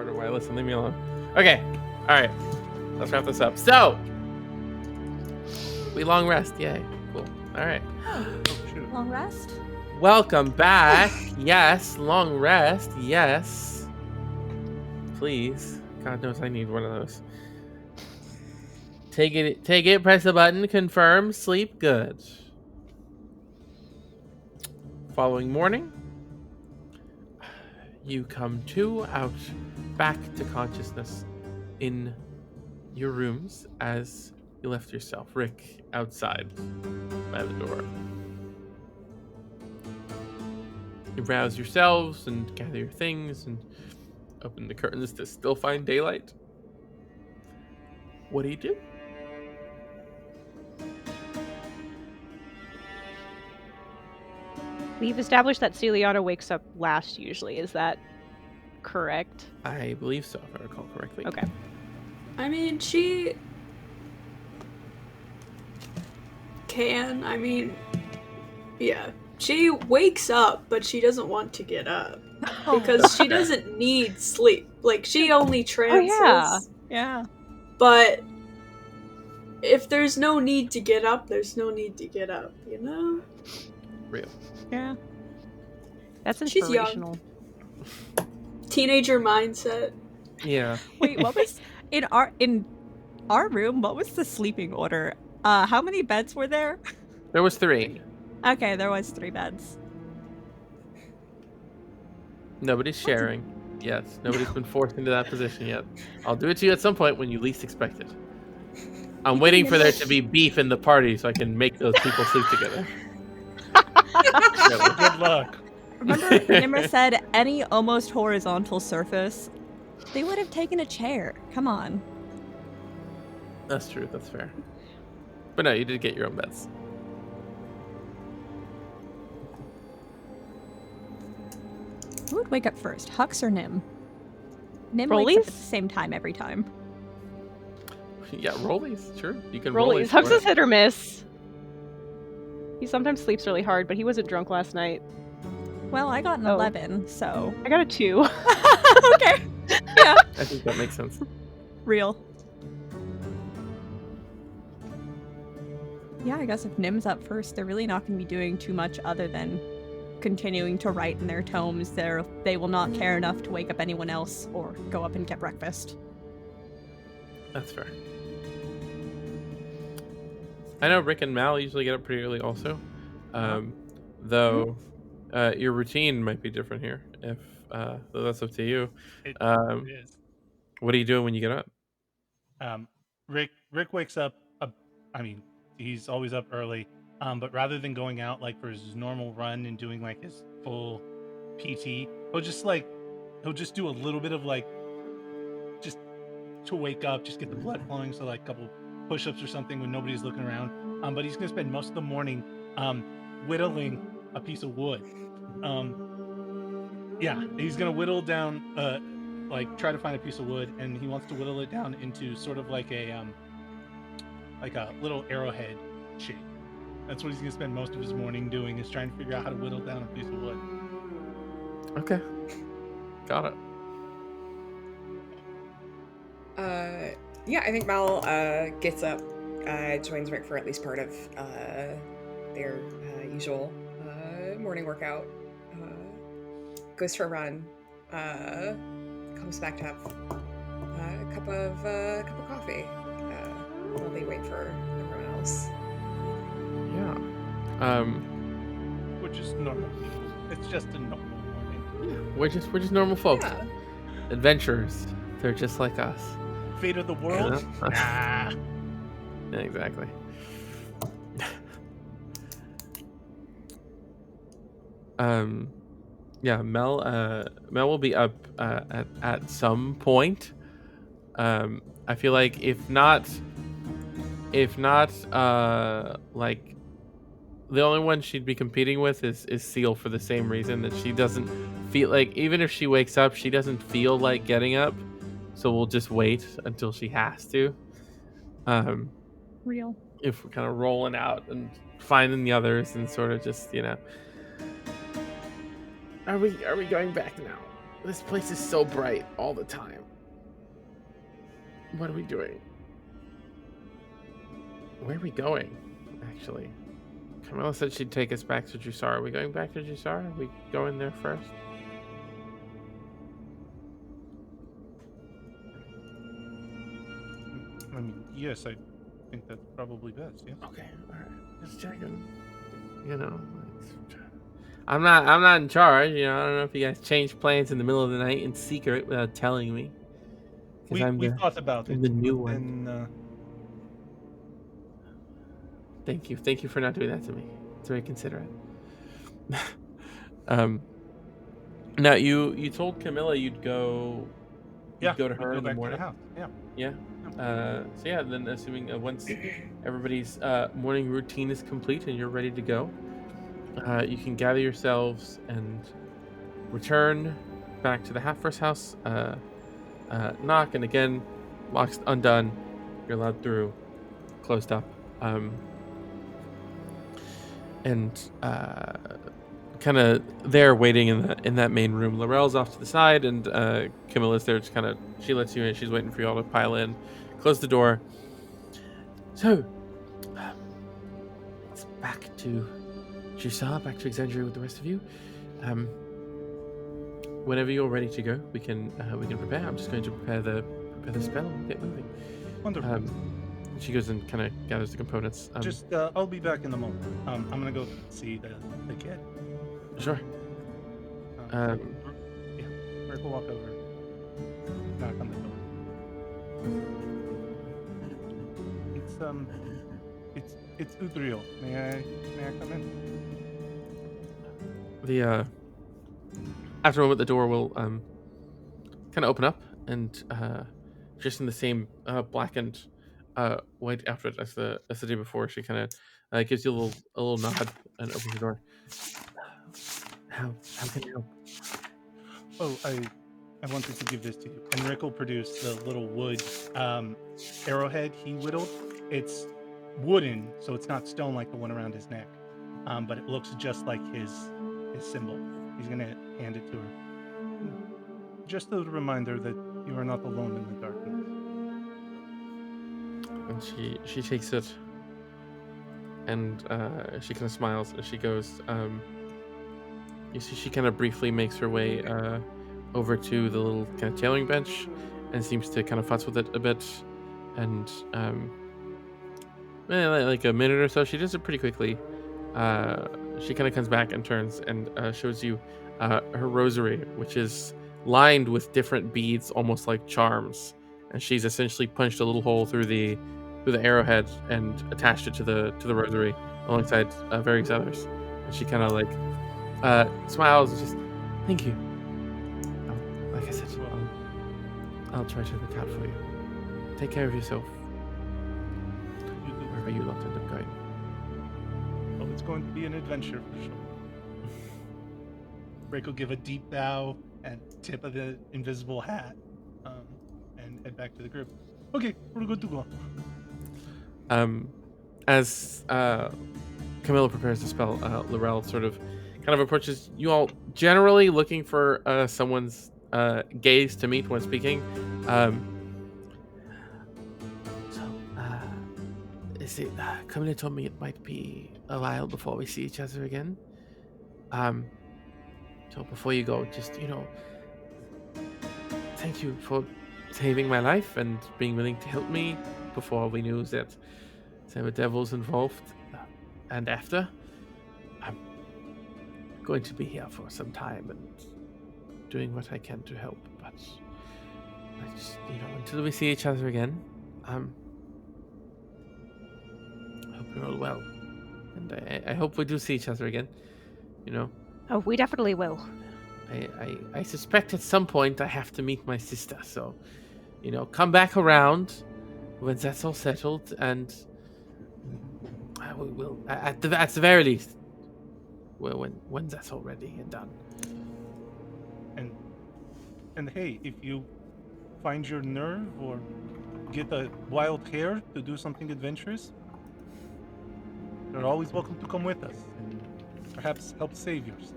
of why I listen. Leave me alone. Okay. All right. Let's wrap this up. So we long rest. Yay. Cool. All right. Long rest? Welcome back. Yes. Long rest. Yes. Please. God knows I need one of those. Take it, press the button, confirm, sleep good. Following morning, you come back to consciousness in your rooms as you left yourself. Rick outside by the door. You rouse yourselves and gather your things and open the curtains to still find daylight. What do you do? We've established that Celiana wakes up last usually. Is that correct? I believe so, if I recall correctly. Okay. I mean, she can. I mean, yeah. She wakes up, but she doesn't want to get up. Because she doesn't need sleep. Like, she only trances. Yeah. But if there's no need to get up, there's no need to get up, you know? Real. Yeah. That's She's young. inspirational. Teenager mindset. Yeah. Wait, what was in our room? What was the sleeping order? How many beds were there? There was 3. Okay, there was 3 beds. Nobody's sharing. Yes, nobody's been forced into that position yet. I'll do it to you at some point when you least expect it. I'm waiting for there to be beef in the party so I can make those people sleep together. Good luck. Remember, Nimmer said any almost horizontal surface, they would have taken a chair. Come on. That's true. That's fair. But no, you did get your own beds. Who would wake up first, Hux or Nim? Nim wakes up Rollies? at the same time every time. Yeah, rollies. Sure, you can Rollies. rollies. Hugs is hit or miss. He sometimes sleeps really hard, but he wasn't drunk last night. Well, I got an 11, so... I got a 2. Okay. Yeah. I think that makes sense. Real. Yeah, I guess if Nim's up first, they're really not going to be doing too much other than continuing to write in their tomes. They will not care enough to wake up anyone else or go up and get breakfast. That's fair. I know Rick and Mal usually get up pretty early also. Though your routine might be different here. If though that's up to you. It is. What are you doing when you get up? Rick wakes up. I mean, he's always up early. But rather than going out like for his normal run and doing like his full PT, he'll just do a little bit of like just to wake up, just get the blood flowing. So like a couple push-ups or something when nobody's looking around. But he's gonna spend most of the morning whittling a piece of wood. Yeah, he's gonna whittle down like try to find a piece of wood, and he wants to whittle it down into sort of like a little arrowhead shape. That's what he's gonna spend most of his morning doing, is trying to figure out how to whittle down a piece of wood. Okay. Got it. Yeah, I think Mal gets up, joins Rick for at least part of their usual morning workout, goes for a run, comes back to have a cup of coffee while they wait for everyone else. Yeah. We're just normal people. It's just a normal morning. We're just normal folks. Yeah. Adventurers. They're just like us. Fate of the world? Yeah. Nah. Yeah, exactly. Yeah, Mel will be up at some point. I feel like if not like the only one she'd be competing with is Seal, for the same reason that she doesn't feel like, even if she wakes up, she doesn't feel like getting up. So we'll just wait until she has to. Real. If we're kind of rolling out and finding the others and sort of just, Are we going back now? This place is so bright all the time. What are we doing? Where are we going, actually? Camilla said she'd take us back to Jusar. Are we going back to Jusar? Are we going there first? I mean, yes, I think that's probably best, yes. Okay, alright. Just checking. I'm not in charge, I don't know if you guys changed plans in the middle of the night in secret without telling me. We thought about it. I'm the new but one. then, Thank you for not doing that to me. It's very considerate. Now you told Camilla you'd go to her go in the back morning. to the house. Yeah. Yeah. So yeah, then assuming once everybody's morning routine is complete and you're ready to go, you can gather yourselves and return back to the Half-First house. Knock, and again, lock's undone. You're allowed through, closed up. And kind of there waiting in that main room. Laurel's off to the side, and Camilla's there. Just kind of, she lets you in. She's waiting for you all to pile in. Close the door. So, it's back to Jusar, back to Exandria with the rest of you. Whenever you're ready to go, we can prepare. I'm just going to prepare the spell and get moving. Wonderful. She goes and kind of gathers the components. I'll be back in the moment. I'm gonna go see the kid. Sure. Yeah, Rick will walk over, knock on the door. It's Udriel. May I come in? After a moment, the door will kind of open up, and just in the same blackened white outfit as the day before, she kind of gives you a little nod and opens the door. How can I help? Oh, I wanted to give this to you. And Rick will produce the little wood arrowhead he whittled. It's wooden, so it's not stone like the one around his neck, but it looks just like his symbol. He's gonna hand it to her. Just a reminder that you are not alone in the darkness. And she takes it, and she kind of smiles as she goes. You see, she kind of briefly makes her way over to the little kind of tailoring bench, and seems to kind of futz with it a bit. And like a minute or so, she does it pretty quickly. She kind of comes back and turns and shows you her rosary, which is lined with different beads, almost like charms. And she's essentially punched a little hole through the arrowhead and attached it to the rosary alongside various others. And she kind of like smiles and just, thank you. Like I said, I'll try to look out for you. Take care of yourself. Wherever you lot end up going. Well, it's going to be an adventure for sure. Rick will give a deep bow and tip of the invisible hat, and head back to the group. Okay, we're good to go. As Camilla prepares the spell. Laurel sort of kind of approaches you all, generally looking for someone's gaze to meet when speaking. Is it? Camilla told me it might be a while before we see each other again. So before you go, just, thank you for saving my life and being willing to help me before we knew that there were devils involved. And after, I'm going to be here for some time and doing what I can to help. But I just, until we see each other again, I hope you're all well. And I hope we do see each other again, Oh, we definitely will. I suspect at some point I have to meet my sister, so, come back around when that's all settled, and we will, at the very least, when that's all ready and done. And hey, if you find your nerve or get a wild hair to do something adventurous, you're always welcome to come with us and perhaps help save yours.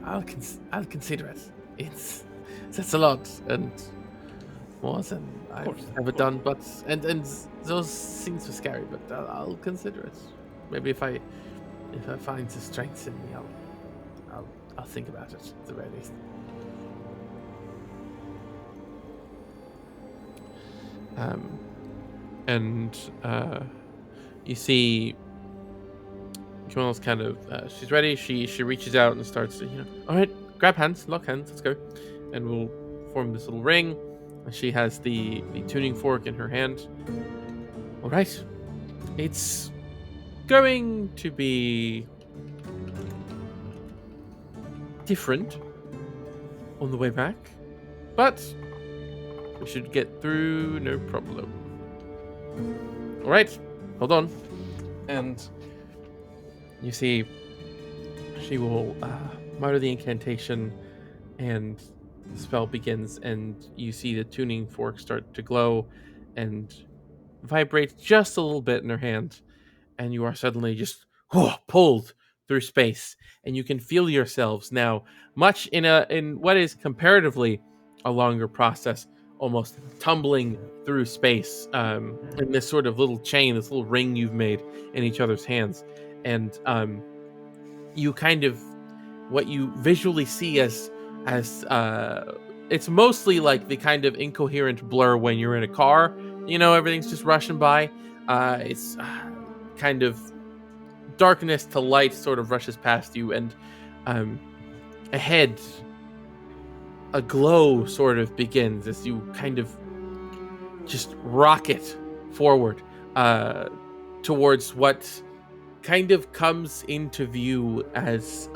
I'll consider it. That's a lot and more than I've ever done. But and those things were scary. But I'll consider it. Maybe if I find the strength in me, I'll think about it at the very least. You see. Camilla's kind of, she's ready. She reaches out and starts, all right, grab hands, lock hands, let's go. And we'll form this little ring. And she has the tuning fork in her hand. All right. It's going to be different on the way back, but we should get through no problem. All right, hold on. And you see, she will mutter the incantation, and the spell begins, and you see the tuning fork start to glow and vibrate just a little bit in her hand, and you are suddenly just pulled through space, and you can feel yourselves now much in what is comparatively a longer process, almost tumbling through space in this sort of little chain, this little ring you've made in each other's hands. And you kind of, what you visually see as it's mostly like the kind of incoherent blur when you're in a car, everything's just rushing by. It's kind of darkness to light sort of rushes past you, and ahead a glow sort of begins as you kind of just rocket forward towards what kind of comes into view as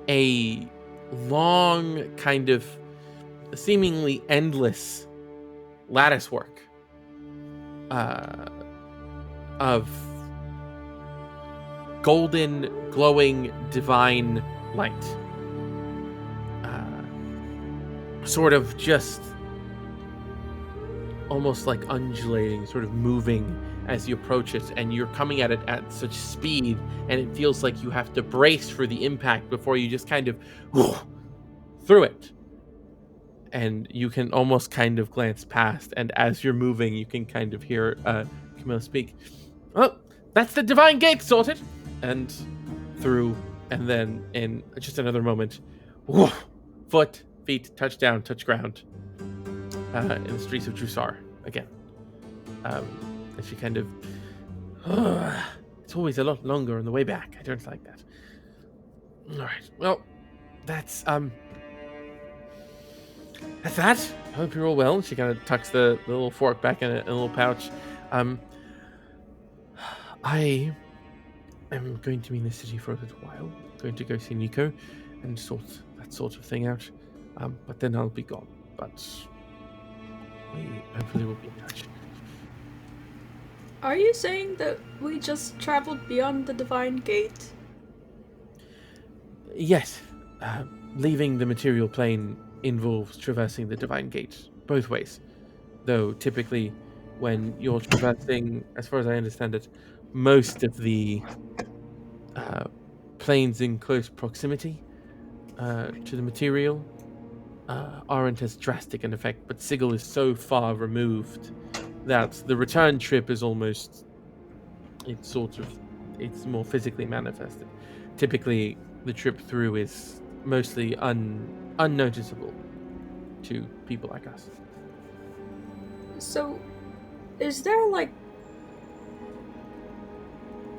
a long, kind of seemingly endless lattice work of golden, glowing, divine light. Sort of just almost like undulating, sort of moving as you approach it, and you're coming at it at such speed, and it feels like you have to brace for the impact before you just kind of through it. And you can almost kind of glance past, and as you're moving, you can kind of hear Camilla speak. Oh, that's the divine gate sorted! And through, and then in just another moment, foot, feet, touch down, touch ground in the streets of Drusar again. And she kind of, it's always a lot longer on the way back. I don't like that. All right, well, that's that. I hope you're all well. She kind of tucks the little fork back in a little pouch. I am going to be in the city for a little while. Going to go see Nico and sort that sort of thing out. But then I'll be gone. But we hopefully will be in touch. Are you saying that we just traveled beyond the Divine Gate? Yes. Leaving the material plane involves traversing the Divine Gate both ways. Though typically when you're traversing, as far as I understand it, most of the planes in close proximity to the material aren't as drastic an effect, but Sigil is so far removed that the return trip is almost, it's more physically manifested. Typically, the trip through is mostly unnoticeable to people like us. So, is there like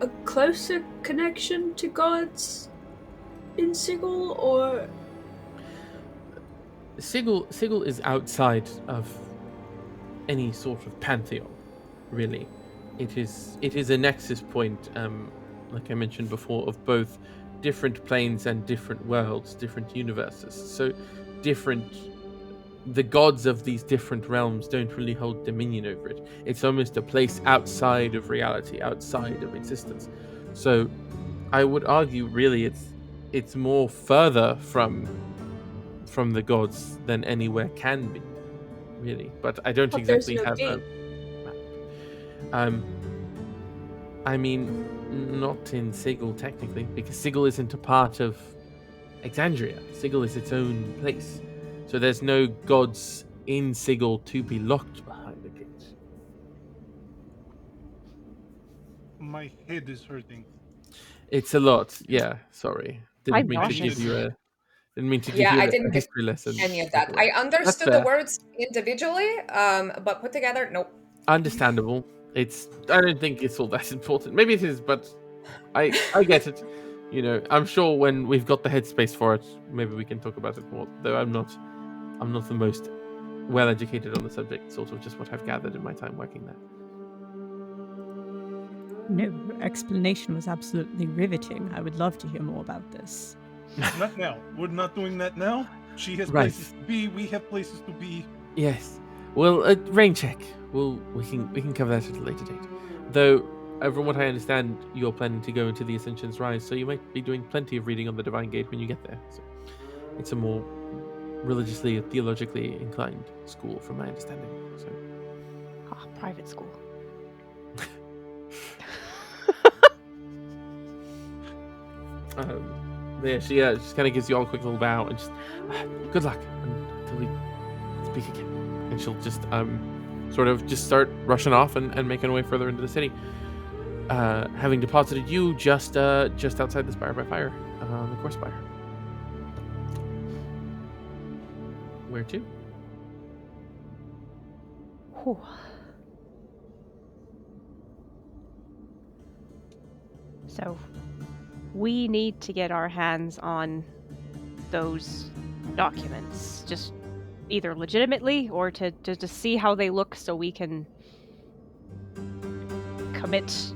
a closer connection to gods in Sigil, or Sigil is outside of any sort of pantheon, really. It is a nexus point, like I mentioned before, of both different planes and different worlds, different universes. So the gods of these different realms don't really hold dominion over it. It's almost a place outside of reality, outside of existence. So I would argue really it's more further from the gods than anywhere can be, really. But I don't exactly have a map. I mean, not in Sigil technically, because Sigil isn't a part of Exandria. Sigil is its own place. So there's no gods in Sigil to be locked behind the gates. My head is hurting. It's a lot. Yeah, sorry. I'm Didn't mean to nauseous. give you a Yeah, I didn't a get history lesson. any of that. Otherwise. I understood That's the fair. words individually, but put together, nope. Understandable. I don't think it's all that important. Maybe it is, but I get it. You know, I'm sure when we've got the headspace for it, maybe we can talk about it more. Though I'm not the most well educated on the subject. It's sort of just what I've gathered in my time working there. No, your explanation was absolutely riveting. I would love to hear more about this. Not now. We're not doing that now. She has Right. places to be. We have places to be. Yes. Well, rain check. We can cover that at a later date. Though, from what I understand, you're planning to go into the Ascension's Rise, so you might be doing plenty of reading on the Divine Gate when you get there. So it's a more religiously, theologically inclined school, from my understanding. So Private school. yeah, she just kind of gives you all a quick little bow and just good luck until we speak again. And she'll just sort of just start rushing off and making her way further into the city. Having deposited you just outside the Spire by Fire, the Core Spire. Where to? Whew. So, we need to get our hands on those documents, just either legitimately or to see how they look so we can commit.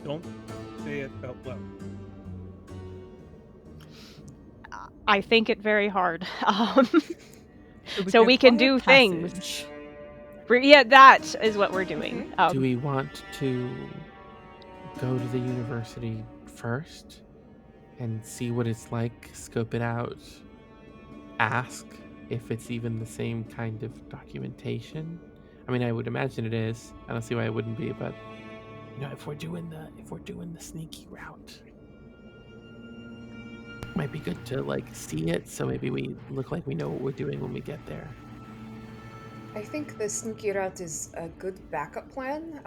Don't say it out loud. I think it very hard. So we can do things. Passage. Yeah, that is what we're doing. Do we want to go to the university first and see what it's like, scope it out, ask if it's even the same kind of documentation? I mean, I would imagine it is. I don't see why it wouldn't be, but you know, if we're doing the sneaky route, might be good to like see it, so maybe we look like we know what we're doing when we get there. I think the sneaky route is a good backup plan,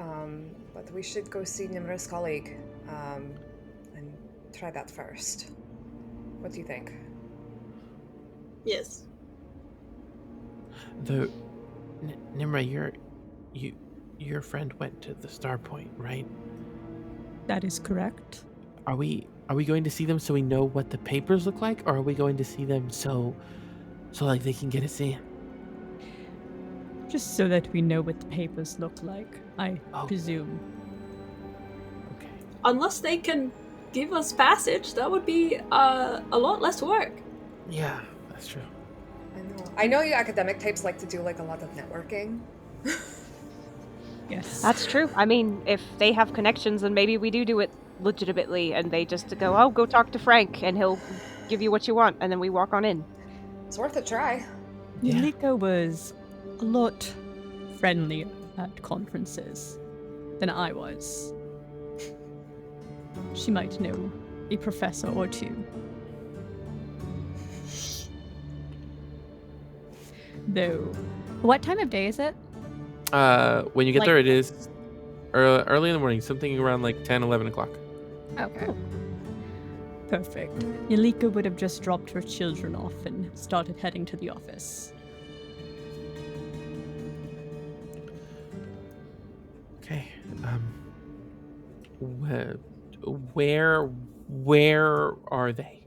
but we should go see Nimra's colleague and try that first. What do you think? Yes. Though, Nimra, your friend went to the Star Point, right? That is correct. Are we going to see them so we know what the papers look like, or are we going to see them so like they can get us in? Just so that we know what the papers look like, I presume. Okay. Unless they can give us passage, that would be a lot less work. Yeah, that's true. I know you academic types like to do like a lot of networking. Yes. That's true. I mean, if they have connections, then maybe we do it legitimately, and they just go, go talk to Frank, and he'll give you what you want, and then we walk on in. It's worth a try. Yeah. Yuriko was a lot friendlier at conferences than I was. She might know a professor or two. Though, what time of day is it? When you get Like- there, it is early in the morning, something around like 10, 11 o'clock. Okay. Perfect. Yalika would have just dropped her children off and started heading to the office. Okay. Where are they?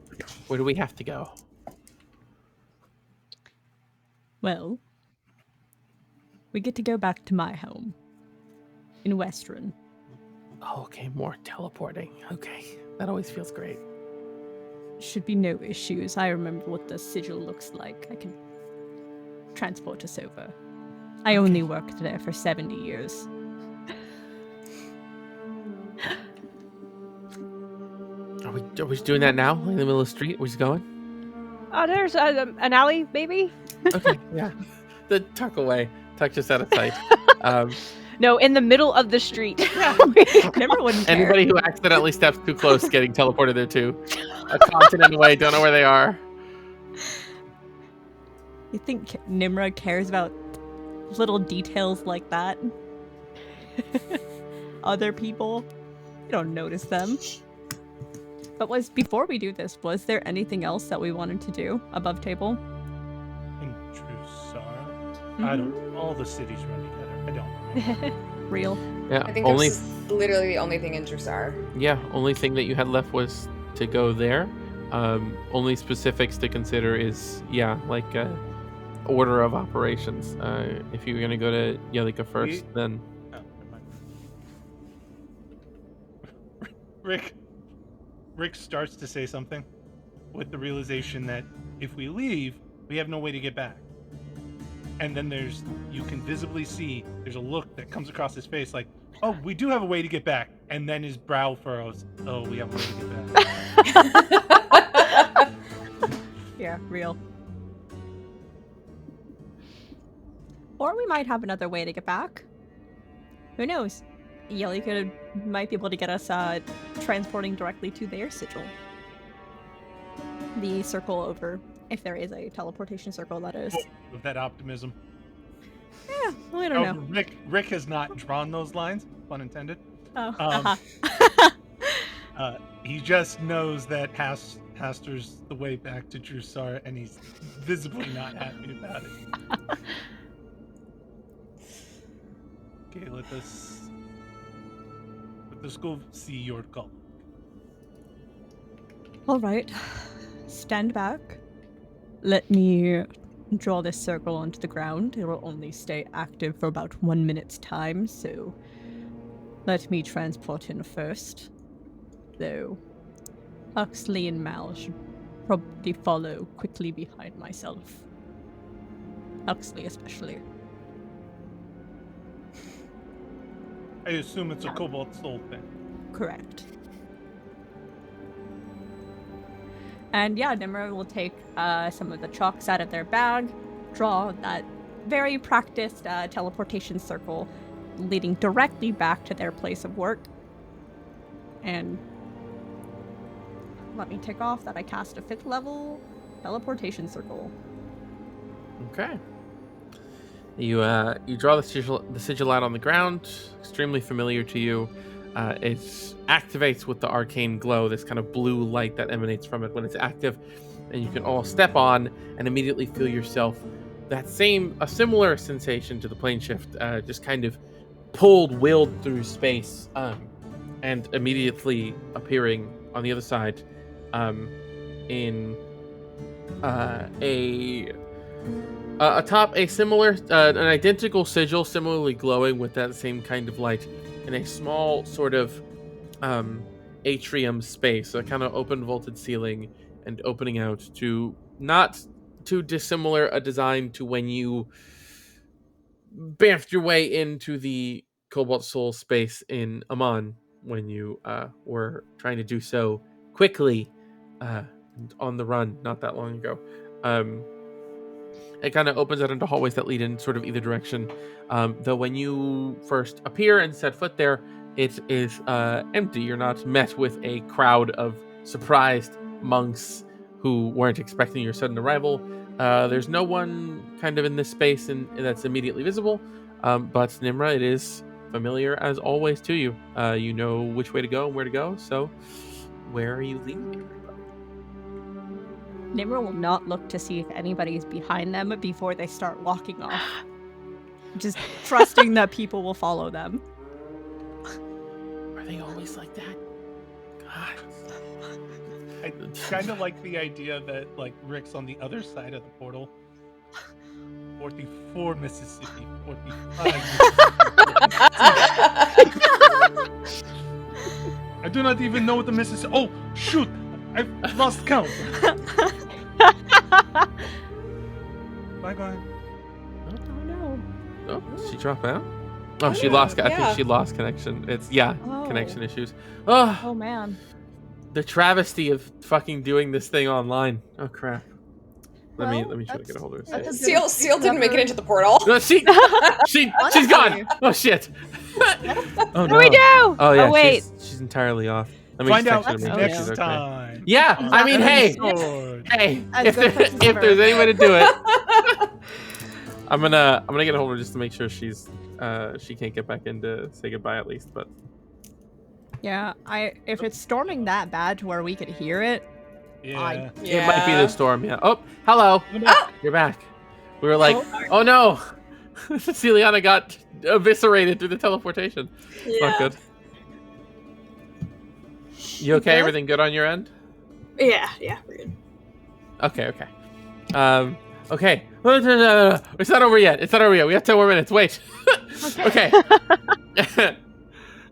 Where do we have to go? Well, we get to go back to my home in Western. Oh, okay, more teleporting. Okay, that always feels great. Should be no issues. I remember what the sigil looks like. I can transport us over. I only worked there for 70 years. Are we just doing that now? In the middle of the street? We're just going? Oh, there's an alley, maybe? Okay, yeah. The tuck away. Tuck just out of sight. No, in the middle of the street. Never wouldn't care. Anybody who accidentally steps too close getting teleported there too. A continent away, don't know where they are. You think Nimra cares about little details like that? Other people? You don't notice them. But before we do this, was there anything else that we wanted to do above table? I don't. All the cities run together. I don't. Real. Yeah, I think only that's literally the only thing in Drusar. only thing that you had left was to go there. Only specifics to consider is like order of operations. If you're gonna go to Yelika first, then Oh, never mind. Rick starts to say something with the realization that if we leave, we have no way to get back. And then you can visibly see there's a look that comes across his face like, oh, we do have a way to get back. And then his brow furrows. Oh, we have a way to get back. Yeah, real. Or we might have another way to get back. Who knows? Yelly might be able to get us transporting directly to their sigil. The circle over, if there is a teleportation circle, that is. With that optimism. Yeah, I don't know. However, Rick has not drawn those lines, pun intended. Oh, He just knows that Haster's the way back to Drusar, and he's visibly not happy about it. Okay, let us go see your call. All right. Stand back. Let me draw this circle onto the ground. It will only stay active for about 1 minute's time, so let me transport in first. Though Huxley and Mal should probably follow quickly behind myself. Huxley especially. I assume it's a Cobalt Soul thing. Correct. And yeah, Nimra will take some of the chalks out of their bag, draw that very practiced teleportation circle leading directly back to their place of work. And let me tick off that I cast a 5th level teleportation circle. okay. You draw the sigil out on the ground. Extremely familiar to you. It activates with the arcane glow, this kind of blue light that emanates from it when it's active, and you can all step on and immediately feel yourself a similar sensation to the plane shift, just kind of willed through space, and immediately appearing on the other side, in atop a similar, an identical sigil, similarly glowing with that same kind of light, in a small sort of atrium space, a kind of open vaulted ceiling, and opening out to not too dissimilar a design to when you bamfed your way into the Cobalt Soul space in Amon, when you were trying to do so quickly and on the run not that long ago. It kind of opens out into hallways that lead in sort of either direction. Though when you first appear and set foot there, it is empty. You're not met with a crowd of surprised monks who weren't expecting your sudden arrival. There's no one kind of in this space and that's immediately visible. But Nimra, it is familiar as always to you. You know which way to go and where to go. So where are you leading everybody? Nimra will not look to see if anybody's behind them before they start walking off. Just trusting that people will follow them. Are they always like that? God. I kind of like the idea that like Rick's on the other side of the portal. 44 Mississippi, 45 Mississippi. I do not even know what the Mississippi. Oh shoot! I've lost count. Bye, bye. Oh no. Oh, she dropped out? Oh, she lost. I yeah. think she lost connection. It's Oh. connection issues. Oh, Oh man. the travesty of fucking doing this thing online. Oh crap. Let me Well, try to get a hold of her. that's a Seal didn't make it into the portal. No, she's gone. Oh shit. Oh What do we do? Oh yeah. wait. She's entirely off. Let me Find just out text her to make sure next she's okay. time. Yeah, I mean, hey, Sword. hey, As if, good as if ever. there's any way to do it, I'm gonna get a hold of her just to make sure she can't get back in to say goodbye at least. But Yeah, if it's storming that bad to where we could hear it, Yeah. it might be the storm. Yeah. Oh, hello. You're back. We were like, oh no, Ceciliana got eviscerated through the teleportation. It's not good. You okay? Good? Everything good on your end? Yeah, we're good. Okay. Okay. No. It's not over yet. We have 10 more minutes. Wait. Okay.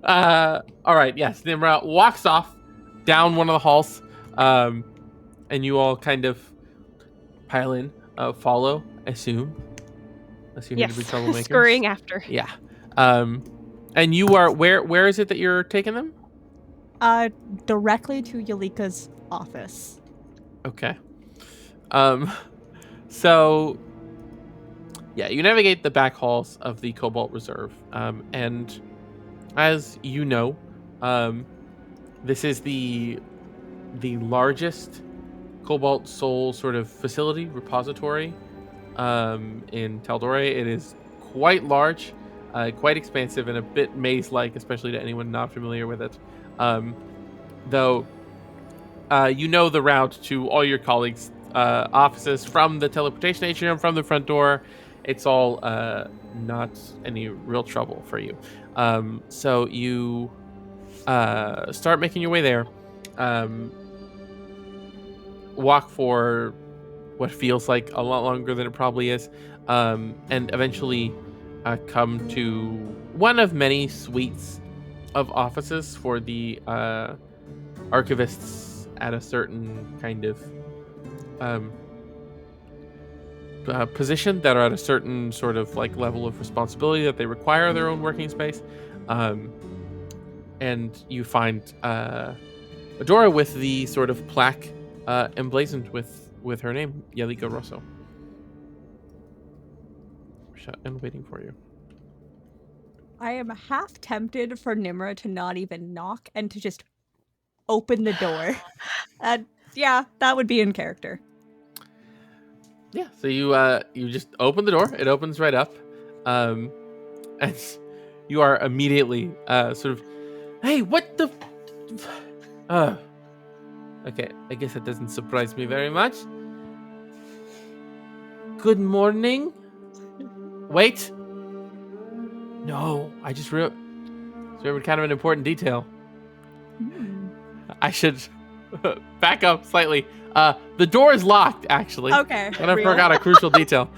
All right. Yes. Nimra walks off down one of the halls, and you all kind of pile in, follow, assume you need to be Yes, troublemakers. scurrying after. Yeah. And you are where is it that you're taking them? directly to Yalika's office. Okay. So yeah, you navigate the back halls of the Cobalt Reserve, and as you know, this is the largest Cobalt Soul sort of facility repository in Tal'Dorei. It is quite large, quite expansive, and a bit maze-like, especially to anyone not familiar with it. Though you know the route to all your colleagues' offices from the teleportation atrium, from the front door. It's all not any real trouble for you. So you start making your way there. Walk for what feels like a lot longer than it probably is, and eventually come to one of many suites of offices for the archivists at a certain kind of position that are at a certain sort of like level of responsibility that they require their own working space. And you find a door with the sort of plaque emblazoned with her name, Yalika Rosso. Shut and waiting for you. I am half tempted for Nimra to not even knock and to just open the door. Yeah, that would be in character. Yeah, so you just open the door. It opens right up, and you are immediately sort of, hey, what the? Okay, I guess that doesn't surprise me very much. Good morning. Wait. No, I just remembered kind of an important detail. I should back up slightly. The door is locked, actually. Okay. And I forgot a crucial detail.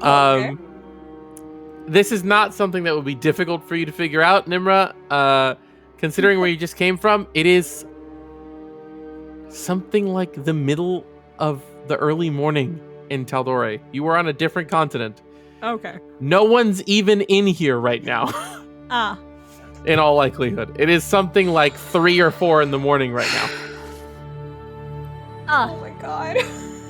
Okay. This is not something that would be difficult for you to figure out, Nimra. Considering where you just came from, it is something like the middle of the early morning in Tal'Dorei. You were on a different continent. Okay. No one's even in here right now. Ah. In all likelihood. It is something like 3 or 4 in the morning right now. Ah. Oh my god.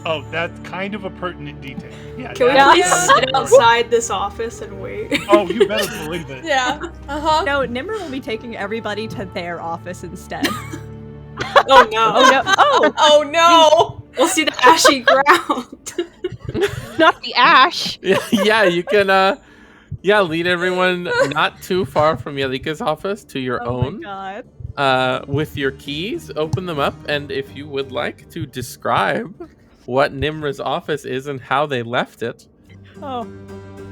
Oh, that's kind of a pertinent detail. Yeah. Can we that- please that is sit important. outside this office and wait? Oh, you better believe it. Yeah. Uh-huh. No, Nimmer will be taking everybody to their office instead. Oh no. Oh no! Oh, Oh no! We'll see the ashy ground. not the ash. Yeah, you can lead everyone not too far from Yalika's office to your Oh my own. god. With your keys, open them up, and if you would like to describe what Nimra's office is and how they left it. Oh.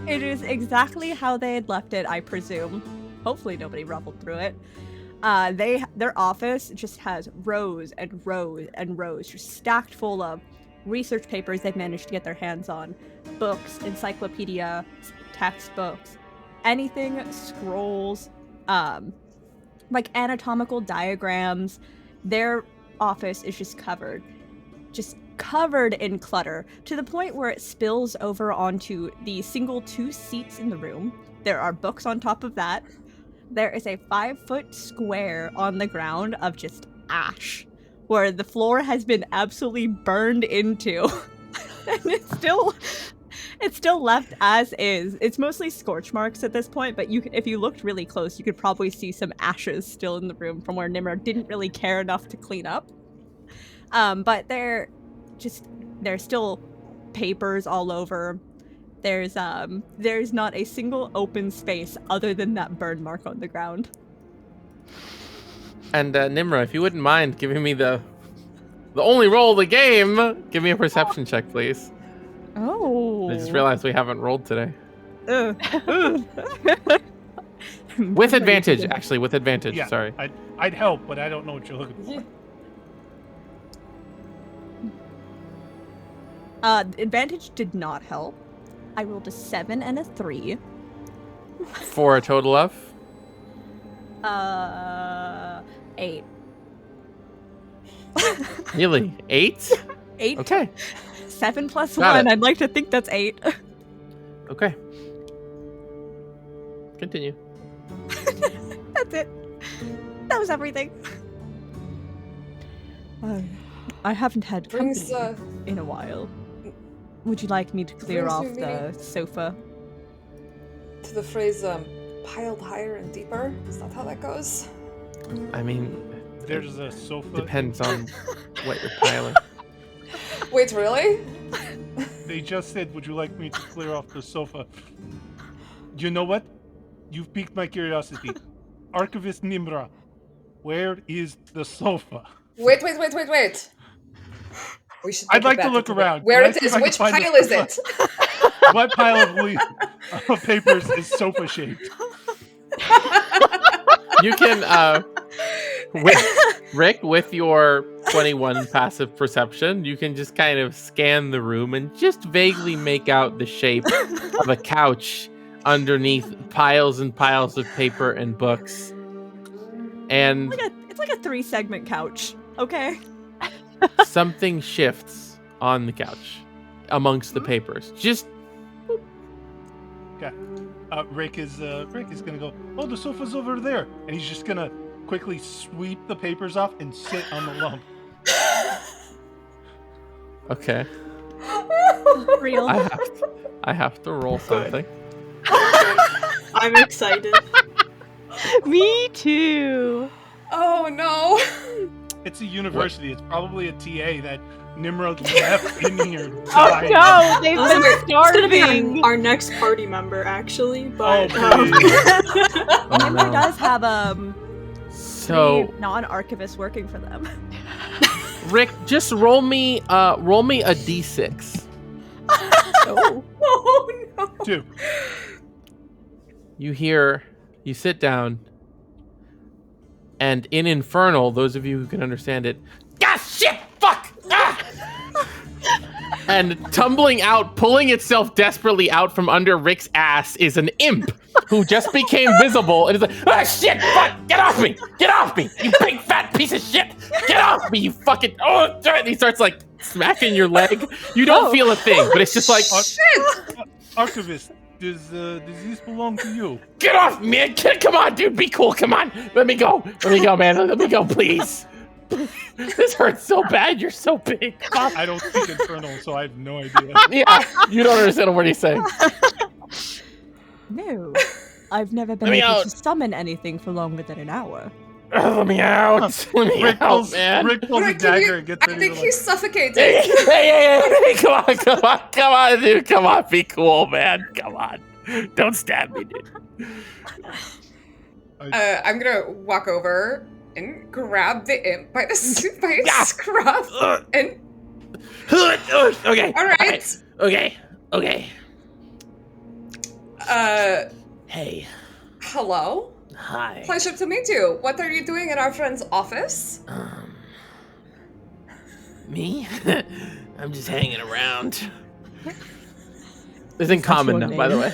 It is exactly how they had left it, I presume. Hopefully nobody ruffled through it. Their office just has rows and rows and rows, just stacked full of research papers they've managed to get their hands on, books, encyclopedia, textbooks, anything, scrolls, like anatomical diagrams. Their office is just covered in clutter, to the point where it spills over onto the single 2 seats in the room. There are books on top of that. There is a 5-foot square on the ground of just ash, where the floor has been absolutely burned into. And it's still left as is. It's mostly scorch marks at this point, but if you looked really close, you could probably see some ashes still in the room from where Nimmer didn't really care enough to clean up. But there's still papers all over. There's not a single open space other than that burn mark on the ground. And Nimra, if you wouldn't mind giving me the only roll of the game, give me a perception check, please. Oh. I just realized we haven't rolled today. Ugh. With advantage, actually, with advantage. Yeah, Sorry. I'd help, but I don't know what you're looking for. Advantage did not help. I rolled a 7 and a 3. For a total of? 8. Really? 8? 8? Okay. 7 plus Got 1. it. I'd like to think that's 8. Okay. Continue. That's it. That was everything. I haven't had Brings company in a while. Would you like me to clear brings off me the meaning. sofa? To the phrase piled higher and deeper. Is that how that goes? I mean, There's a sofa. depends on what you're piling. Wait, really? They just said, would you like me to clear off the sofa? You know what? You've piqued my curiosity. Archivist Nimra, where is the sofa? Wait. We should I'd look like to look around. Where Can I it see is. if I can Which find the pile is sofa? it? What pile of papers is sofa shaped? You can, Rick, with your 21 passive perception, you can just kind of scan the room and just vaguely make out the shape of a couch underneath piles and piles of paper and books. And It's like a 3-segment couch, okay? something shifts on the couch amongst the papers. Just Rick is gonna go, oh, the sofa's over there, and he's just gonna quickly sweep the papers off and sit on the lump. okay. Real. I have to roll something. I'm excited. Me too. Oh no. It's a university. It's probably a TA that Nimrod left in here. Oh dying. no, they've This been is gonna be starving. our next party member, actually. Oh, But please. Oh, Nimmer no. does have 3 So, non-archivists working for them. Rick, just roll me a d6. Oh. Oh no. 2. You sit down, and in Infernal, those of you who can understand it, ah, shit, fuck, ah! And tumbling out, pulling itself desperately out from under Rick's ass is an imp who just became visible and is like, ah, shit, fuck, get off me, you big fat piece of shit, get off me, you fucking, oh, and he starts like smacking your leg. You don't feel a thing, but it's just like, Archivist, does this belong to you? get off, man, come on, dude, be cool, come on, let me go, man, let me go, please. This hurts so bad. You're so big. I don't speak Infernal, so I have no idea. Yeah, you don't understand what he's saying. No, I've never been Let me able out. to summon anything for longer than an hour. Let me out. Let me Rick out, pulls, man. Rick pulls a Rick, can you- dagger and gets I ready think to he's suffocating. Hey, come on, dude. Come on, be cool, man. Come on. Don't stab me, dude. I'm gonna walk over and grab the imp by its Yeah. scruff and. Okay. All right. Okay. Hey. Hello. Hi. Pleasure to meet you. What are you doing in our friend's office? Me? I'm just hanging around. This isn't common your now, by the name? way.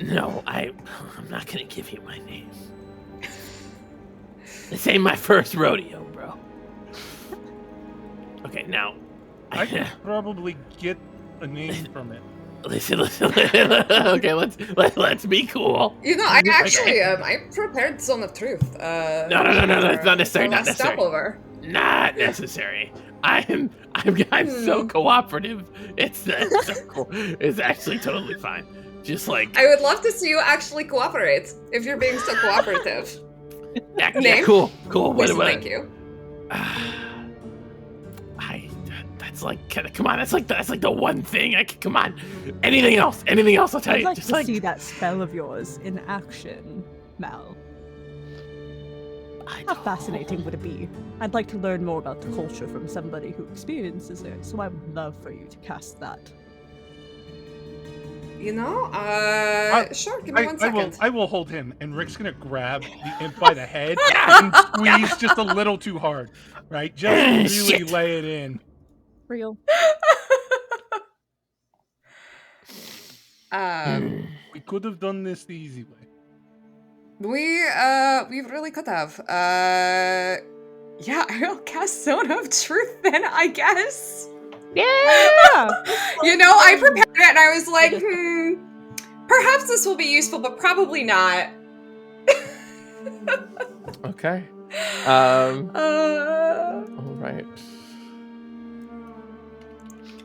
No, I'm not gonna give you my name. This ain't my first rodeo, bro. Okay, now. I could probably get a name from it. Listen. Okay, let's be cool. You know, I actually I prepared Zone of Truth. No, that's not necessary. Not necessary. Stopover. Not necessary. I'm so cooperative. It's so cool. It's actually totally fine. Just like I would love to see you actually cooperate if you're being so cooperative. yeah, Name? cool. Please, thank you. That's like come on. That's like the one thing. Come on. Anything else? I'll tell I'd you. like Just to like see that spell of yours in action, Mal. How fascinating would it be? I'd like to learn more about the culture from somebody who experiences it, so I would love for you to cast that. You know, sure. Give me 1 second. I will hold him, and Rick's gonna grab the imp by the head and squeeze just a little too hard, right? Just really Shit. lay it in. Real. We could have done this the easy way. We really could have. Yeah, I'll cast Zone of Truth then, I guess. Yeah. You know, I prepared it and I was like, perhaps this will be useful, but probably not. okay. All right.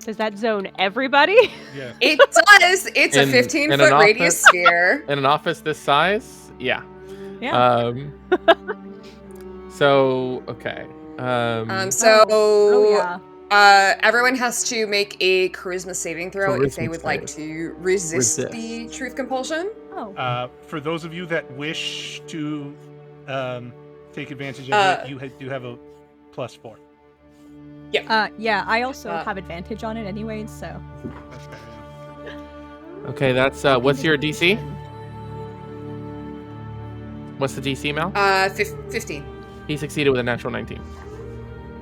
Does that zone everybody? Yeah. It does. It's a In 15-foot an radius sphere. In an office this size, yeah. Yeah. So okay. So yeah. everyone has to make a charisma saving throw if they Charisma would like to resist the truth compulsion. Oh. For those of you that wish to take advantage of it, you do have a +4. Yeah, I also Uh, have advantage on it anyways, so. That's fair, yeah. Okay, that's what's your DC? What's the DC, Mal? 15. He succeeded with a natural 19.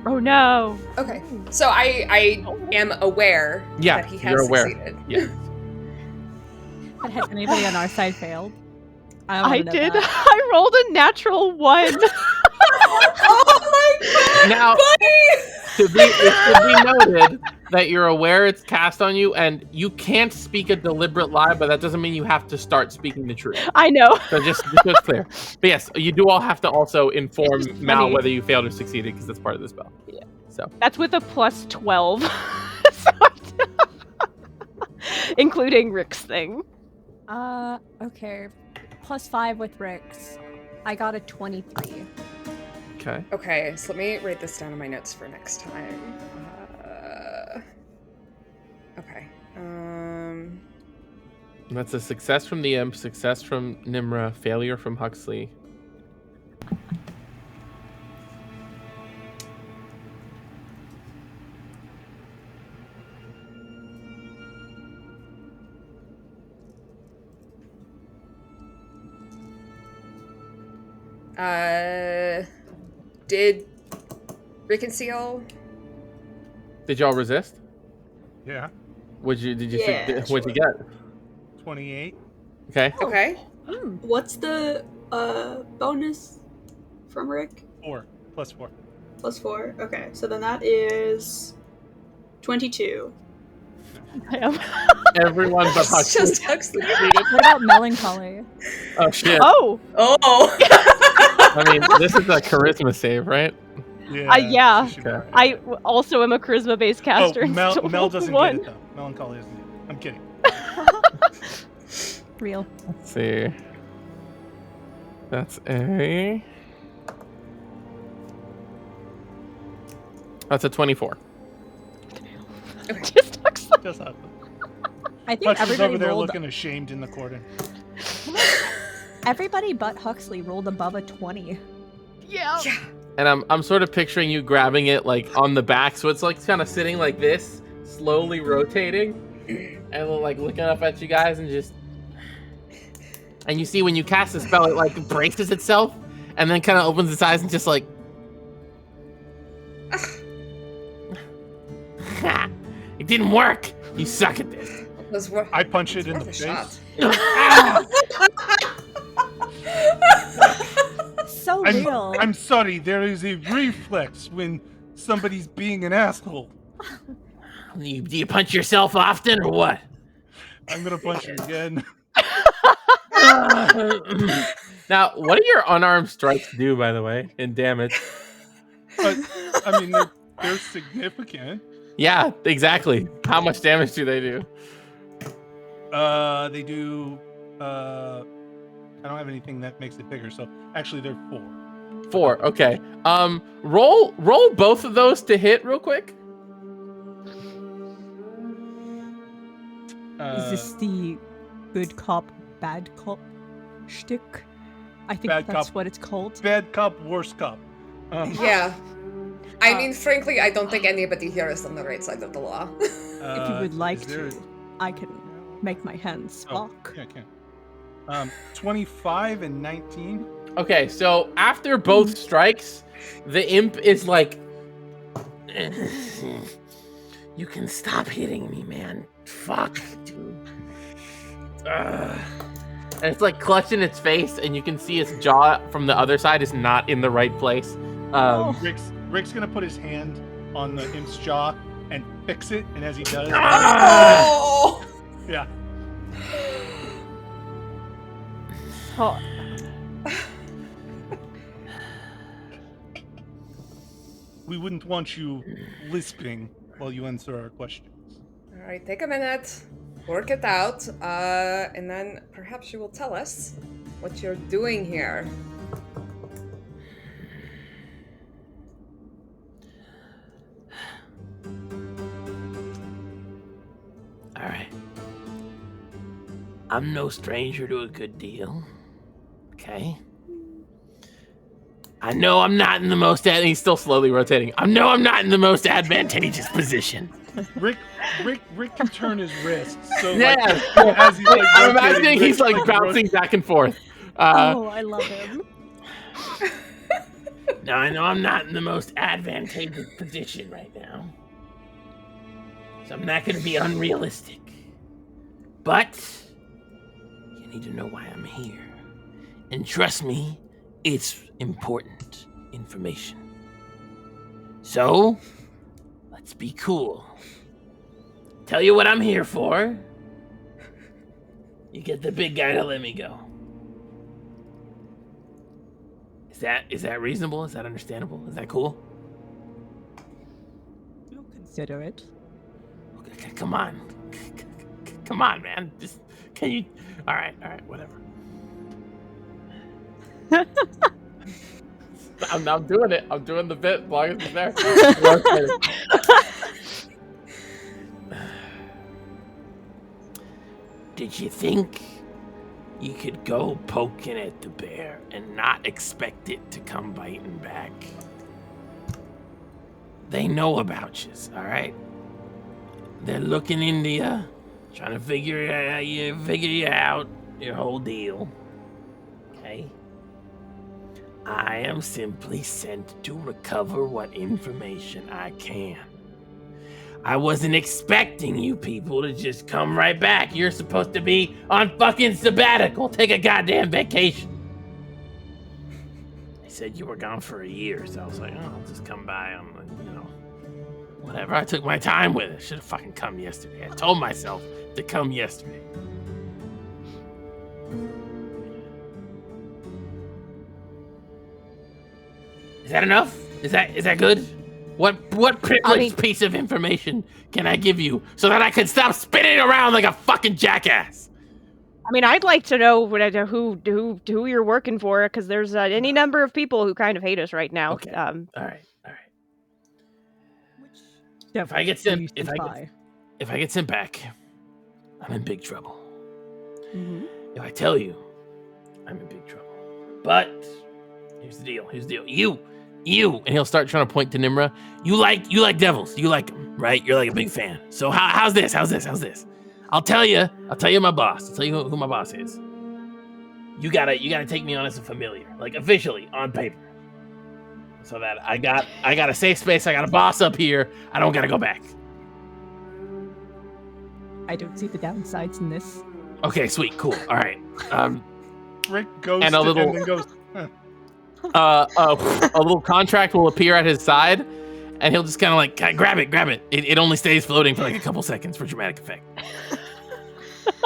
Oh no. Okay. So I am aware Yeah, that he has you're aware. succeeded. Yeah. But has anybody on our side failed? I wanna know did. that. I rolled a natural 1. Oh my god! Now, it should be noted that you're aware it's cast on you, and you can't speak a deliberate lie, but that doesn't mean you have to start speaking the truth. I know. So just so it's clear. But yes, you do all have to also inform It's just Mal funny. whether you failed or succeeded, because that's part of the spell. Yeah. So That's with a +12. So including Rick's thing. Okay. +5 with Rick's. I got a 23. okay. Okay, so let me write this down in my notes for next time. Okay. That's a success from the imp, success from Nimra, failure from Huxley. Did Rick and Seal? Did y'all resist? Yeah. What'd you Yeah, what'd you get? 28. Okay. Okay. What's the bonus from Rick? 4. +4. +4. Okay, so then that is 22. Damn. Everyone but It's Huxley. just Huxley. What about melancholy? Oh shit. Oh, Oh. I mean, this is a charisma save, right? yeah. she should be Okay. alright. I also am a charisma-based caster. Oh, and Mel still rolled doesn't one. get it though. Melancholy doesn't get it. I'm kidding. Real. Let's see. That's a 24. Just Huxley. Just Huxley. I think Huxley's everybody over there rolled. looking ashamed in the corner. Everybody but Huxley rolled above a 20. Yeah. Yeah. And I'm sort of picturing you grabbing it like on the back, so it's like kind of sitting like this, slowly rotating, and like looking up at you guys and just. And you see when you cast the spell, it like braces itself, and then kind of opens its eyes and just like. It didn't work. You suck at this. I punch it in the worth a face. So real. I'm sorry, there is a reflex when somebody's being an asshole. Do you punch yourself often or what? I'm gonna punch you again. Now, what do your unarmed strikes do, by the way, in damage? But I mean, they're significant. Yeah, exactly. How much damage do they do? They do. I don't have anything that makes it bigger, so actually they're 4. 4. Okay. Roll both of those to hit real quick. Is this the good cop, bad cop shtick? I think Bad that's cop. what it's called. Bad cop, worst cop. Yeah. I mean, frankly, I don't think anybody here is on the right side of the law. If you would like is there to, I can make my hands spark. Yeah, I can. 25 and 19. Okay, so after both strikes, the imp is like, you can stop hitting me, man. Fuck, dude. And it's like clutching its face, and you can see its jaw from the other side is not in the right place. Rick's gonna put his hand on the imp's jaw and fix it, and as he does, Oh! yeah. Oh, We wouldn't want you lisping while you answer our questions. All right, take a minute, work it out, and then perhaps you will tell us what you're doing here. All right. I'm no stranger to a good deal. Okay. I know I'm not in the most he's still slowly rotating. I know I'm not in the most advantageous position. Rick can turn his wrist, so Yeah. like, as he's like, I'm rotating, imagining he's Rick's, like bouncing back and forth. Oh, I love him. Now I know I'm not in the most advantageous position right now. So I'm not gonna be unrealistic. But you need to know why I'm here. And trust me, it's important information. So, let's be cool. Tell you what I'm here for. You get the big guy to let me go. Is that reasonable? Is that understandable? Is that cool? We'll consider it. Okay, come on. Come on, man. Just can you all right, whatever. I'm doing it. I'm doing the bit as long as it's there. Did you think you could go poking at the bear and not expect it to come biting back? They know about you, all right? They're looking into you, trying to figure you out, your whole deal. Okay? I am simply sent to recover what information I can. I wasn't expecting you people to just come right back. You're supposed to be on fucking sabbatical. Take a goddamn vacation. They said you were gone for a year, so I was like, oh, I'll just come by on, Whatever, I took my time with it. Should have fucking come yesterday. I told myself to come yesterday. Is that enough? Is that good? What privileged piece of information can I give you so that I can stop spinning around like a fucking jackass? I mean, I'd like to know who you're working for, because there's any number of people who kind of hate us right now. Okay. All right. Yeah, If I get when you sent, stand by. if I get sent back, I'm in big trouble. Mhm. If I tell you, I'm in big trouble. But here's the deal. You, and he'll start trying to point to Nimra. You like devils. You like them, right? You're like a big fan. So how's this? I'll tell you my boss. I'll tell you who my boss is. You gotta take me on as a familiar, like officially on paper, so that I got a safe space. I got a boss up here. I don't gotta go back. I don't see the downsides in this. Okay, sweet, cool. All right. Rick goes And to a little- him and goes, A little contract will appear at his side, and he'll just kind of like grab it. It only stays floating for like a couple seconds for dramatic effect.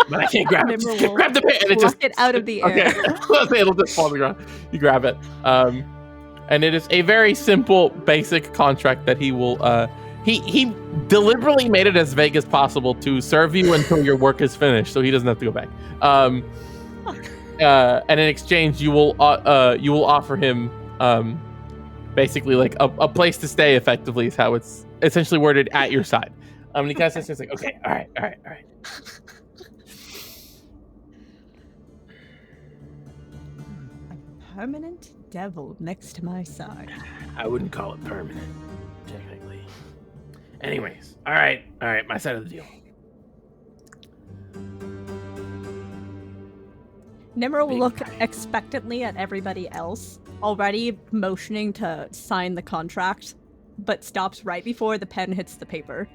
But I can't grab it. Nimra Just will grab the pin, and it pluck just it out of the air. Okay, it'll just fall to the ground. You grab it, and it is a very simple, basic contract that he will. He deliberately made it as vague as possible to serve you until your work is finished, so he doesn't have to go back. And in exchange, you will offer him basically like a place to stay. Effectively, is how it's essentially worded at your side. And he kind of says like, okay, all right. A permanent devil next to my side. I wouldn't call it permanent, technically. Anyways, all right, my side of the deal. Nimra will Big look guy. expectantly at everybody else, already motioning to sign the contract, but stops right before the pen hits the paper.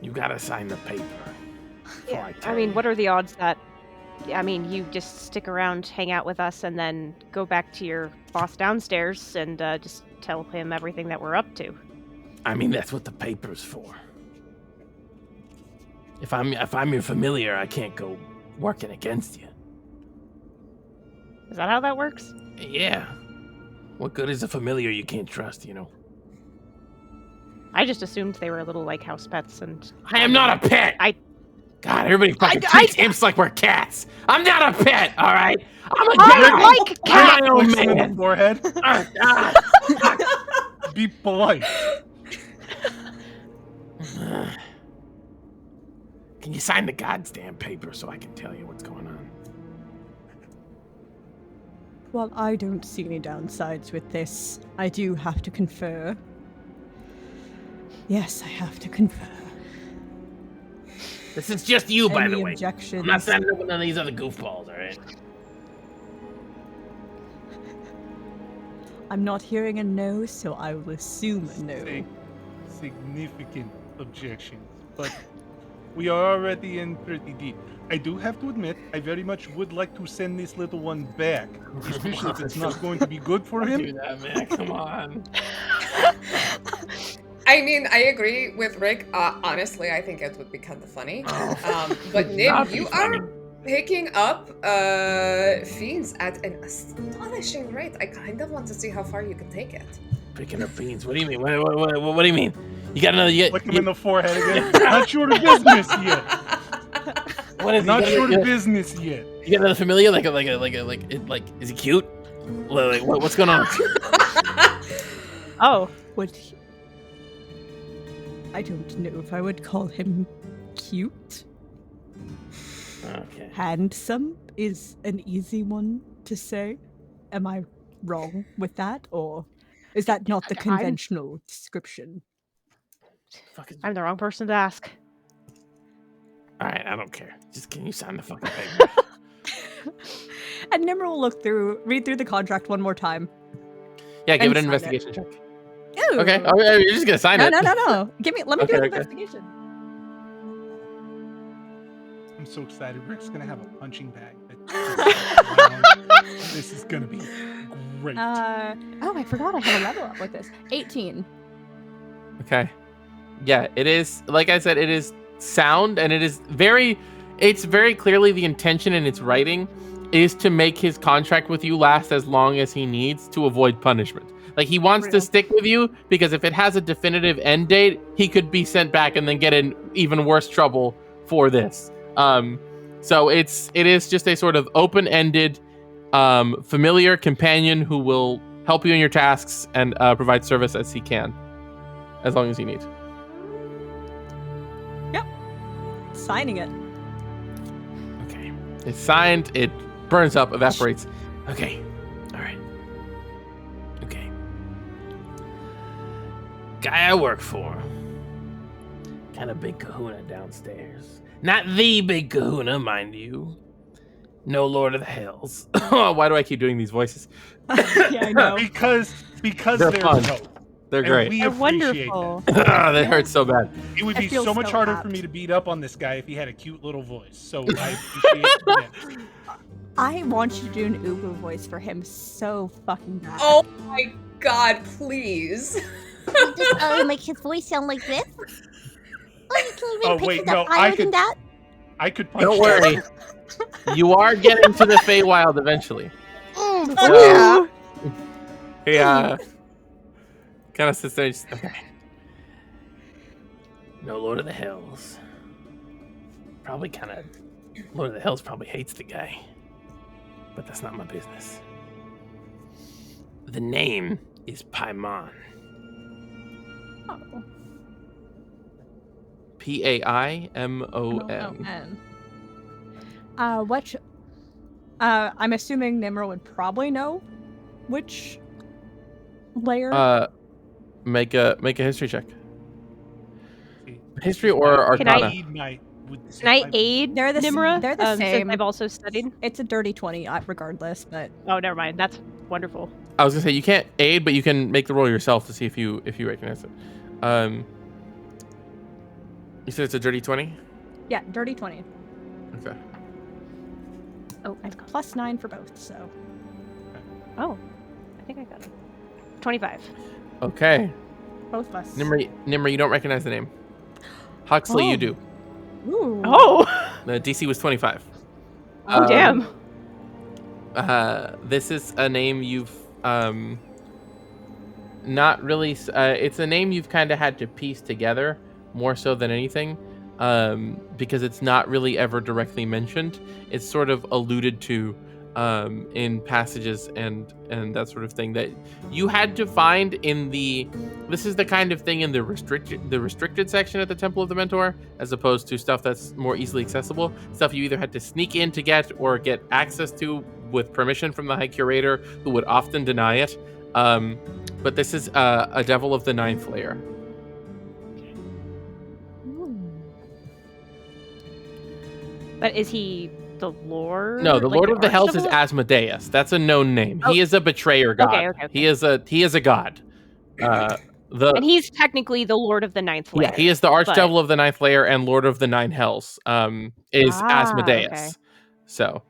You gotta sign the paper. Yeah, I mean, what are the odds that, you just stick around, hang out with us, and then go back to your boss downstairs and just tell him everything that we're up to? I mean, that's what the paper's for. If I'm your familiar, I can't go working against you. Is that how that works? Yeah. What good is a familiar you can't trust, I just assumed they were little like house pets, and I am not a pet! God, everybody fucking treats imps like we're cats! I'm not a pet, alright? I'm a guy! I like cats! I'm my own flicks him in the man! forehead. Be polite. Can you sign the goddamn paper so I can tell you what's going on? While I don't see any downsides with this, I do have to confer. Yes, I have to confer. This is just you, by Any the way. objections? I'm not signing up with none of these other goofballs, alright? I'm not hearing a no, so I will assume a no. Significant objections, but we are already in pretty deep. I do have to admit, I very much would like to send this little one back, especially if it's not going to be good for Do him. that, man. Come on. I mean, I agree with Rick. Honestly, I think it would be kind of funny. But Nim, Not be you funny. are picking up fiends at an astonishing rate. I kind of want to see how far you can take it. Picking up beans. What do you mean? What do you mean? You got another? Flick him in the forehead again. Not sure of business yet. What is Not sure you of business yet. got another familiar? Like is he cute? Like what's going on? Oh, Would he... I don't know if I would call him cute. Okay. Handsome is an easy one to say. Am I wrong with that, or is that not the I'm- conventional description? Fucking. I'm the wrong person to ask. All right, I don't care. Just can you sign the fucking paper? And Nimra will read through the contract one more time. Yeah, give And it an sign it. investigation check. Ew. Okay. Oh, yeah, you're just gonna sign No, it. no. Let me do Okay, an okay. investigation. I'm so excited. Rick's gonna have a punching bag. This is gonna be great. Oh, I forgot I have a level up with this. 18. Okay. Yeah, it is. Like I said, it is sound, and it's very clearly the intention in its writing is to make his contract with you last as long as he needs to avoid punishment. Like, he wants to stick with you because if it has a definitive end date, he could be sent back and then get in even worse trouble for this. So it is just a sort of open-ended, familiar companion who will help you in your tasks and provide service as he can, as long as you need. Signing it. Okay. It's signed. It burns up, evaporates. Okay. All right. Okay. Guy I work for. Kind of big kahuna downstairs. Not the big kahuna, mind you. No Lord of the Hells. Why do I keep doing these voices? Yeah, I know. because They're they're fun. dope. They're And great. we They're appreciate wonderful. That hurts so bad. It would I be feel so much so harder for apt. me to beat up on this guy if he had a cute little voice. So I appreciate that. I want you to do an Uber voice for him so fucking bad. Oh my god, please. Just make his voice sound like this. Oh, can you Oh, even wait, picture no, the I fire could- in that? I could punch Don't you. worry. You are getting to the Feywild eventually. Mm, So, he kind of sits there and just, okay. No Lord of the Hells. Lord of the Hells probably hates the guy. But that's not my business. The name is Paimon. Oh. Paimon. I'm assuming Nimra would probably know which layer. Make a history check. History or Can I- Arcana. Can I aid They're the s- Nimra? they're the Since same. I've also studied. It's a dirty 20 regardless, but Oh, never mind. That's wonderful. I was gonna say you can't aid, but you can make the roll yourself to see if you recognize it. You said it's a dirty 20? yeah, dirty 20. Okay. Oh, And +9 for both, so. oh, I think I got it. 25. Okay. Both of us. Nimra, you don't recognize the name. Huxley, Oh. you do. Ooh. Oh, The DC was 25. oh, damn. This is a name you've not really. It's a name you've kind of had to piece together more so than anything, because it's not really ever directly mentioned. It's sort of alluded to in passages and that sort of thing that you had to find in the. This is the kind of thing in the restricted section at the Temple of the Mentor, as opposed to stuff that's more easily accessible. Stuff you either had to sneak in to get or get access to with permission from the High Curator, who would often deny it. But this is a Devil of the Ninth Layer. But is he the Lord? No, the Like Lord of the Hells is Archdevil? Asmodeus. That's a known name. Oh. He is a betrayer god. Okay. He is a god. And he's technically the Lord of the Ninth Layer. Yeah, he is the Archdevil of the Ninth Layer and Lord of the Nine Hells. Is Asmodeus. Okay. So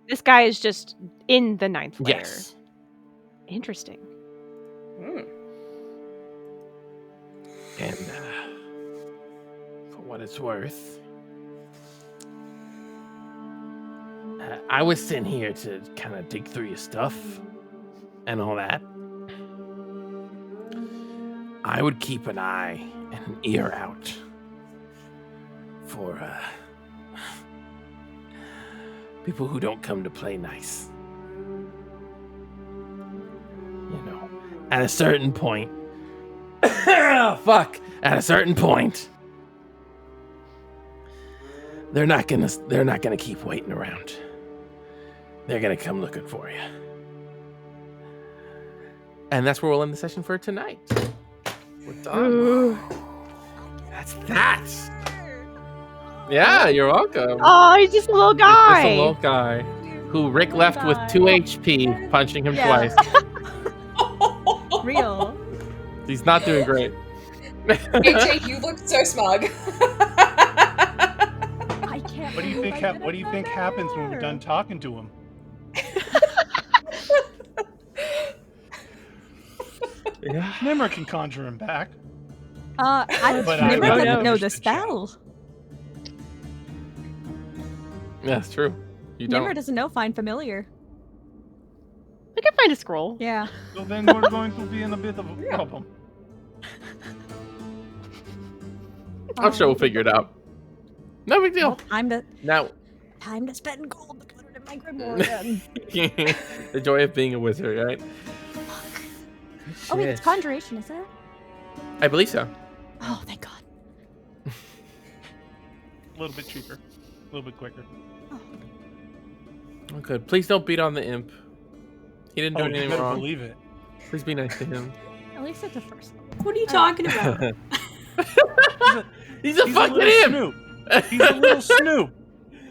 This guy is just in the Ninth Layer. yes. Interesting. Hmm. And for what it's worth, I was sent here to kind of dig through your stuff and all that. I would keep an eye and an ear out for people who don't come to play nice. You know, at a certain point. Fuck! At a certain point, they're not gonna keep waiting around. They're gonna come looking for you. And that's where we'll end the session for tonight. We're done. That's that. Yeah, you're welcome. Oh, he's just a little guy. Just a little guy who Rick left with 2 HP, punching him Yeah. twice. Real. He's not doing great. AJ, you look so smug. I can't. What do you believe think? I did What do you it think happens when we're better. done talking to him? Yeah. Nimmer can conjure him back. But I Nimmer don't doesn't know finish the the spell. Yeah, that's true. You Nimmer don't. doesn't know Find Familiar. We can find a scroll. Yeah. So then we're going to be in a bit of a problem. I'm sure we'll figure it out. No big Well, deal. time Now, to spend gold to put it in my grimoire again. the joy of being a wizard, right? Oh wait, it's Shit. Conjuration, is it? I believe so. Oh, thank God. A little bit cheaper, a little bit quicker. Oh, good. Please don't beat on the imp. He didn't do Oh, you anything better wrong. believe it. Please be nice to him. At least it's the first level. What are you talking about? He's a He's a fucking little imp. snoop. He's a little snoop.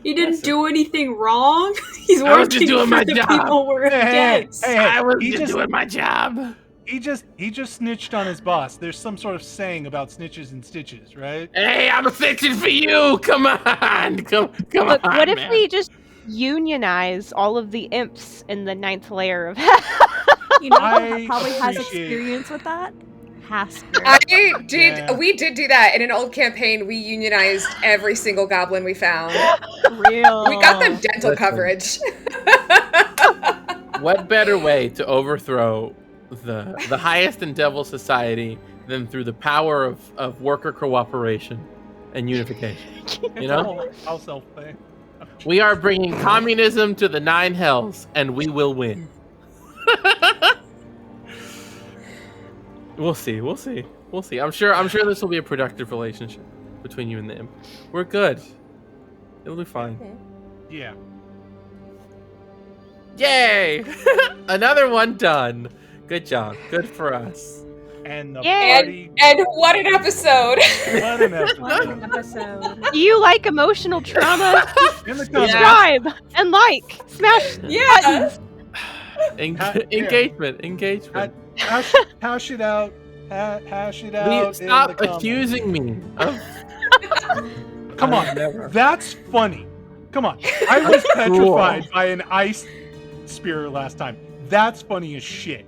He didn't Listen. do anything wrong. He's I was just working doing for my the job. people we're against. Hey, I was he just just- doing my job. He just snitched on his boss. There's some sort of saying about snitches and stitches, right? Hey, I'm snitching for you. Come on, come Look, on. what if man. we just unionize all of the imps in the 9th layer of hell? You know I who probably has appreciate- experience with that? Hasker. I did. Yeah. We did do that in an old campaign. We unionized every single goblin we found. Real. We got them dental Listen. coverage. What better way to overthrow the highest in Devil Society than through the power of worker cooperation and unification? You know? I'll self-pay. We are bringing communism to the 9 hells, and we will win. We'll see. I'm sure this will be a productive relationship between you and the imp. We're good. It'll be fine. Yeah. Yay! Another one done. Good job. Good for us. And the Yay. party. And what an episode! What an episode. What an episode. Do you like emotional trauma? In the comments. Subscribe and like. Smash Yeah. buttons. Engagement. Hash it out. Hash it out. in Stop the comments. accusing me of. Come on. Never. That's funny. Come on. I was petrified by an ice spear last time. That's funny as shit.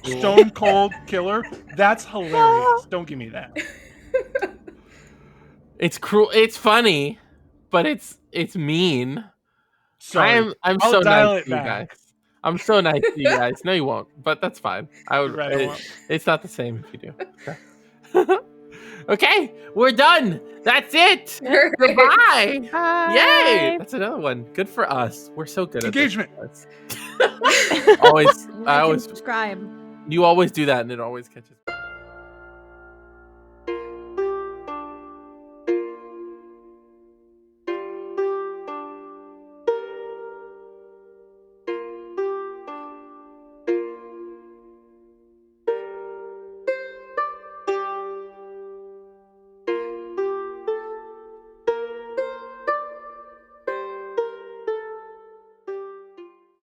Stone cold killer. That's hilarious. Don't give me that. It's cruel. It's funny, but it's mean. Sorry. I'm I'll so dial nice it to you back. guys. I'm so nice to you guys. No, you won't. But that's fine. I would. Right, I won't. It's not the same if you do. Okay, we're done. That's it. Goodbye. Yay! Bye. That's another one. Good for us. We're so good Engagement. at this. Always, Like I and always, subscribe. you always do that, and it always catches.